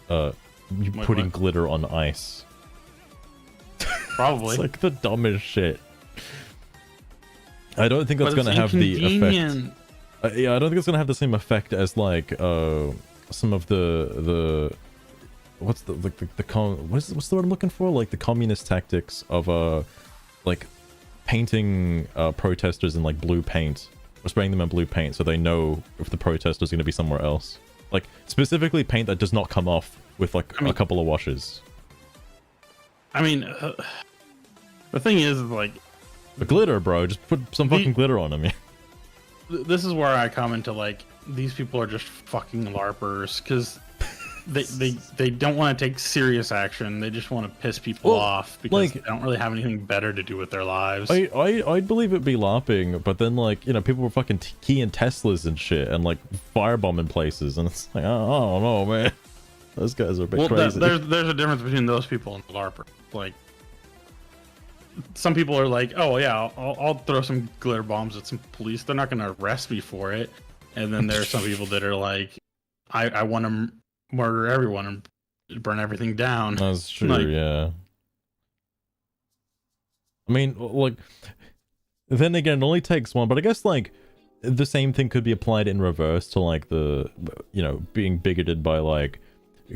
putting glitter on ice. Probably. It's like the dumbest shit. I don't think that's gonna have the effect. Yeah, I don't think it's gonna have the same effect as like some of the what's the what's the word I'm looking for? Like the communist tactics of like painting protesters in like blue paint, or spraying them in blue paint so they know if the protesters are gonna be somewhere else. Like, specifically paint that does not come off with, like, a couple of washes. I mean, the thing is, like... The glitter, bro. Just put some fucking glitter on them, yeah. This is where I come into, like, these people are just fucking LARPers, because they don't want to take serious action. They just want to piss people off, because like, they don't really have anything better to do with their lives. I'd believe it'd be LARPing, but then, like, you know, people were fucking keying Teslas and shit, and, like, firebombing places, and it's like, I don't know, man. Those guys are a bit crazy. There's a difference between those people and the LARPer. Like, some people are like, oh yeah, I'll throw some glitter bombs at some police. They're not gonna arrest me for it. And then there's some people that are like, I want to murder everyone and burn everything down. That's true, like, yeah. I mean, like, then again, it only takes one, but I guess, like, the same thing could be applied in reverse to, like, the, you know, being bigoted by, like,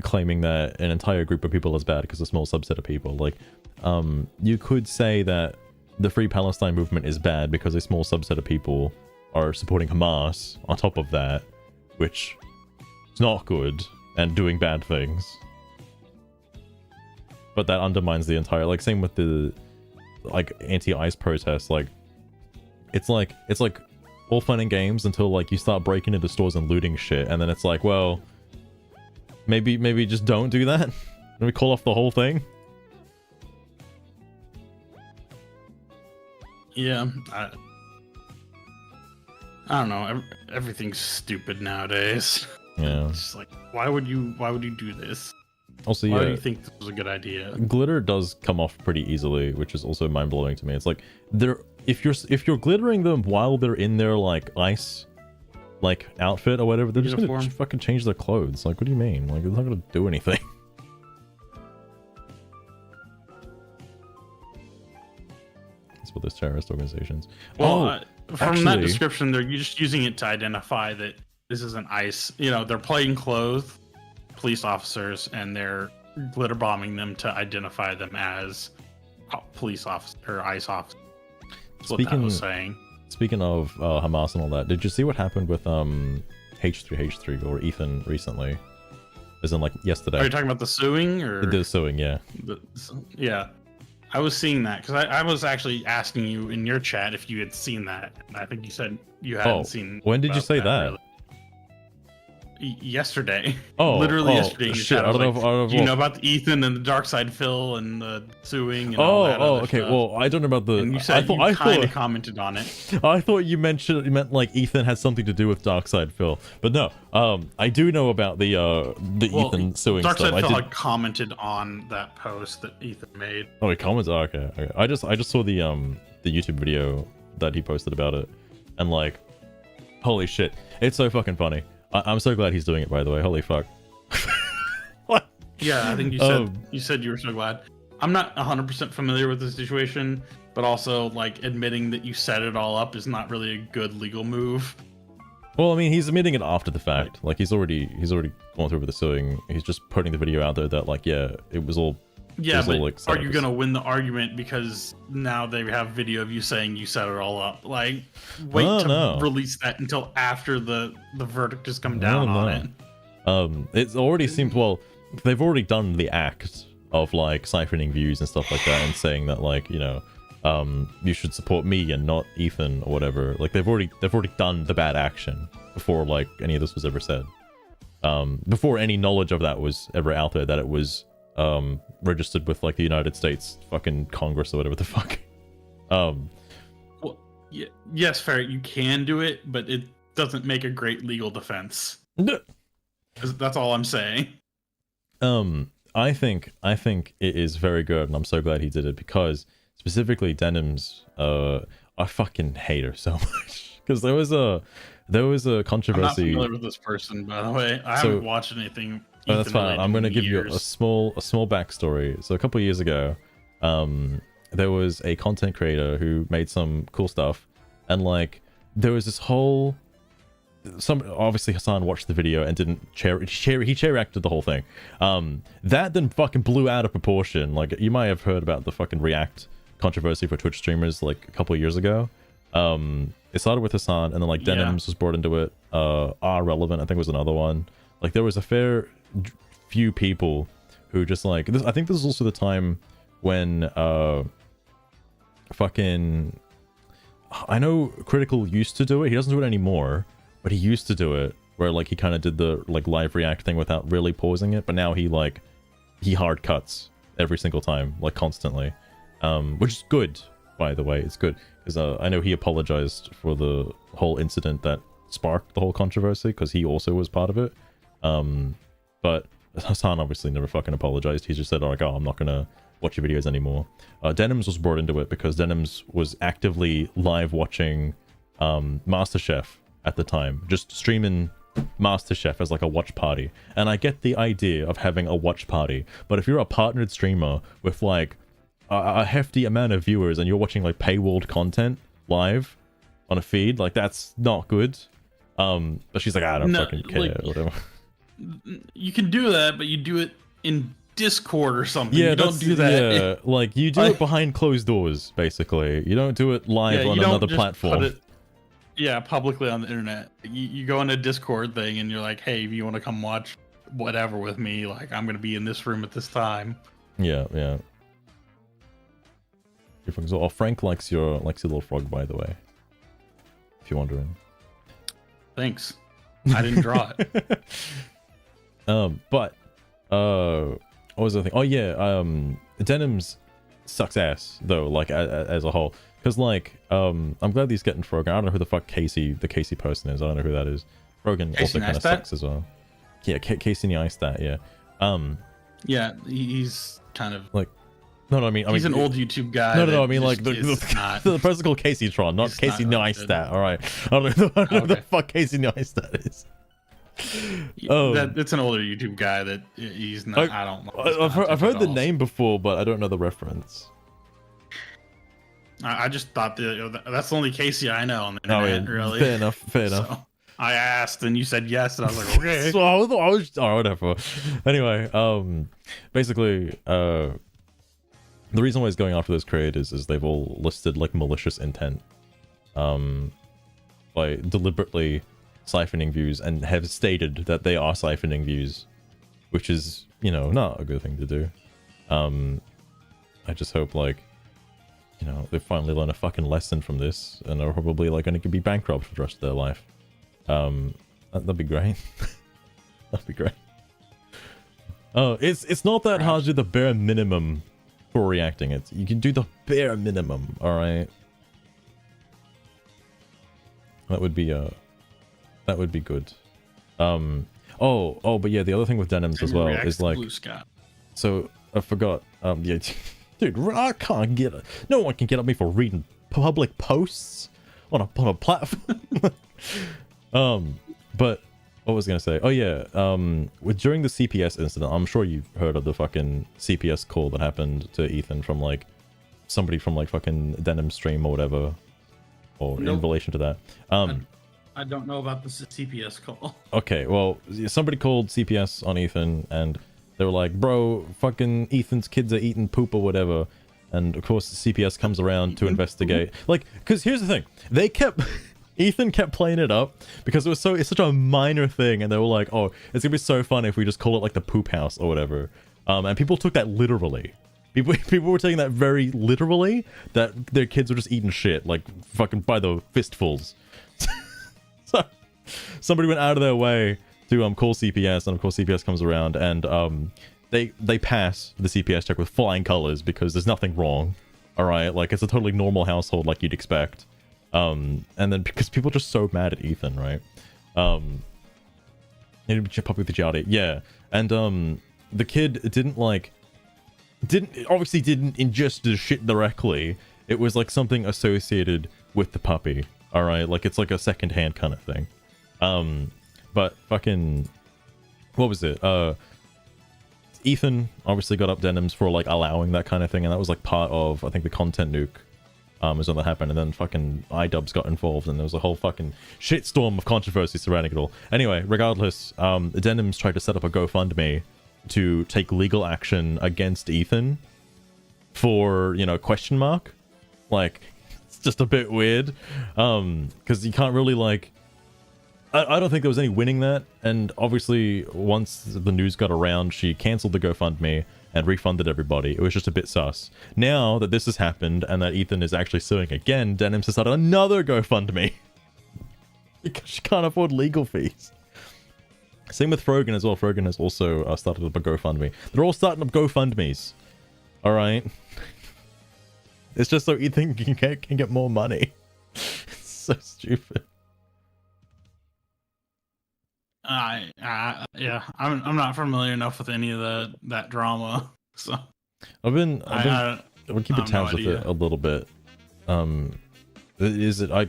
claiming that an entire group of people is bad because a small subset of people. Like, you could say that the Free Palestine movement is bad because a small subset of people are supporting Hamas on top of that, which is not good and doing bad things. But that undermines the entire, like, same with the, like, anti-ICE protests. Like, it's like all fun and games until, like, you start breaking into stores and looting shit, and then it's like, well, maybe just don't do that. And we call off the whole thing. Yeah, I don't know. Everything's stupid nowadays. Yeah. It's just like, why would you do this? Also, why yeah, do you think this was a good idea? glitter does come off pretty easily, which is also mind-blowing to me. It's like, if you're glittering them while they're in their, like, ice, like, outfit or whatever, they're just gonna fucking change their clothes. Like, what do you mean? Like, it's not gonna do anything. That's what those terrorist organizations. Well, from actually, that description, they're just using it to identify that this is an ICE. You know, they're plain clothes police officers, and they're glitter bombing them to identify them as police officer or ICE officer. That's what that was saying. Speaking of Hamas and all that, did you see what happened with H3H3 or Ethan recently? As in, like, yesterday. Are you talking about the suing or the suing? Yeah. Yeah, I was seeing that because I was actually asking you in your chat if you had seen that, and I think you said you hadn't seen. When did you say that? Really. Yesterday. Literally yesterday. Shit, I don't know. You know about the Ethan and the Dark Side Phil and the suing and all that other okay. stuff. Well, I don't know about the. And you said I kind of commented on it. I thought you meant like Ethan had something to do with Dark Side Phil, but no. I do know about the Ethan suing Dark stuff. Side Phil had commented on that post that Ethan made. Oh, he commented. Oh, okay. I just saw the YouTube video that he posted about it, and, like, holy shit, it's so fucking funny. I'm so glad he's doing it, by the way. Holy fuck. What? Yeah, I think you said you were so glad. I'm not 100% familiar with the situation, but also, like, admitting that you set it all up is not really a good legal move. Well, I mean, he's admitting it after the fact. Like, he's already gone through with the suing. He's just putting the video out there that, like, yeah, it was all. Yeah, but like, are you gonna win the argument because now they have video of you saying you set it all up? Like, wait to release that until after the verdict has come down on it. It's already seemed, well, they've already done the act of, like, siphoning views and stuff like that, and saying that, like, you know, you should support me and not Ethan or whatever. Like, they've already done the bad action before, like, any of this was ever said. Before any knowledge of that was ever out there, that it was registered with, like, the United States fucking Congress or whatever the fuck. Well, yeah, yes, fair. You can do it, but it doesn't make a great legal defense. That's all I'm saying. I think it is very good, and I'm so glad he did it, because specifically Denims, I fucking hate her so much, because there was a controversy. I'm not familiar with this person, by the way. I haven't watched anything. Oh, that's fine. I'm going to give you a small backstory. So a couple of years ago, there was a content creator who made some cool stuff, and, like, there was this whole. Obviously Hassan watched the video and didn't he chair acted the whole thing. That then fucking blew out of proportion. Like, you might have heard about the fucking React controversy for Twitch streamers, like, a couple of years ago. It started with Hassan, and then, like, Denims was brought into it. R Relevant, I think, was another one. Like there was a fair few people who just like this. I think this is also the time when fucking, I know Critical used to do it. He doesn't do it anymore, but he used to do it where like he kind of did the like live react thing without really pausing it. But now he hard cuts every single time, like constantly, which is good, by the way. It's good because I know he apologized for the whole incident that sparked the whole controversy because he also was part of it. But Hassan obviously never fucking apologized. He just said like, oh, I'm not gonna watch your videos anymore. Denims was brought into it because Denims was actively live watching MasterChef at the time, just streaming MasterChef as like a watch party. And I get the idea of having a watch party, but if you're a partnered streamer with like a hefty amount of viewers and you're watching like paywalled content live on a feed, like that's not good. But she's like, I don't fucking care, like, whatever. You can do that, but you do it in Discord or something. Yeah, you don't do that. Yeah, like you do it behind closed doors, basically. You don't do it live on another platform. Publicly on the internet. You go in a Discord thing and you're like, hey, if you want to come watch whatever with me, like I'm gonna be in this room at this time. Yeah. Oh, Frank likes your little frog, by the way. If you're wondering. Thanks. I didn't draw it. But what was the thing? Oh yeah, Denims sucks ass though, like as a whole. Because like, I'm glad he's getting Frogan. I don't know who the fuck the Casey person is. I don't know who that is. Frogan also kind of sucks as well. Yeah, Casey Neistat. Yeah. Yeah, he's kind of like. No, I mean, he's an old YouTube guy. No, I mean like the person called Casey Tron, not Casey Neistat. All right, I don't know who the fuck Casey Neistat is. It's an older YouTube guy that he's not. I don't know. I've heard the name before, but I don't know the reference. I just thought that's the only Casey I know on the internet. Really, fair enough. So I asked and you said yes, and I was like, okay. So I was whatever. Anyway, basically, the reason why he's going after those creators is they've all listed like malicious intent, by deliberately siphoning views, and have stated that they are siphoning views, which is, you know, not a good thing to do. I just hope like, you know, they finally learn a fucking lesson from this and are probably like going to be bankrupt for the rest of their life. That'd be great. That'd be great. Oh, it's not that hard to do the bare minimum for reacting. You can do the bare minimum, all right? That would be good. But yeah, the other thing with Denims as well is like, Bluesky. So I forgot. Yeah, dude, I can't get it. No one can get at me for reading public posts on a platform. But what was I gonna say? Oh yeah, during the CPS incident, I'm sure you've heard of the fucking CPS call that happened to Ethan from like somebody from like fucking Denim stream or whatever, or in relation to that. I don't know about the CPS call. Okay, well, somebody called CPS on Ethan, and they were like, bro, fucking Ethan's kids are eating poop or whatever. And of course, the CPS comes around to investigate. Like, because here's the thing. Ethan kept playing it up because it's such a minor thing. And they were like, oh, it's going to be so fun if we just call it like the poop house or whatever. And people took that literally. People were taking that very literally, that their kids were just eating shit, like fucking by the fistfuls. So somebody went out of their way to call CPS, and of course CPS comes around, and they pass the CPS check with flying colors because there's nothing wrong. All right, like it's a totally normal household like you'd expect. And then because people are just so mad at Ethan, right? Puppy with the Jowdy, yeah. And the kid didn't ingest the shit directly. It was like something associated with the puppy. All right, like it's like a secondhand kind of thing. But fucking, what was it? Ethan obviously got up Denims for like allowing that kind of thing, and that was like part of, I think, the content nuke. Is when that happened, and then fucking iDubbbz got involved, and there was a whole fucking shitstorm of controversy surrounding it all. Anyway, regardless, the Denims tried to set up a GoFundMe to take legal action against Ethan for, you know, question mark. Like, it's just a bit weird, because you can't really like, I don't think there was any winning that, and obviously once the news got around, she cancelled the GoFundMe and refunded everybody. It was just a bit sus. Now that this has happened and that Ethan is actually suing again, Denims has started another GoFundMe because she can't afford legal fees. Same with Frogan as well. Frogan has also started up a GoFundMe. They're all starting up GoFundMes. All right. It's just so Ethan can get more money. It's so stupid. Yeah, I'm not familiar enough with any of that drama, so I've been keeping tabs with it a little bit. Is it I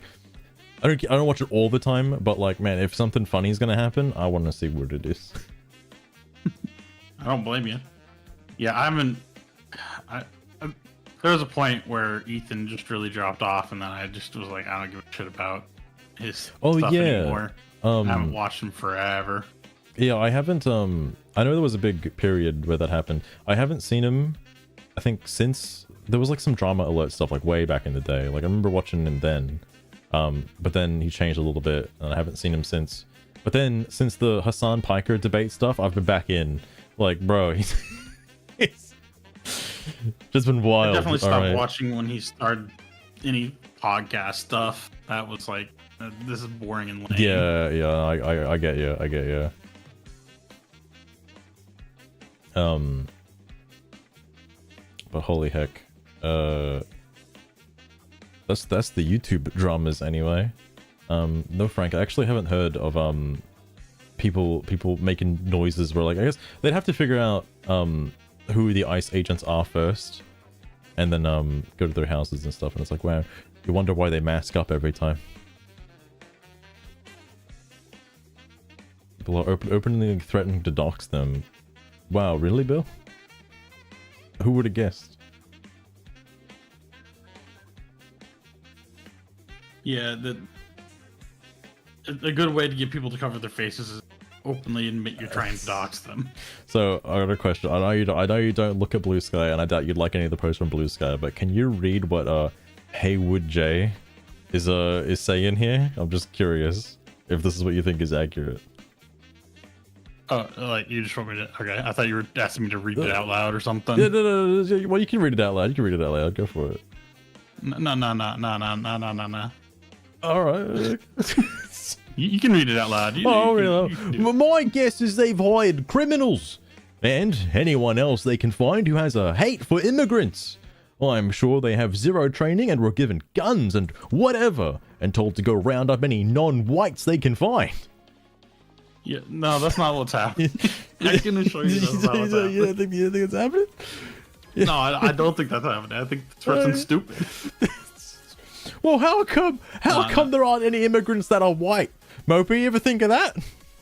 don't watch it all the time, but like, man, if something funny is gonna happen, I want to see what it is. I don't blame you. Yeah, there was a point where Ethan just really dropped off, and then I just was like, I don't give a shit about his stuff anymore. I haven't watched him forever. Yeah, I haven't. I know there was a big period where that happened. I haven't seen him, I think, since there was like some drama alert stuff like way back in the day. Like I remember watching him then, but then he changed a little bit, and I haven't seen him since. But then since the Hassan Piker debate stuff, I've been back in. Like, bro, he's just been wild. I definitely stopped watching when he started any podcast stuff. That was like, this is boring and lame. Yeah, I get you. But holy heck, that's the YouTube dramas anyway. No, Frank, I actually haven't heard of people making noises where, like, I guess they'd have to figure out who the ICE agents are first, and then go to their houses and stuff. And it's like, wow, you wonder why they mask up every time. People are openly threatening to dox them. Wow, really, Bill? Who would have guessed? Yeah, a good way to get people to cover their faces is openly admit you're trying to dox them. So I got a question. I know you don't look at Bluesky, and I doubt you'd like any of the posts from Bluesky, but can you read what Haywood J is saying here? I'm just curious if this is what you think is accurate. Oh, like you just want me to? Okay, I thought you were asking me to read it out loud or something. Yeah, no. Well, you can read it out loud. Go for it. No. All right. You can read it out loud. My guess is they've hired criminals and anyone else they can find who has a hate for immigrants. I'm sure they have zero training and were given guns and whatever and told to go round up any non-whites they can find. Yeah, no, that's not what's happening. I can assure you that's not what's happening. You don't think it's happening? No, I don't think that's happening. I think this person's stupid. Well, how come there aren't any immigrants that are white? Mopey, you ever think of that?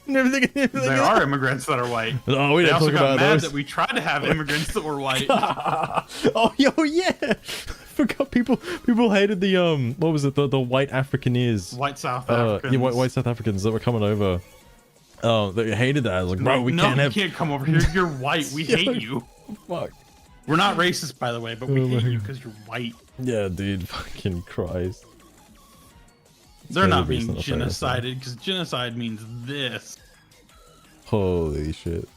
There are immigrants that are white. Oh, we they didn't also talk got about mad those. that we tried to have immigrants that were white. Oh yeah. I forgot people hated the what was it, the white Afrikaners. White South Africans. Yeah, white South Africans that were coming over. Oh, they hated that. I was like, bro, you can't come over here. You're white. We hate you. Fuck. We're not racist, by the way, but we hate you because you're white. Yeah, dude, fucking Christ. They're not being genocided because genocide means this. Holy shit.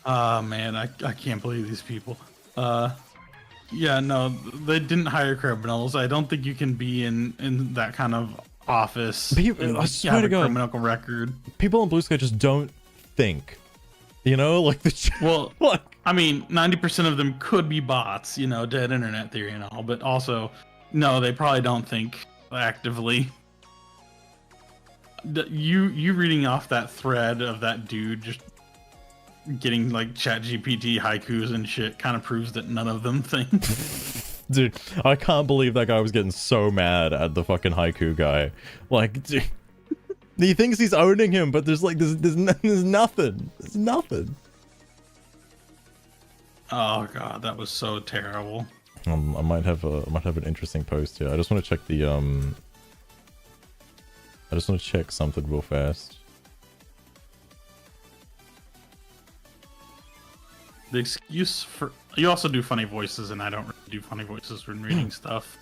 Oh man, I can't believe these people. Yeah, no, they didn't hire criminals. I don't think you can be in that kind of office. I swear to God, criminal record. People on Bluesky just don't think. You know, like well, I mean, 90% of them could be bots. You know, dead internet theory and all, but also, no, they probably don't think actively. You reading off that thread of that dude just getting like ChatGPT haikus and shit kind of proves that none of them think. Dude, I can't believe that guy was getting so mad at the fucking haiku guy. Like, dude, he thinks he's owning him, but there's nothing. There's nothing. Oh god, that was so terrible. I might have an interesting post here. I just want to check the I just want to check something real fast. The excuse for you also do funny voices, and I don't really do funny voices when reading stuff.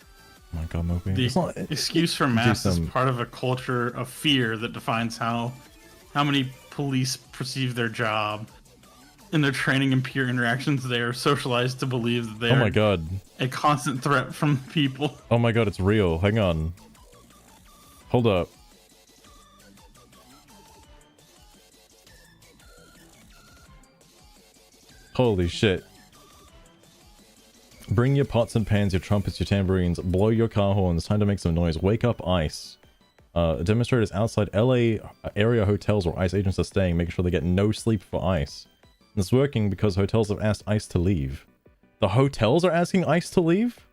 Oh my god, Mopey. The It's not- excuse for do masks is some- part of a culture of fear that defines how many police perceive their job. In their training and peer interactions, they are socialized to believe that they Oh are my god. a constant threat from people. Oh my god, it's real. Hang on. Hold up. Holy shit. Bring your pots and pans, your trumpets, your tambourines, blow your car horns, time to make some noise. Wake up ICE. Demonstrators outside LA area hotels where ICE agents are staying, making sure they get no sleep for ICE. And it's working because hotels have asked ICE to leave. The hotels are asking ICE to leave?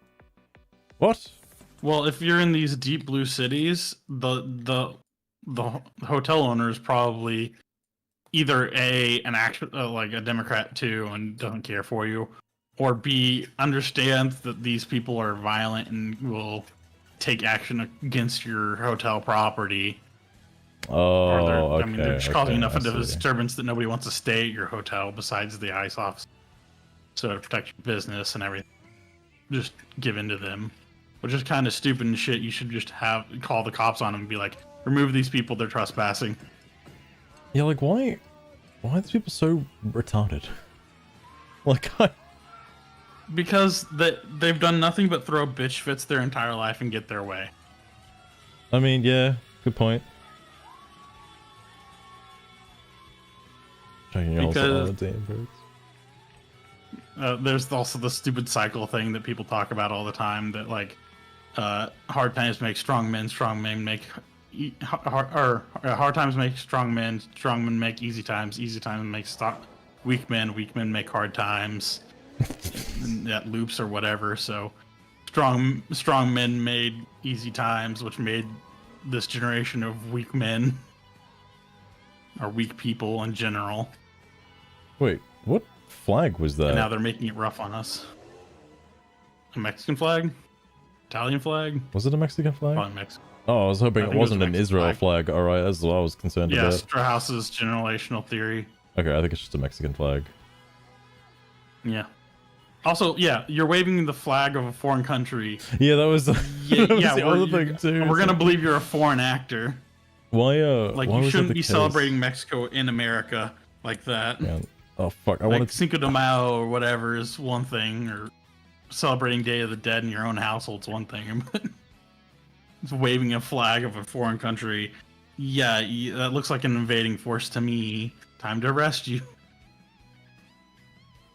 What? Well, if you're in these deep blue cities, the hotel owner is probably either an actual like a Democrat too and doesn't care for you, or B, understands that these people are violent and will take action against your hotel property. Oh, okay. I mean, they're just causing enough I of a see. disturbance that nobody wants to stay at your hotel besides the ICE office. So to protect your business and everything, just give in to them, which is kind of stupid and shit. You should just call the cops on them and be like, remove these people, they're trespassing. Yeah, like, why are these people so retarded? Like, Because they've done nothing but throw bitch fits their entire life and get their way. I mean, yeah, good point. Checking also all the damn birds. There's also the stupid cycle thing that people talk about all the time, that like hard times make strong men make hard times make strong men make easy times make weak men make hard times. And that loops or whatever. So strong men made easy times, which made this generation of weak men, or weak people in general. Wait, what flag was that? And now they're making it rough on us. A Mexican flag? Italian flag? Was it a Mexican flag? Probably Mexican. Oh, I was hoping I it think it was wasn't a an Mexican Israel flag. Alright, that's what I was concerned Yeah, about. Strauss's generational theory. Okay, I think it's just a Mexican flag. Yeah. Also, yeah, you're waving the flag of a foreign country. Yeah, that was, Yeah, that was yeah, the other thing too. we're gonna believe you're a foreign actor. Why, Like, why you was that shouldn't the be case? celebrating Mexico in America like that. Yeah. Oh, fuck, I Like, wanted Cinco de Mayo or whatever is one thing, or celebrating Day of the Dead in your own household's one thing, but waving a flag of a foreign country, yeah, that looks like an invading force to me. Time to arrest you.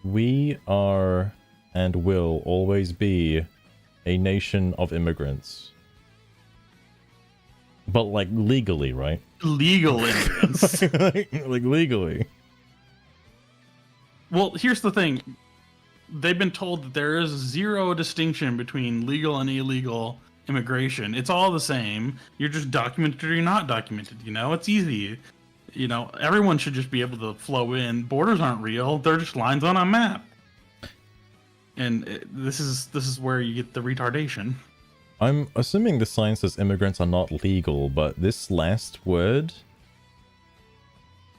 We are and will always be a nation of immigrants. But, like, legally, right? Legal immigrants. like, legally. Well, here's the thing. They've been told that there is zero distinction between legal and illegal immigration. It's all the same. You're just documented or you're not documented, you know? It's easy. You know, everyone should just be able to flow in. Borders aren't real. They're just lines on a map. And this is where you get the retardation. I'm assuming the sign says immigrants are not legal, but this last word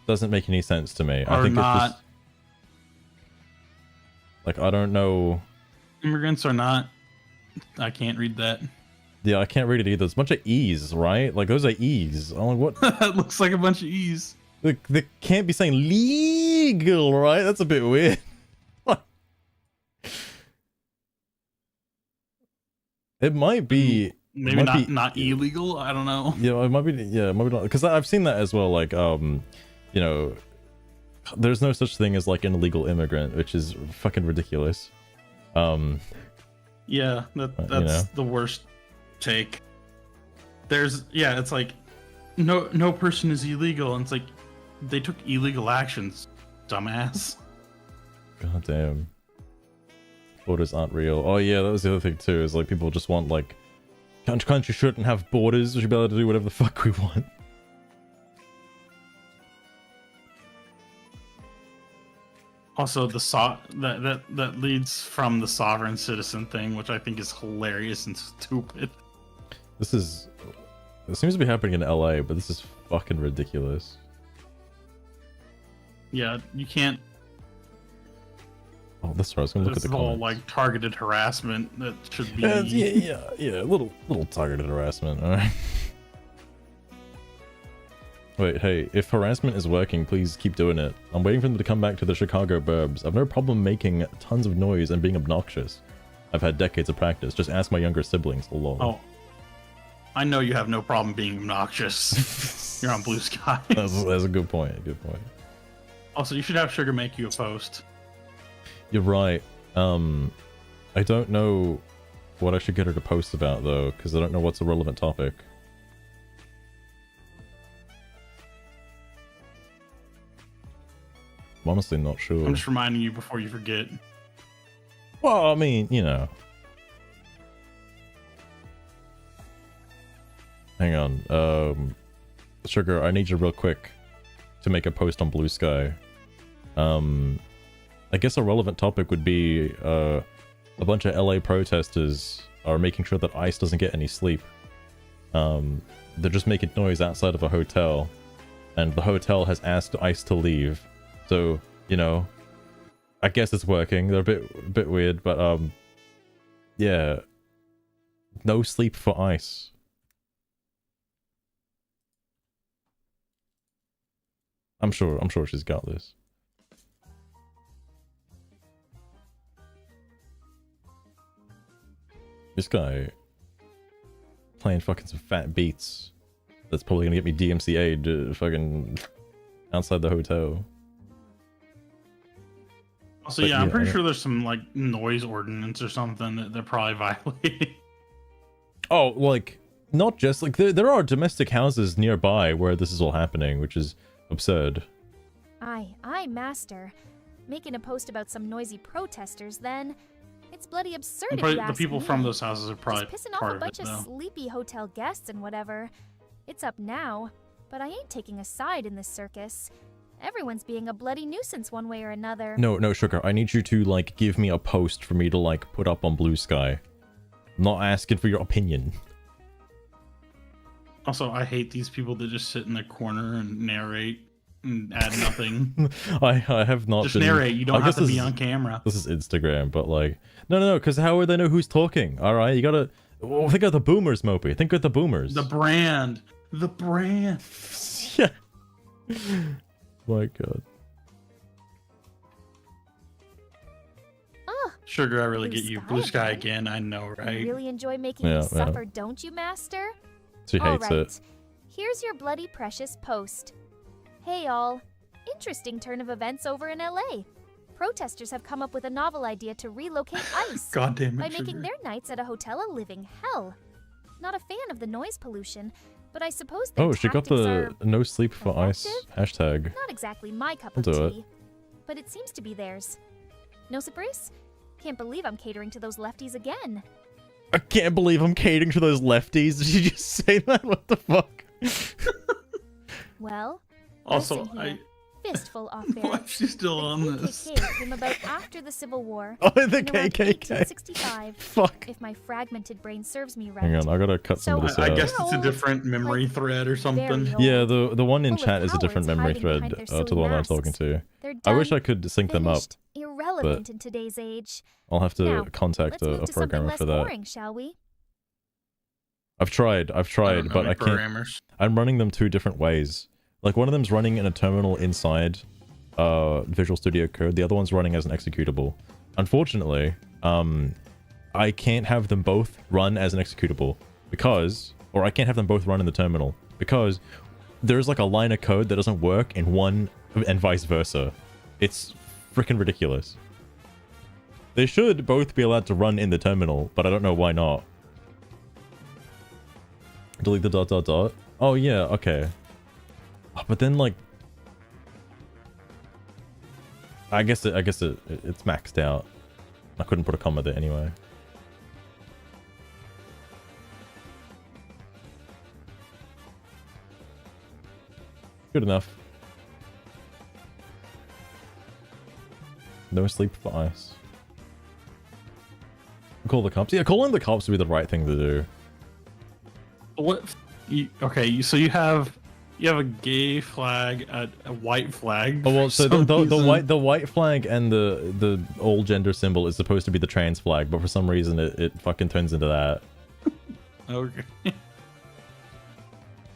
doesn't make any sense to me. I think not. it's just, like, I don't know. Immigrants are not. I can't read that. Yeah, I can't read it either. It's a bunch of E's, right? Like, those are E's. I'm like, what? That looks like a bunch of E's. They can't be saying legal, right? That's a bit weird. It might be. Maybe not illegal. I don't know. Yeah, it might be. Yeah, it might be not. Because I've seen that as well. Like, you know, there's no such thing as like an illegal immigrant, which is fucking ridiculous. Yeah, that's you know. the worst take. It's like no person is illegal, and it's like they took illegal actions, dumbass. God damn. Borders aren't real. Oh yeah, that was the other thing too, is like people just want like country shouldn't have borders, we should be able to do whatever the fuck we want. Also, that leads from the sovereign citizen thing, which I think is hilarious and stupid. It seems to be happening in LA, but this is fucking ridiculous. Yeah, you can't. Oh, that's right. I was gonna look This at is the all comments. like targeted harassment that should be. Yeah. Little targeted harassment. All right. Wait, hey, if harassment is working, please keep doing it. I'm waiting for them to come back to the Chicago burbs. I've no problem making tons of noise and being obnoxious. I've had decades of practice. Just ask my younger siblings. Lol. Oh, I know you have no problem being obnoxious. You're on Blue Sky. That's a good point. Good point. Also, you should have Sugar make you a post. You're right. I don't know what I should get her to post about though, because I don't know what's a relevant topic. I'm honestly not sure. I'm just reminding you before you forget. Well, I mean, you know. Hang on. Sugar, I need you real quick to make a post on Blue Sky. I guess a relevant topic would be a bunch of LA protesters are making sure that ICE doesn't get any sleep. They're just making noise outside of a hotel, and the hotel has asked ICE to leave. So, you know, I guess it's working. They're a bit weird, but yeah. No sleep for ICE. I'm sure she's got this. This guy playing fucking some fat beats. That's probably gonna get me DMCA'd fucking outside the hotel. Also, But yeah, I'm yeah, pretty I- sure there's some like noise ordinance or something that they're probably violating. Oh, like not just like there are domestic houses nearby where this is all happening, which is absurd. Aye, master. Making a post about some noisy protesters, then. It's bloody absurd if But you the ask people me. from those houses are probably Just pissing off part a of it, bunch of though. sleepy hotel guests and whatever. It's up now, but I ain't taking a side in this circus. Everyone's being a bloody nuisance one way or another. No, Sugar, I need you to like give me a post for me to like put up on Blue Sky. I'm not asking for your opinion. Also, I hate these people that just sit in the corner and narrate and add nothing. I have not Just been... narrate. You I don't have guess to this be is- on camera. This is Instagram, but like... No, because how would they know who's talking? Alright, you gotta... Well, think of the boomers, Mopey. Think of the boomers. The brand. The brand. Yeah. My god. Ugh, Sugar, I really Blue get you. Sky Blue Sky again? again. I know, you right? really enjoy making Yeah, me yeah. suffer, don't you, master? She hates All right. it. Here's your bloody precious post. Hey all. Interesting turn of events over in LA. Protesters have come up with a novel idea to relocate ICE God damn it, by Sugar. making their nights at a hotel a living hell. Not a fan of the noise pollution, but I suppose their Oh, she got tactics the are no sleep for ice effective? hashtag. not exactly my cup I'll of do it. tea, but it seems to be theirs. No surprise? Can't believe I'm catering to those lefties again. I can't believe I'm catering to those lefties. Did you just say that? What the fuck? Well, Also, listen here. Fistful off why there. is she still on The this? KKK came about after the Civil War. Oh, the in around KKK. 1865, Fuck. if my fragmented brain serves me right. Hang on, I gotta cut some of So, this I out. guess it's a old, different memory like, thread or something. very old. Yeah, the one in Full of chat is a different cowards memory hiding thread behind their to the silly one I'm masks. talking to. They're I wish done, I could sync them up. finished, irrelevant in today's age. I'll have to Now, contact Let's move a to something programmer less for that. boring, shall we? I've tried, I don't know but any I can't. programmers. I'm running them two different ways. Like one of them's running in a terminal inside Visual Studio Code. The other one's running as an executable. Unfortunately, I can't have them both run as an executable because, or I can't have them both run in the terminal because there's like a line of code that doesn't work in one and vice versa. It's freaking ridiculous. They should both be allowed to run in the terminal, but I don't know why not. Delete the ... Oh yeah, okay. But then like, I guess it's maxed out. I couldn't put a comma there anyway. Good enough. No sleep for ice. Call the cops. Yeah, calling the cops would be the right thing to do. What? Okay, so you have You have a gay flag, a white flag. Oh well, so for the some the white flag and the all gender symbol is supposed to be the trans flag, but for some reason it fucking turns into that. Okay.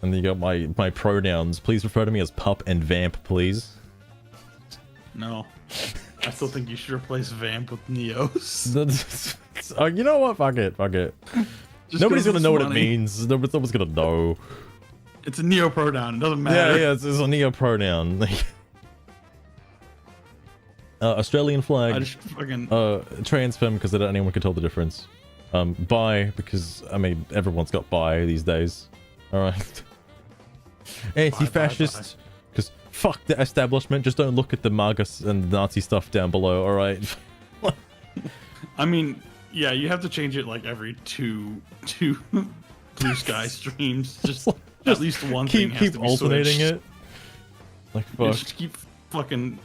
And then you got my pronouns. Please refer to me as pup and vamp, please. No. I still think you should replace Vamp with Neos. Oh, you know what? Fuck it. Fuck it. Nobody's gonna know what it means. Nobody's gonna know. It's a Neo pronoun. It doesn't matter. Yeah, it's a neo pronoun. Australian flag. I just fucking... Trans femme because anyone can tell the difference. Bi because I mean everyone's got bi these days. All right. Anti-fascist because fuck the establishment. Just don't look at the MAGA and Nazi stuff down below. All right. I mean, yeah, you have to change it like every two Blue Sky streams. Just at least one thing has keep to be alternating switched. it. Like Yeah, fuck. just keep fucking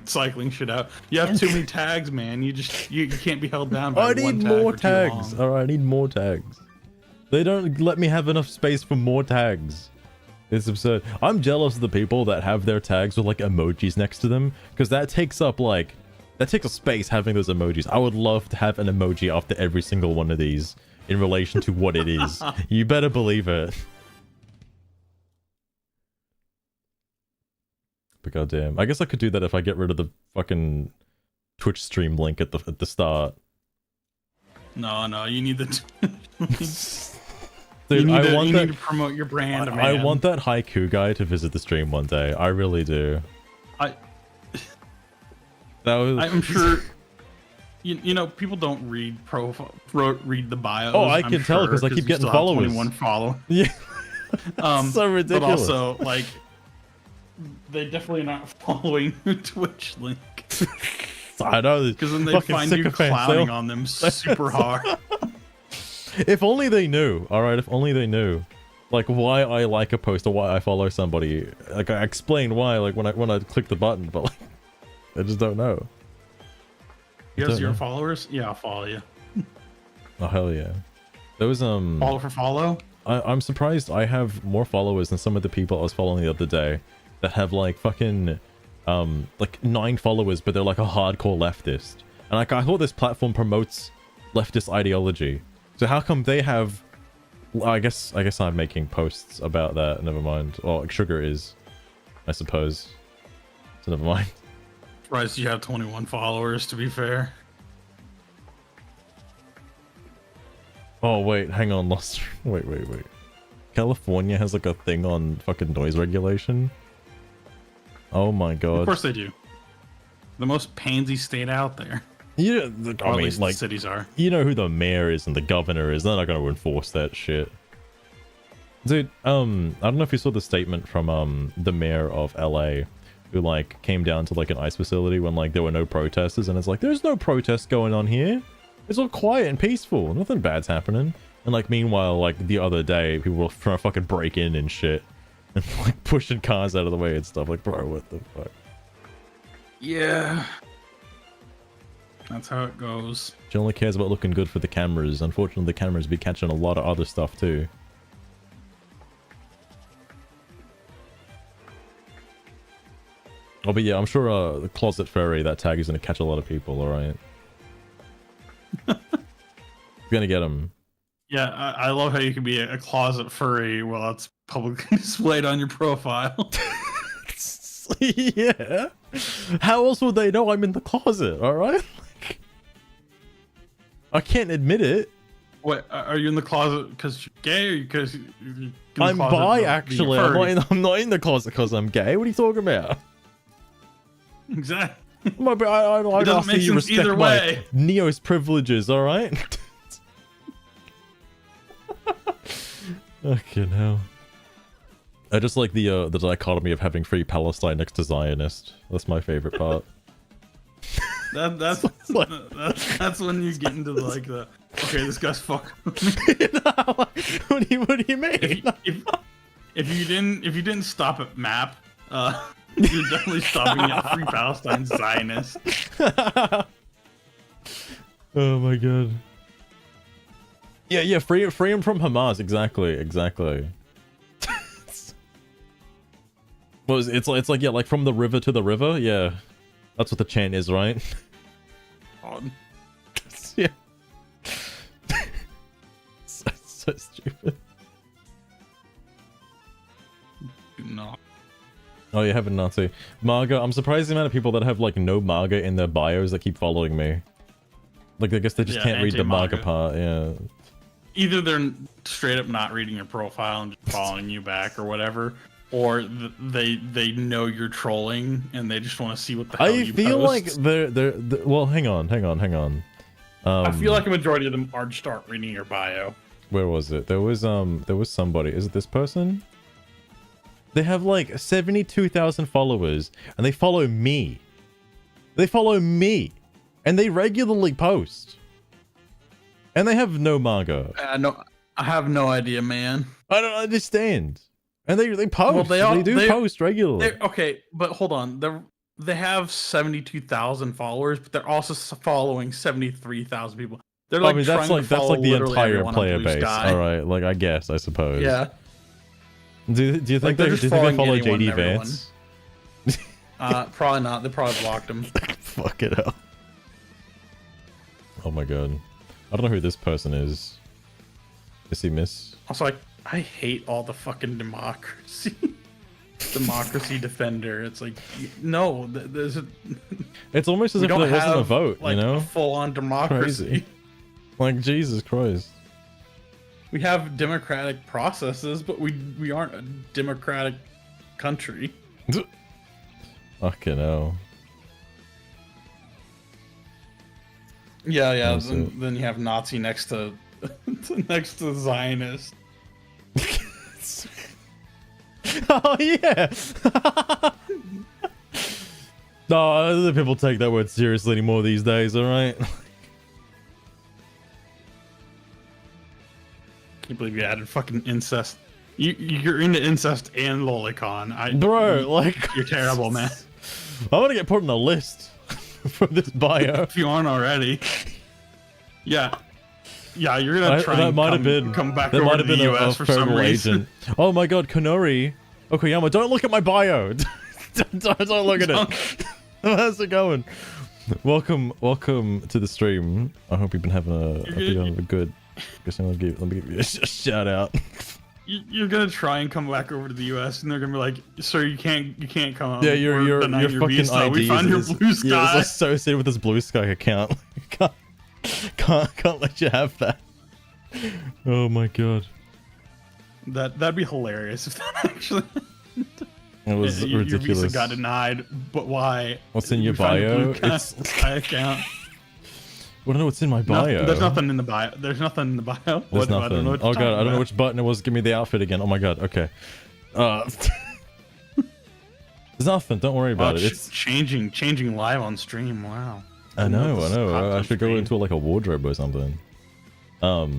cycling shit out. You have too many tags, man. You can't be held down by I one need tag more for too tags. long. All right, I need more tags. They don't let me have enough space for more tags. It's absurd. I'm jealous of the people that have their tags with like emojis next to them because that takes up space having those emojis. I would love to have an emoji after every single one of these in relation to what it is. You better believe it. But goddamn, I guess I could do that if I get rid of the fucking Twitch stream link at the start. No, you need the. Dude, you I want need that. to promote your brand, man. I want that haiku guy to visit the stream one day. I really do. I'm sure. You know, people don't read read the bios. Oh, I can tell because I keep getting followers. 21 followers. Yeah. So ridiculous. But also, like, they definitely not following your Twitch link. I know. Because then they Fucking find you sycophants, clowning on them super hard. If only they knew. All right, if only they knew, like why I like a post or why I follow somebody. Like I explain why, like when I click the button, but like I just don't know. You Don't have 0 know. followers? Yeah, I'll follow you. Oh hell yeah. There was Follow for follow? I'm surprised I have more followers than some of the people I was following the other day that have like fucking like 9 followers, but they're like a hardcore leftist. And like I thought this platform promotes leftist ideology. So how come they have? Well, I guess I'm making posts about that. Never mind. Well, Sugar is, I suppose. So never mind. Surprised you have 21 followers, to be fair. Oh wait, hang on. Lost. Wait. California has like a thing on fucking noise regulation. Oh my god. Of course they do. The most pansy state out there. Yeah, Or I at mean, least like the cities are. you know who the mayor is and the governor is. They're not going to enforce that shit. Dude, I don't know if you saw the statement from the mayor of LA who like came down to like an ice facility when like there were no protesters, and it's like there's no protest going on here. It's all quiet and peaceful. Nothing bad's happening. And like meanwhile, like the other day, people were trying to fucking break in and shit and like pushing cars out of the way and stuff. Like, bro, what the fuck? Yeah. That's how it goes. She only cares about looking good for the cameras. Unfortunately, the cameras be catching a lot of other stuff too. Oh, but yeah, I'm sure the Closet Furry, that tag is going to catch a lot of people, alright? You're going to get them. Yeah, I love how you can be a closet furry while it's publicly displayed on your profile. Yeah. How else would they know I'm in the closet, alright? I can't admit it. What, are you in the closet because you're gay or because you're in the I'm closet bi, of being actually. furry? I'm not in the closet because I'm gay. What are you talking about? Exactly. I'd doesn't ask make that you sense respect either my way. Neo's privileges, alright? Fucking hell. I just like the dichotomy of having Free Palestine next to Zionist. That's my favorite part. That's when you get into like the okay, this guy's fucking. What do you mean? If you didn't stop at map, you're definitely stopping at Free Palestine Zionist. Oh my god. Yeah, free him from Hamas. Exactly. Well, it's like, yeah, like from the river to the river. Yeah, that's what the chant is, right? Odd. Yeah. So stupid. No. Oh, you have a Nazi. Marga, I'm surprised the amount of people that have, like, no Marga in their bios that keep following me. Like, I guess they just can't read the Marga part, yeah. Either they're straight up not reading your profile and just following you back or whatever, or they know you're trolling and they just want to see what the hell you feel post. like they're... Well, hang on. I feel like a majority of them are start reading your bio. Where was it? There was somebody. Is it this person? They have like 72,000 followers, and they follow me. They follow me, and they regularly post. And they have no manga. I have no idea, man. I don't understand. And they post. Well, they post regularly. Okay, but hold on. They have 72,000 followers, but they're also following 73,000 people. They're like, that's like the entire player base. All right, like I guess, I suppose. Yeah. Do you think Like, do you think they follow JD Vance? Probably not. They probably blocked him. Fuck it up. Oh my god. I don't know who this person is. Is he Miss? Also, I hate all the fucking democracy defender. It's like, no, there's a... It's almost as if there wasn't a vote, like, you know? a full-on democracy. Crazy. Like, Jesus Christ. We have democratic processes, but we aren't a democratic country. Fucking hell. Yeah. Then you have Nazi next to Zionist. Oh yeah. No, other people take that word seriously anymore these days. All right. Can't believe you added fucking incest. You're into incest and lolicon. Bro, like, you're terrible, man. I want to get put on a list for this bio. If you aren't already. Yeah, you're gonna try and come back over to the US for some reason. Oh my god, Kanori. Okayama, don't don't look at my bio. don't look at it. How's it going? Welcome to the stream. I hope you've been having a good. Let me give you a shout out. You're gonna try and come back over to the U.S. and they're gonna be like, "Sir, you can't come." Yeah, your fucking visa. ID We found your Bluesky. Yeah, it's associated with this Bluesky account. can't let you have that. Oh my god. That'd be hilarious if that actually. It was ridiculous. Your visa got denied, but why? What's in your bio? It's account. I don't know what's in my bio. There's nothing in the bio. There's nothing in the bio. There's nothing. Oh god, I don't know which button it was. Give me the outfit again. Oh my god. Okay. There's nothing. Don't worry about it. It's changing live on stream. Wow. I know. I should go into like a wardrobe or something. But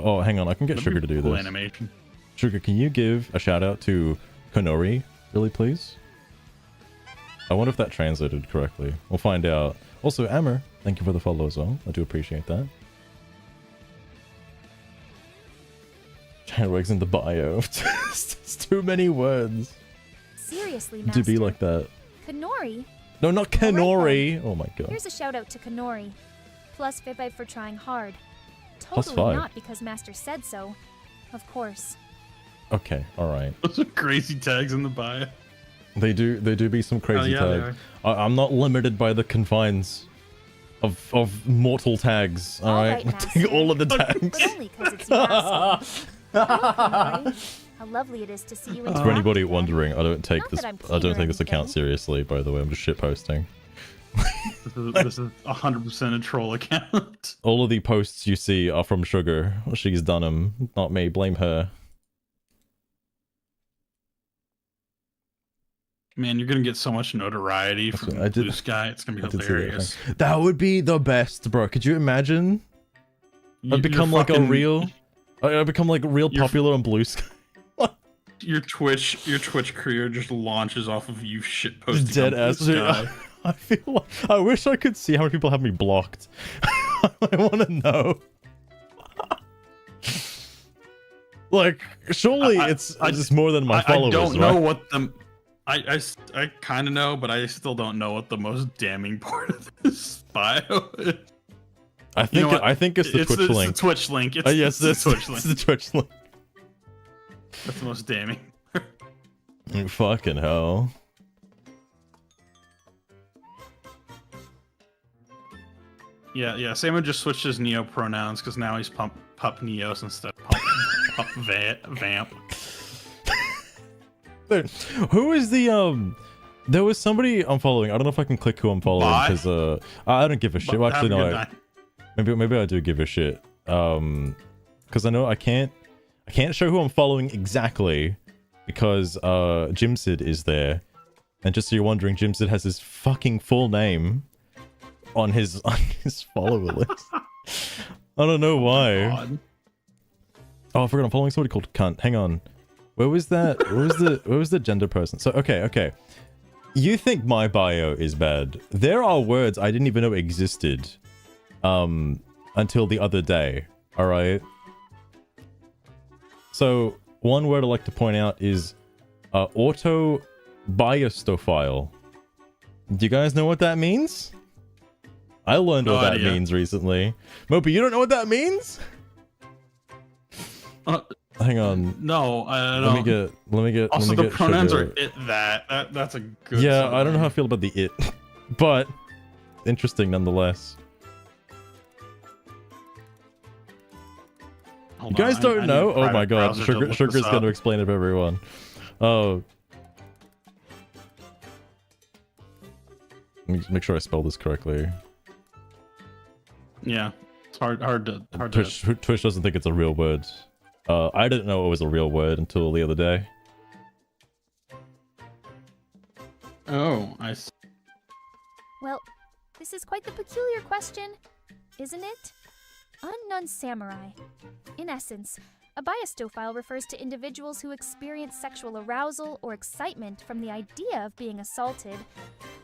oh, hang on. I can get Sugar to do this. Animation. Sugar, can you give a shout out to Konori, really, please? I wonder if that translated correctly. We'll find out. Also, Amber, thank you for the follow as well. I do appreciate that. Chatwig's in the bio. It's too many words. Seriously, Master. To be like that. Kanori? No, not Kanori. Right, oh my god. Here's a shout out to Kanori. Plus 5 for trying hard. Plus Totally 5. not because Master said so. Of course. Okay, alright. Those are crazy tags in the bio. They do be some crazy tags. I'm not limited by the confines of mortal tags. All right, take all of the tags. But only because it's nasty. How lovely it is to see you. For anybody wondering, I don't take this account seriously. By the way, I'm just shitposting. This is 100% a troll account. All of the posts you see are from Sugar. She's done them, not me. Blame her. Man, you're gonna get so much notoriety from Bluesky. It's gonna be hilarious. That would be the best, bro. Could you imagine? I'd become like a real. I'd become like real popular on Bluesky. Your Twitch career just launches off of you shit posting. Dead ass. I feel like I wish I could see how many people have me blocked. I want to know. Like, surely it's just more than my followers, I don't know right? what the I kind of know, but I still don't know what the most damning part of this bio is. I think I think it's the Twitch link. It's the Twitch link. Yes, it's the Twitch link. it's the Twitch link. That's the most damning. Fucking hell. Yeah. Saman just switched his Neo pronouns because now he's pup Neos instead of pup vamp. Dude, who is the there was somebody I'm following. I don't know if I can click who I'm following because I don't give a shit. Well, actually, no. Maybe I do give a shit. Because I know I can't show who I'm following exactly because Jimsid is there, and just so you're wondering, Jimsid has his fucking full name on his follower list. I don't know why. Oh, I forgot I'm following somebody called Cunt. Hang on. Where was that? Where was the gender person? So okay. You think my bio is bad? There are words I didn't even know existed until the other day. All right. So one word I like to point out is auto biostophile. Do you guys know what that means? I learned what that means recently. Mopey, you don't know what that means? Hang on. No, I don't know. Let me get. Also, let me the get pronouns sugar. are it that. That's a good. Yeah, I don't know how I feel about the it, but interesting nonetheless. You guys don't know? Oh my god, Sugar's going to explain it for everyone. Oh. Let me make sure I spell this correctly. Yeah, it's hard to. Twitch doesn't think it's a real word. I didn't know it was a real word until the other day. Oh, I see. Well, this is quite the peculiar question, isn't it? Unknown samurai. In essence, a biostophile refers to individuals who experience sexual arousal or excitement from the idea of being assaulted.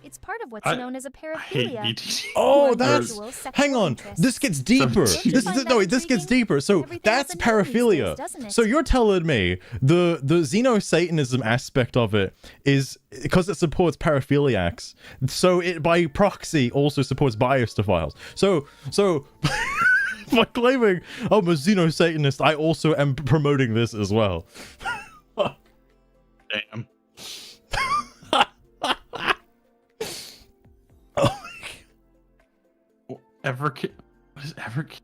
It's part of what's known as a paraphilia. Oh, that's... Hang on. This gets deeper. This gets deeper. So that's paraphilia. So you're telling me the xeno-Satanism aspect of it is because it supports paraphiliacs. So it by proxy also supports biostophiles. So by claiming I'm a xeno-Satanist, I also am promoting this as well. Damn. Everkid? What is Everkid?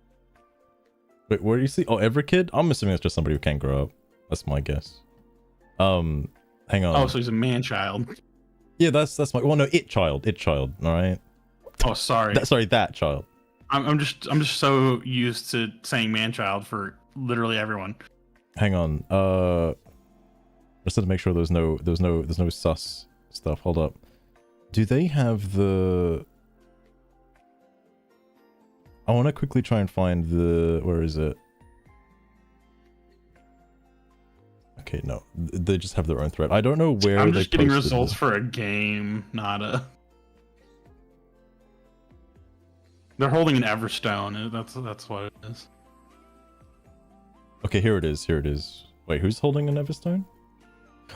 Wait, where do you see? Oh, Everkid? I'm assuming it's just somebody who can't grow up. That's my guess. Hang on. Oh, so he's a man-child. Yeah, that's my. Well, no, it child. All right. Oh, sorry. That child. I'm just so used to saying man-child for literally everyone. Hang on. Just to make sure there's no sus stuff. Hold up. Do they have the? I want to quickly try and find the... Where is it? Okay, no. They just have their own thread. I don't know where I'm just getting results for a game, not a... They're holding an Everstone. That's what it is. Okay, here it is. Wait, who's holding an Everstone?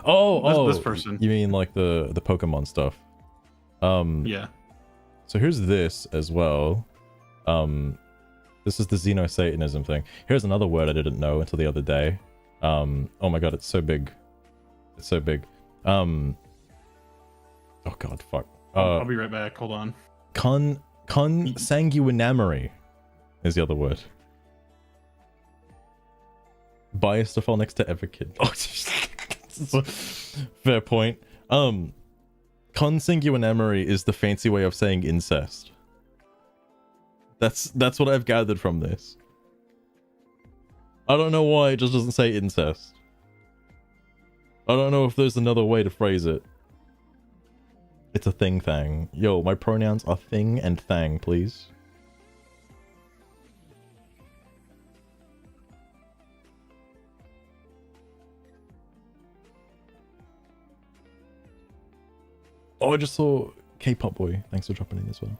Oh, this person. You mean like the Pokemon stuff? Yeah. So here's this as well. This is the xeno-Satanism thing. Here's another word I didn't know until the other day. Oh my god, it's so big. Oh god, fuck. I'll be right back. Hold on. Consanguinamary is the other word. Biostophile next to Everkid. Oh, fair point. Consanguinamary is the fancy way of saying incest. That's what I've gathered from this. I don't know why it just doesn't say incest. I don't know if there's another way to phrase it. It's a thing. Yo, my pronouns are thing and thang, please. Oh, I just saw K-pop boy. Thanks for dropping in as well.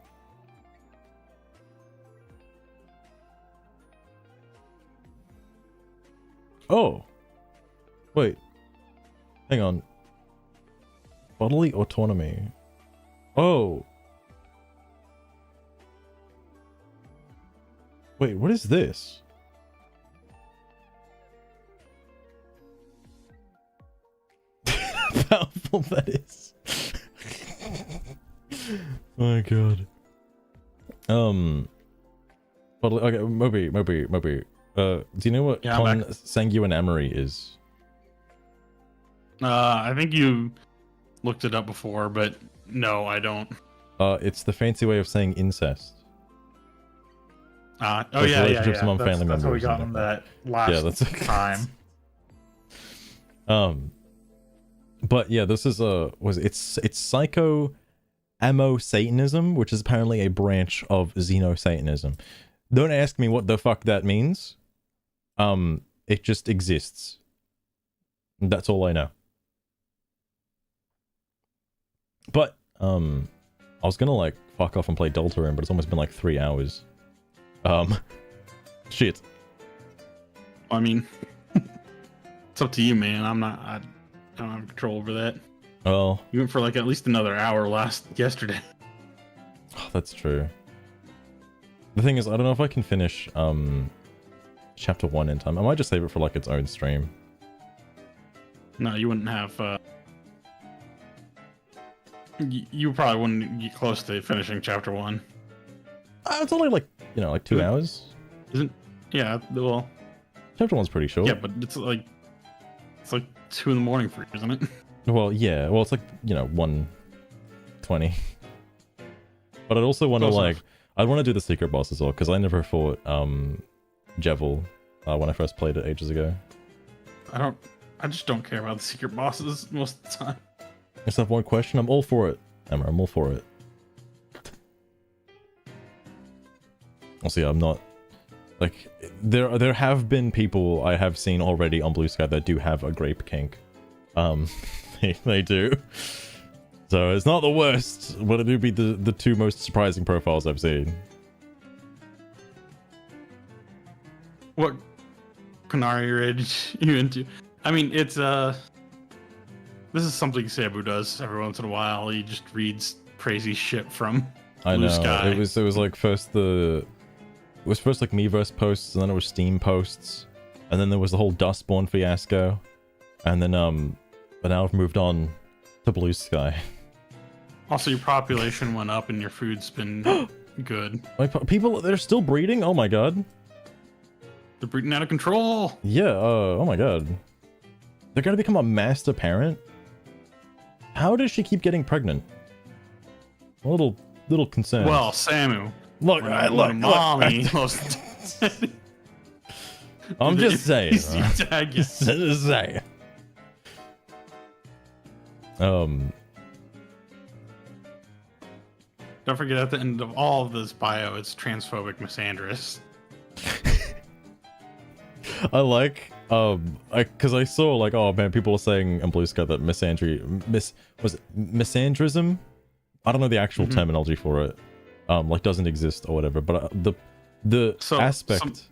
Oh, Wait. Hang on. Bodily autonomy. Oh. Wait, what is this? How powerful that is. Oh my god. But okay, Moby. Do you know what consanguinamry is? I think you looked it up before, but no, I don't. It's the fancy way of saying incest. Oh Like yeah. relationships among That's family what we members got and on that last time. But yeah, this is it's psycho ammo Satanism, which is apparently a branch of Xeno Satanism. Don't ask me what the fuck that means. It just exists. That's all I know. But I was gonna like fuck off and play Deltarune, but it's almost been like 3 hours. Shit. I mean, it's up to you, man. I don't have control over that. Well, You went for like at least another hour yesterday. oh, that's true. The thing is, I don't know if I can finish chapter 1 in time. I might just save it for like its own stream. No, you wouldn't have. You probably wouldn't get close to finishing chapter 1. It's only like, like 2 hours. Isn't? Yeah. Well. Chapter 1's pretty short. Yeah, but it's like 2 in the morning for you, isn't it? Well, yeah. Well, it's like 1:20. But I'd also want to Close enough. I want to do the secret boss as well because I never fought Jevil when I first played it ages ago. I just don't care about the secret bosses most of the time. I just have one question. I'm all for it, Emma. I'm all for it. Also, yeah, I'm not like there have been people I have seen already on Bluesky that do have a grape kink. They do. So it's not the worst, but it would be the 2 most surprising profiles I've seen. What Canary Ridge you into? I mean, it's this is something Sabu does every once in a while. He just reads crazy shit from I know. Bluesky. It was like it was first like Miiverse posts, and then it was Steam posts, and then there was the whole Dustborn fiasco, and then but now I've moved on to Bluesky. Also, your population went up and your food's been good. People, they're still breeding? Oh my god. They're breeding out of control. Yeah, oh my god. They're gonna become a master parent? How does she keep getting pregnant? A little concerned. Well, Samu. Look, mommy. I'm just saying. Just saying. Don't forget, at the end of all of this bio, it's transphobic misandrous. I like, because I saw like, oh man, people are saying on Bluesky that misandrism? I don't know the actual terminology for it. Like doesn't exist or whatever. But the aspect.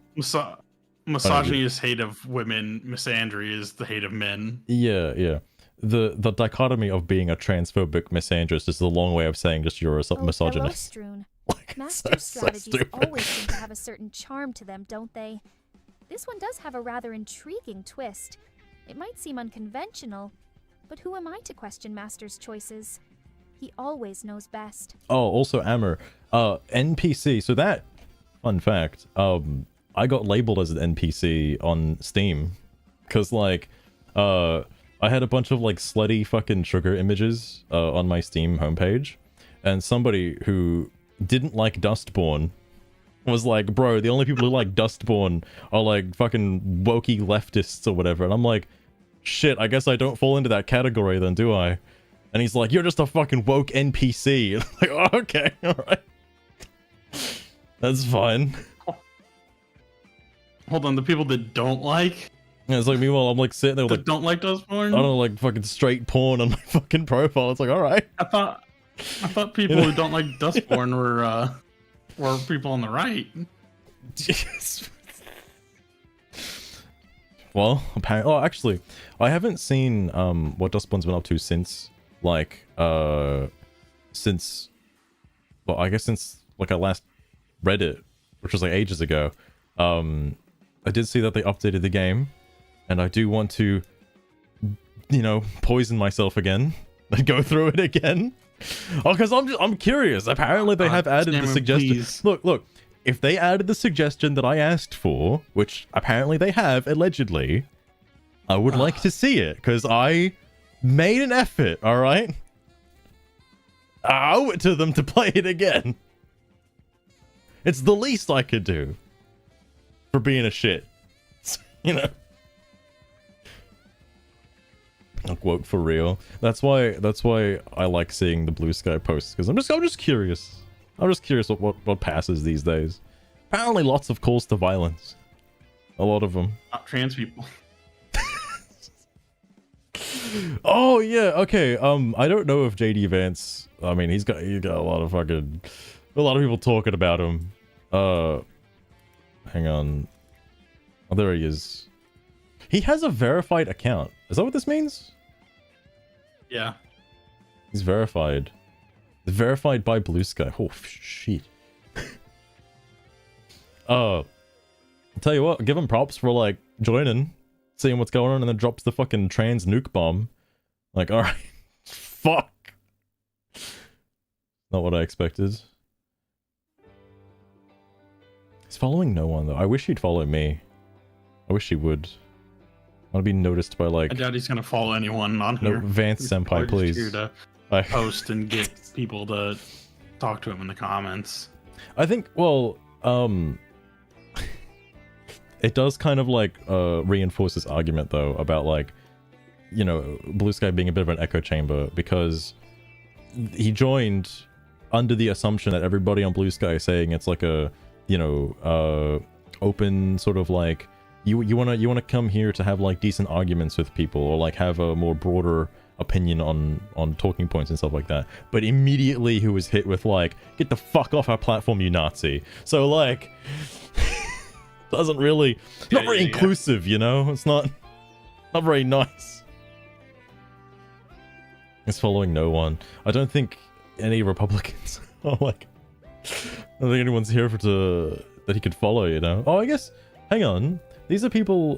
Misogyny is hate of women. Misandry is the hate of men. Yeah. The dichotomy of being a transphobic misandrist is the long way of saying just you're a misogynist. Hello, Stroon. Like, Master so strategies stupid. always seem to have a certain charm to them, don't they? This one does have a rather intriguing twist. It might seem unconventional, but who am I to question Master's choices? He always knows best. Oh, also Amber, NPC. So that fun fact, I got labeled as an NPC on Steam because like, I had a bunch of like slutty fucking sugar images on my Steam homepage, and somebody who didn't like Dustborn was like, bro, the only people who like Dustborn are like fucking wokey leftists or whatever. And I'm like, shit, I guess I don't fall into that category then, do I? And he's like, you're just a fucking woke NPC. And I'm like, oh, okay, alright. That's fine. Hold on, the people that don't like? And it's like, meanwhile, I'm like sitting there with That like, don't like Dustborn? I don't know, like fucking straight porn on my fucking profile. It's like, alright. I thought people who don't like Dustborn were people on the right. Well, apparently, oh, actually, I haven't seen what Dustborn's been up to since, like, since, well, I guess since like I last read it, which was like ages ago. I did see that they updated the game, and I do want to, you know, poison myself again and go through it again. Oh, because I'm curious. Apparently, they have added the suggestion. Look. If they added the suggestion that I asked for, which apparently they have, allegedly, I would like to see it, because I made an effort, alright? I owe it to them to play it again. It's the least I could do for being a shit. You know? Like, woke for real. That's why I like seeing the Bluesky posts, because I'm just curious. I'm just curious what passes these days. Apparently lots of calls to violence. A lot of them. Not trans people. Oh yeah, okay. I don't know if JD Vance, I mean, he's got a lot of people talking about him. Hang on. Oh, there he is. He has a verified account. Is that what this means? Yeah. He's verified. Verified by Bluesky. Oh, shit. I'll tell you what, give him props for, like, joining, seeing what's going on, and then drops the fucking trans nuke bomb. Like, alright. Fuck. Not what I expected. He's following no one, though. I wish he'd follow me. I wish he would. I want to be noticed by, like... I doubt he's gonna follow anyone on no, here. Vance Senpai, please. Here to post and get people to talk to him in the comments. I think, well, it does kind of like reinforce this argument though about, like, you know, Bluesky being a bit of an echo chamber, because he joined under the assumption that everybody on Bluesky is saying it's like a, you know, open sort of like you want to come here to have like decent arguments with people, or like have a more broader opinion on talking points and stuff like that. But immediately he was hit with like, get the fuck off our platform, you Nazi. So like doesn't really, not very inclusive, you know? It's not very nice. It's following no one. I don't think any Republicans are like, I don't think anyone's here that he could follow, you know? Oh, I guess, hang on. These are people,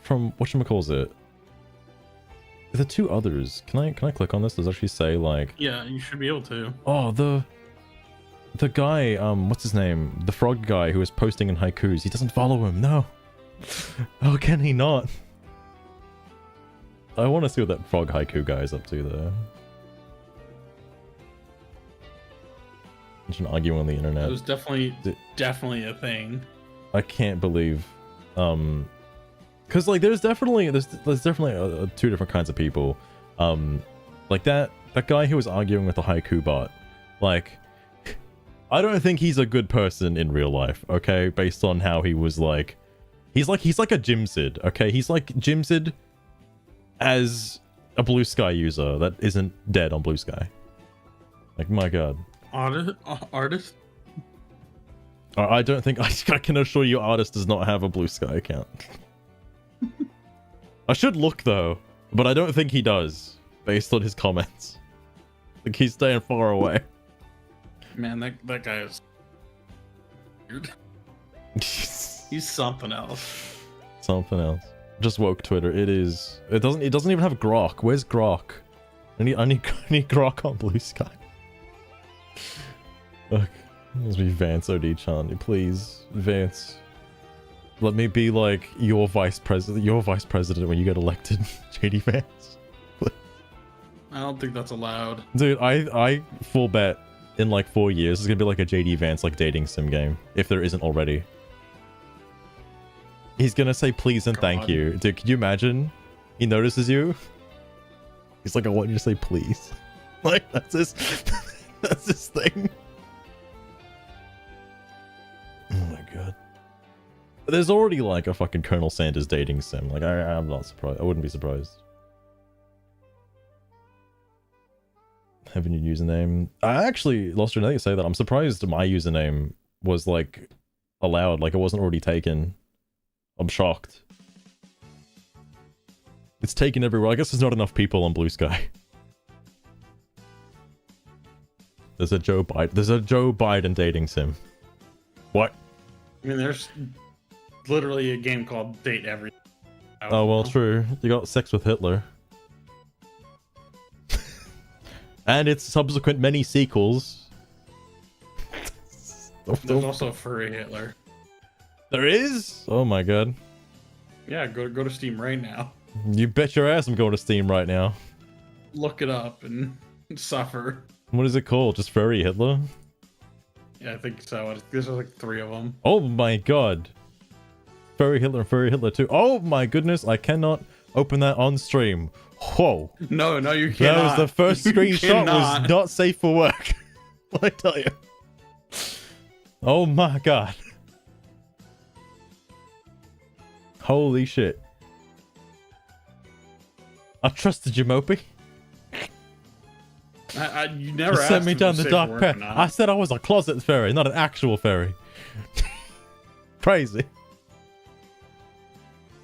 from, whatchamacallit? There are two others. Can I click on this? Does it actually say, like... Yeah, you should be able to. Oh, the guy, what's his name? The frog guy who is posting in haikus. He doesn't follow him, no. How can he not? I want to see what that frog haiku guy is up to, though. Just arguing on the internet. It was definitely a thing. I can't believe, because like there's definitely two different kinds of people, like that guy who was arguing with the haiku bot. Like, I don't think he's a good person in real life, okay, based on how he was like, he's like a Jimsid, okay, he's like Jimsid as a Bluesky user that isn't dead on Bluesky. Like, my god. Artist? I don't think, I can assure you Artist does not have a Bluesky account. I should look though, but I don't think he does, based on his comments. Like, he's staying far away. Man, that guy is weird. He's something else. Something else. Just woke Twitter. It doesn't even have Grok. Where's Grok? I need Grok on Bluesky. Look. Let's be Vance OD-chan, please, Vance. Let me be like your vice president when you get elected, JD Vance. I don't think that's allowed. Dude, I full bet in like 4 years it's gonna be like a JD Vance like dating sim game, if there isn't already. He's gonna say please and thank you. Dude, could you imagine? He notices you. He's like, I want you to say please. Like, that's his thing. Oh my god. There's already like a fucking Colonel Sanders dating sim. Like, I'm not surprised. I wouldn't be surprised. Have a new username. I actually, lost your name to say that. I'm surprised my username was like allowed. Like, it wasn't already taken. I'm shocked. It's taken everywhere. I guess there's not enough people on Bluesky. There's a Joe Biden dating sim. What? I mean, there's literally a game called Date Everything. Oh, well, true. You got sex with Hitler. And its subsequent many sequels. There's also a furry Hitler. There is? Oh my god. Yeah, go to Steam right now. You bet your ass I'm going to Steam right now. Look it up and suffer. What is it called? Just furry Hitler? Yeah, I think so. There's like 3 of them. Oh my god. Furry Hitler and Furry Hitler 2. Oh my goodness, I cannot open that on stream. Whoa. No, you That cannot. was the first screenshot was not safe for work. I tell you. Oh my god. Holy shit. I trusted you, Mopey. You never You asked sent me if down it was the safe dark for work path. or not. I said I was a closet fairy, not an actual fairy. Crazy.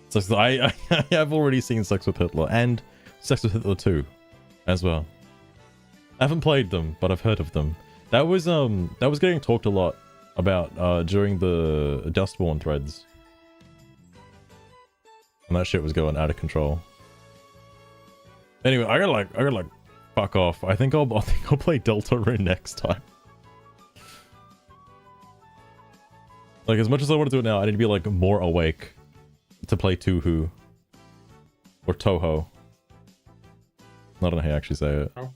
So I have already seen Sex with Hitler and Sex with Hitler 2 as well. I haven't played them, but I've heard of them. That was getting talked a lot about during the Dustborn threads. And that shit was going out of control. Anyway, I gotta fuck off. I think I'll play Deltarune next time. Like, as much as I want to do it now, I need to be like more awake to play Tuhu or Toho. I don't know how you actually say it. Oh.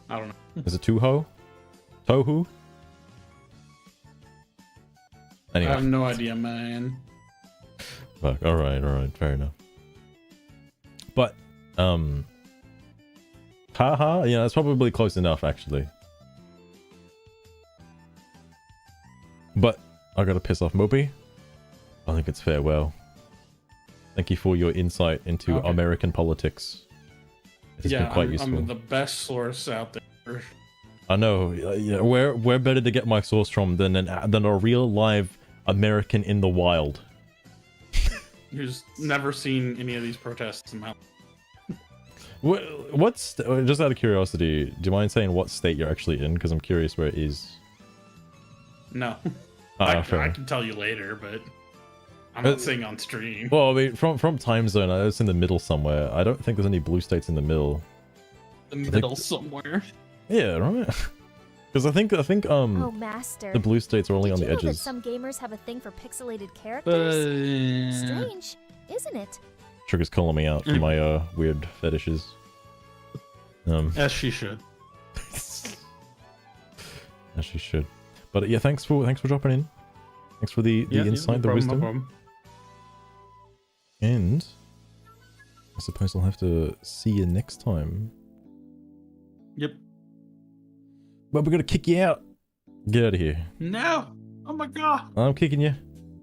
I don't know. Is it Tuho? Tohu? Anyway. I have no idea, man. Fuck. All right, fair enough. But haha, yeah, that's probably close enough actually. But I gotta piss off Mopey. I think it's farewell. Thank you for your insight into American politics. It has been quite useful. I'm the best source out there. I know. Yeah, where better to get my source from than a real live American in the wild? Who's never seen any of these protests in my life. What's just out of curiosity? Do you mind saying what state you're actually in? Because I'm curious where it is. No. Ah, I can tell you later, but I'm not saying on stream. Well, I mean, from time zone, it's in the middle somewhere. I don't think there's any blue states in the middle. The middle somewhere. Yeah, right. Because I think Oh, master. the blue states are only on the Did you know that edges. some gamers have a thing for pixelated characters? Strange, isn't it? Trigger's calling me out for my weird fetishes. As she should. As she should. But yeah, thanks for dropping in. Thanks for the insight, the wisdom. No problem. And I suppose I'll have to see you next time. Yep. But we're gonna kick you out. Get out of here. No. Oh my god. I'm kicking you.